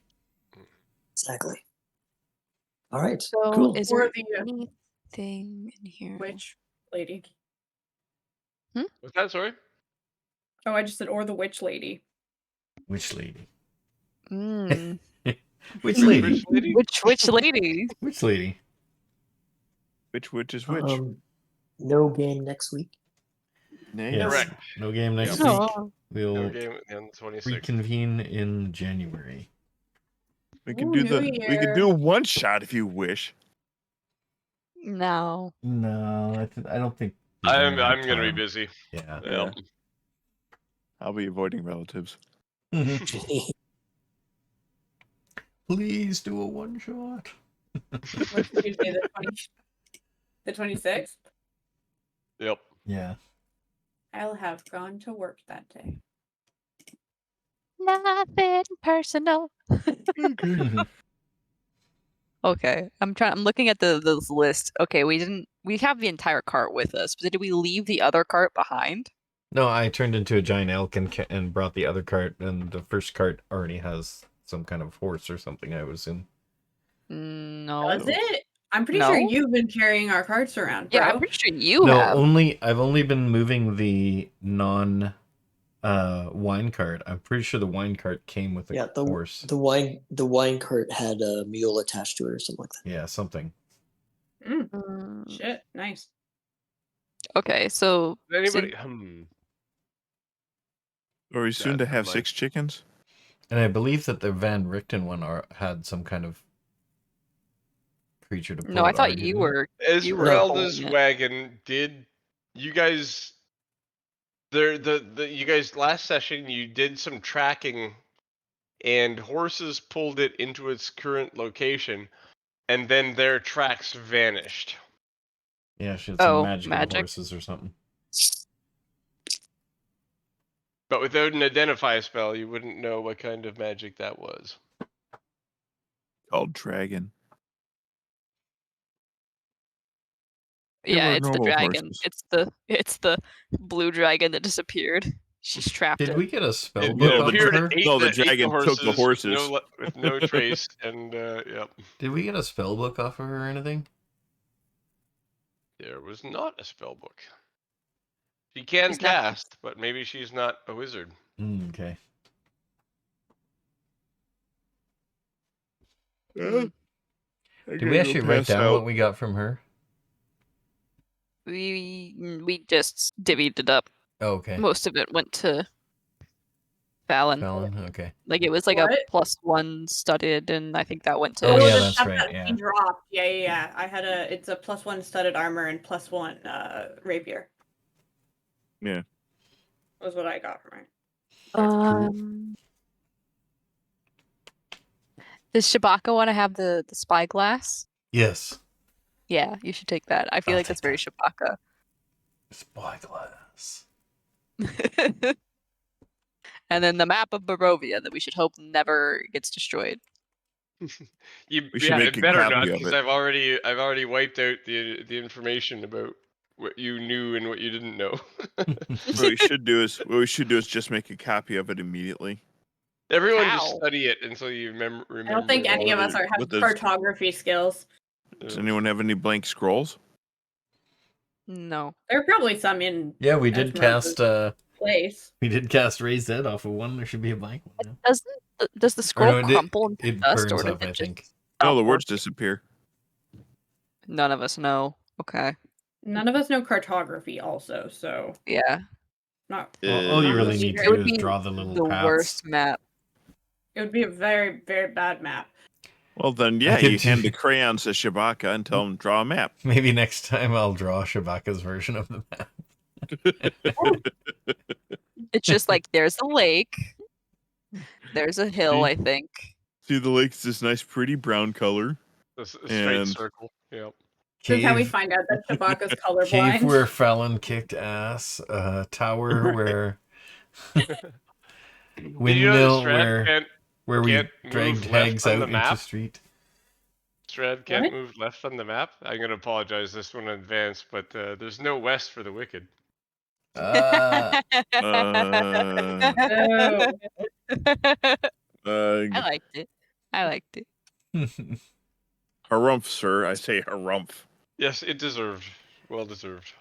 Exactly. All right. So Cool. is Or there the anything in here? witch lady. What's that? Sorry. Oh, I just said or the witch lady. Which lady? Mm. Which lady? Which lady? Which lady? Which lady? Which is which? No game next week. Yes. Correct. No game next Yep. week. No. We'll No game on the 26th. reconvene in January. We can Ooh, do New we could Year. do a one shot if you wish. No. No, I don't think. people are I'm have gonna be time. busy. Yeah. Yep. I'll be avoiding relatives. Please do a one shot. What's Tuesday, the 26th? Yep. Yeah. I'll have gone to work that day. Nothing personal. Okay, I'm looking at this list. Okay, we have the entire cart with us, but did we leave the other cart behind? No, I turned into a giant elk and brought the other cart, and the first cart already has some kind of horse or something, I would assume. No. Does it? I'm pretty sure No. you've been carrying our carts around, bro. Yeah, I'm pretty sure you No, have. I've only been moving the non wine cart. I'm pretty sure the wine cart came with a horse. The wine cart had a mule attached to it or something like that. Yeah, something. Shit, nice. Okay, so Anybody? Are we soon to Never have mind. 6 chickens? And I believe that the Van Richten one had some kind of creature to pull. no, I it thought already, you didn't it? were. Esmeralda's pulling it. wagon. Did you guys? You guys last session you did some tracking, and horses pulled it into its current location, and then their tracks vanished. Yeah, she had some Oh, magical magic. horses or something. But without an identify spell, you wouldn't know what kind of magic that was. Called dragon. They Yeah, were it's the normal dragon. horses. It's the blue dragon that disappeared. She's trapped Did it. we get a spell It book off of appeared, her? ate No, the ate dragon took the horses. with no trace, and yep. Did we get a spell book off of her or anything? There was not a spell book. She can She's not- cast, but maybe she's not a wizard. Okay. Mm. Did we actually write down what we got from her? We just divvied it up. Oh, okay. Most of it went to Phalen. Phalen, okay. Like it was like What? a +1 studded, and I think that went to. Oh, yeah, the that's stuff right, that yeah. we dropped. Yeah. I had it's a +1 studded armor and +1 rapier. Yeah. Was what I got from her. Does Shabaka want to have the spyglass? Yes. Yeah, you should take that. I feel I'll like that's take very Shabaka. Spyglass. And then the map of Barovia that we should hope never gets destroyed. We should make it a better copy not, of because it. I've already wiped out the information about what you knew and what you didn't know. What we should do is just make a copy of it immediately. Everyone just How? study it until you remember. I don't think any of us have with the- cartography skills. Does anyone have any blank scrolls? No. There are probably some in Yeah, we did Esmeralda's cast place. we did cast Raise Dead off of one. There should be a blank one. Does the scroll no, crumple into It dust, burns or up, did I it think. just No, stop the words working? disappear. None of us know. Okay. None of us know cartography also, so Yeah. not Well, all you not really really need to great. do would is be draw the little The paths. worst map. It would be a very, very bad map. Well, then, yeah, could you hand do- the crayons to Shabaka and tell him draw a map. Maybe next time I'll draw Shabaka's version of the map. It's just like there's a lake. There's a hill, I think. See, the lake's this nice, pretty brown color. A straight And- circle. Yep. That's how we find out that Shabaka's Cave colorblind. where Phalen kicked ass. Tower where Did you know that windmill Strahd where we can't dragged move left hags on out the into map? street. Strahd can't What? move left on the map? I'm going to apologize this one in advance, but there's no west for the wicked. Uh, Uh, Oh, uh, I liked it. I liked it. harumph, sir. I say harumph. Yes, it deserved. Well deserved.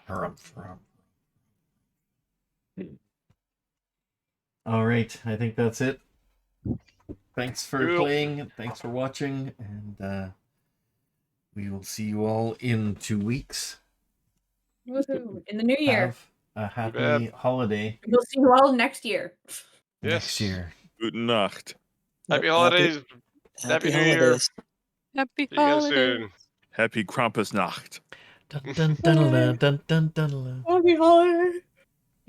All right, I think that's it. Thanks for Cool. playing. Thanks for watching, and we will see you all in 2 weeks. woohoo! In the new year. a happy holiday We'll see you all next year. next year. Gute Nacht. Happy holidays. Happy New Year. holidays. Happy See you guys holidays. soon. Happy Krampusnacht. Dun, dun, dun, dun, dun, dun, dun. Happy holiday.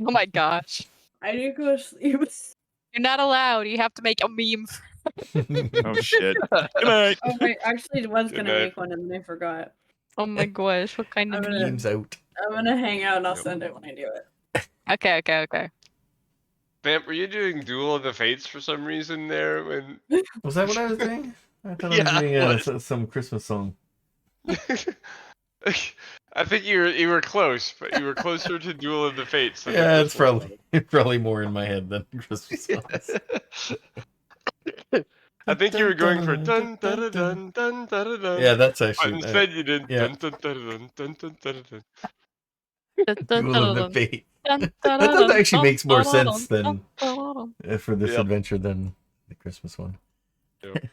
Oh my gosh. I need to go to sleep. You're not allowed. You have to make a meme. Oh shit. Good night. Oh wait, actually, I was Good gonna night. make one and then I forgot. Oh my gosh. What kind of I'm meme? gonna- Memes out. I'm gonna hang out and I'll Yep. send it when I do it. Okay. Vamp, were you doing Duel of the Fates for some reason there when Was that what I was doing? I thought I Yeah, was doing it was. some Christmas song. I think you were close, but you were closer to Duel of the Fates than the Yeah, it's Christmas probably more in my head than Christmas songs. one. I think you were going for dun dun dun dun dun dun. Yeah, that's But actually instead you did yeah. dun dun dun dun dun dun dun. Duel of the Fate. That actually makes more sense than for this Yep. adventure than the Christmas one. Good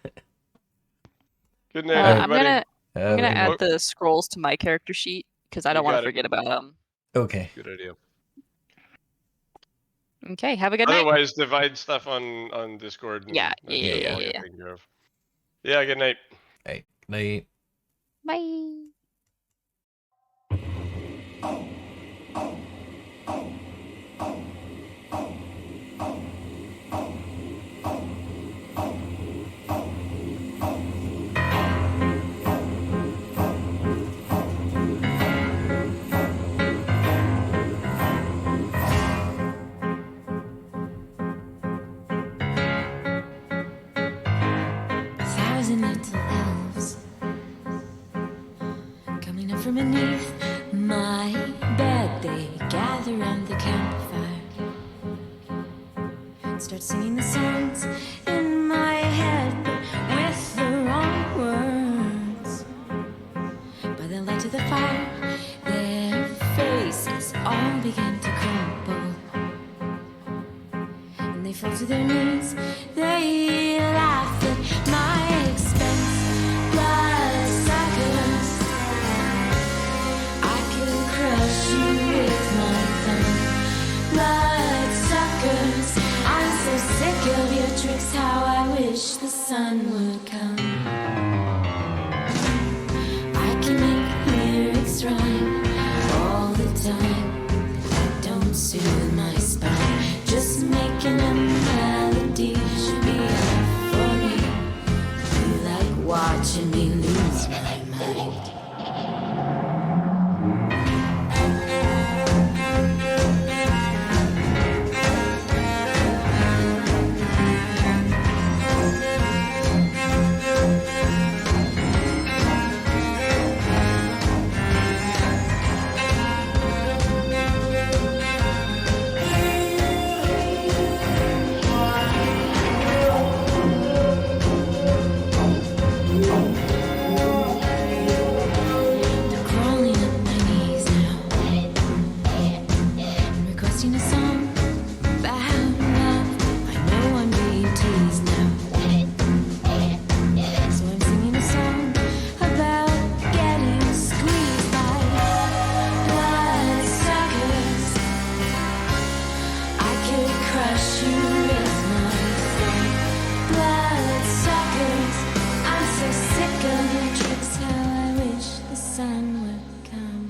night, I'm everybody. I'm gonna Have add the scrolls to my character sheet because I don't You want got to it. forget about them. okay. Good idea. Okay, have a good night. Otherwise, divide stuff on Discord. And Yeah, that's yeah. all get taken care of. Yeah, good night. Right. Night. Bye. Thousand little elves coming up from beneath my bed. They gather round the campfire and start singing the songs in my head, but with the wrong words. By the light of the fire, their faces all begin to crumble, and they fall to their knees. They laugh at my expense. Bloodsuckers, I could crush you with my thumb. Bloodsuckers, I'm so sick of your tricks. How I wish the sun would come. I can make lyrics rhyme all the time. That don't soothe my spine. Just making a melody should be enough for me. You like watching me lose my mind. They're crawling up my knees now and requesting a song about love. I know I'm being teased now, so I'm singing a song about getting squeezed by bloodsuckers. I could crush you with my thumb. Bloodsuckers, I'm so sick of your tricks. How I wish the sun would come.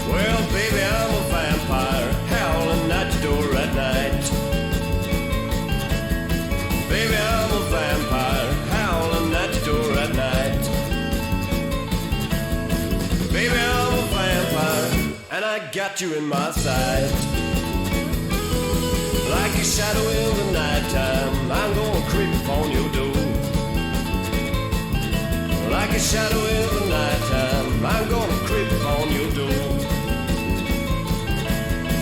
Well, baby, I'm a vampire howling at the door at night. Baby, I'm a vampire howling at the door at night. Baby, I'm a vampire and I got you in my sight. Like a shadow in the nighttime, I'm gonna creep upon your door. Like a shadow in the nighttime, I'm gonna creep upon your door.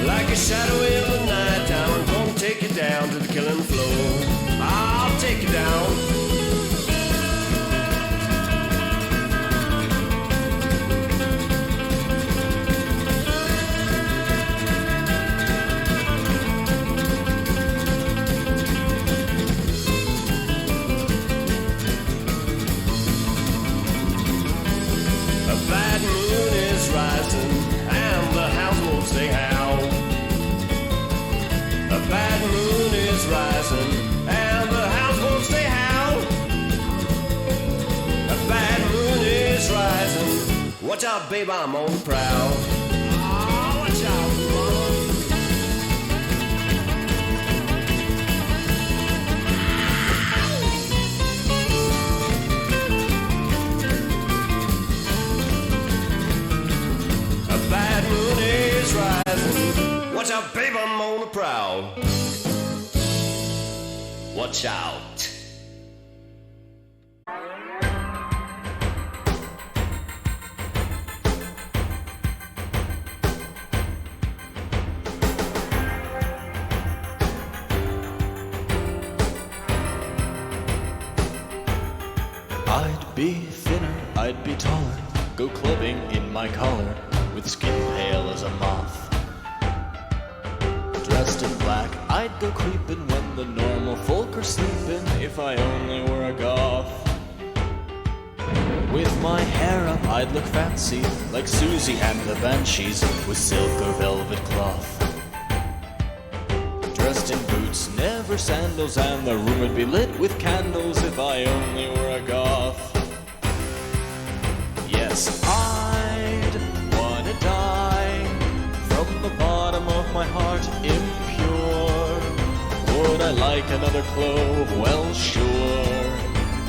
Like a shadow in the nighttime, I'm gonna take you down to the killing floor. I'll take you down. Watch out, babe, I'm on the prowl. Oh, watch out, mama. A bad moon is rising. Watch out, babe, I'm on the prowl. Watch out. I'd be thinner, I'd be taller, go clubbing in my collar, with skin pale as a moth. Dressed in black, I'd go creeping when the normal folk are sleeping, if I only were a goth. With my hair up, I'd look fancy, like Susie and the Banshees, with silk or velvet cloth. Dressed in boots, never sandals, and the room would be lit with candles if I only were a goth. Yes, I'd wanna die from the bottom of my heart, impure. Would I like another clove? Well, sure.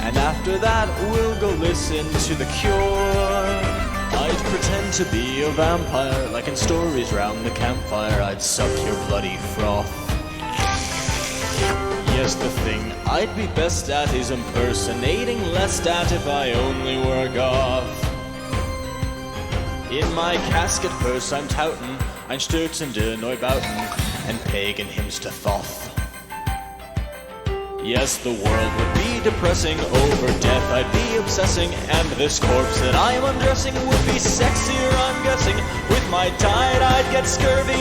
And after that, we'll go listen to The Cure. I'd pretend to be a vampire, like in stories round the campfire. I'd suck your bloody froth. Yes, the thing I'd be best at is impersonating Lestat if I only were a goth. In my casket purse I'm touting ein Stürzen de Neubauten and pagan hymns to Thoth. Yes, the world would be depressing, over death I'd be obsessing, and this corpse that I am undressing would be sexier, I'm guessing. With my tide I'd get scurvy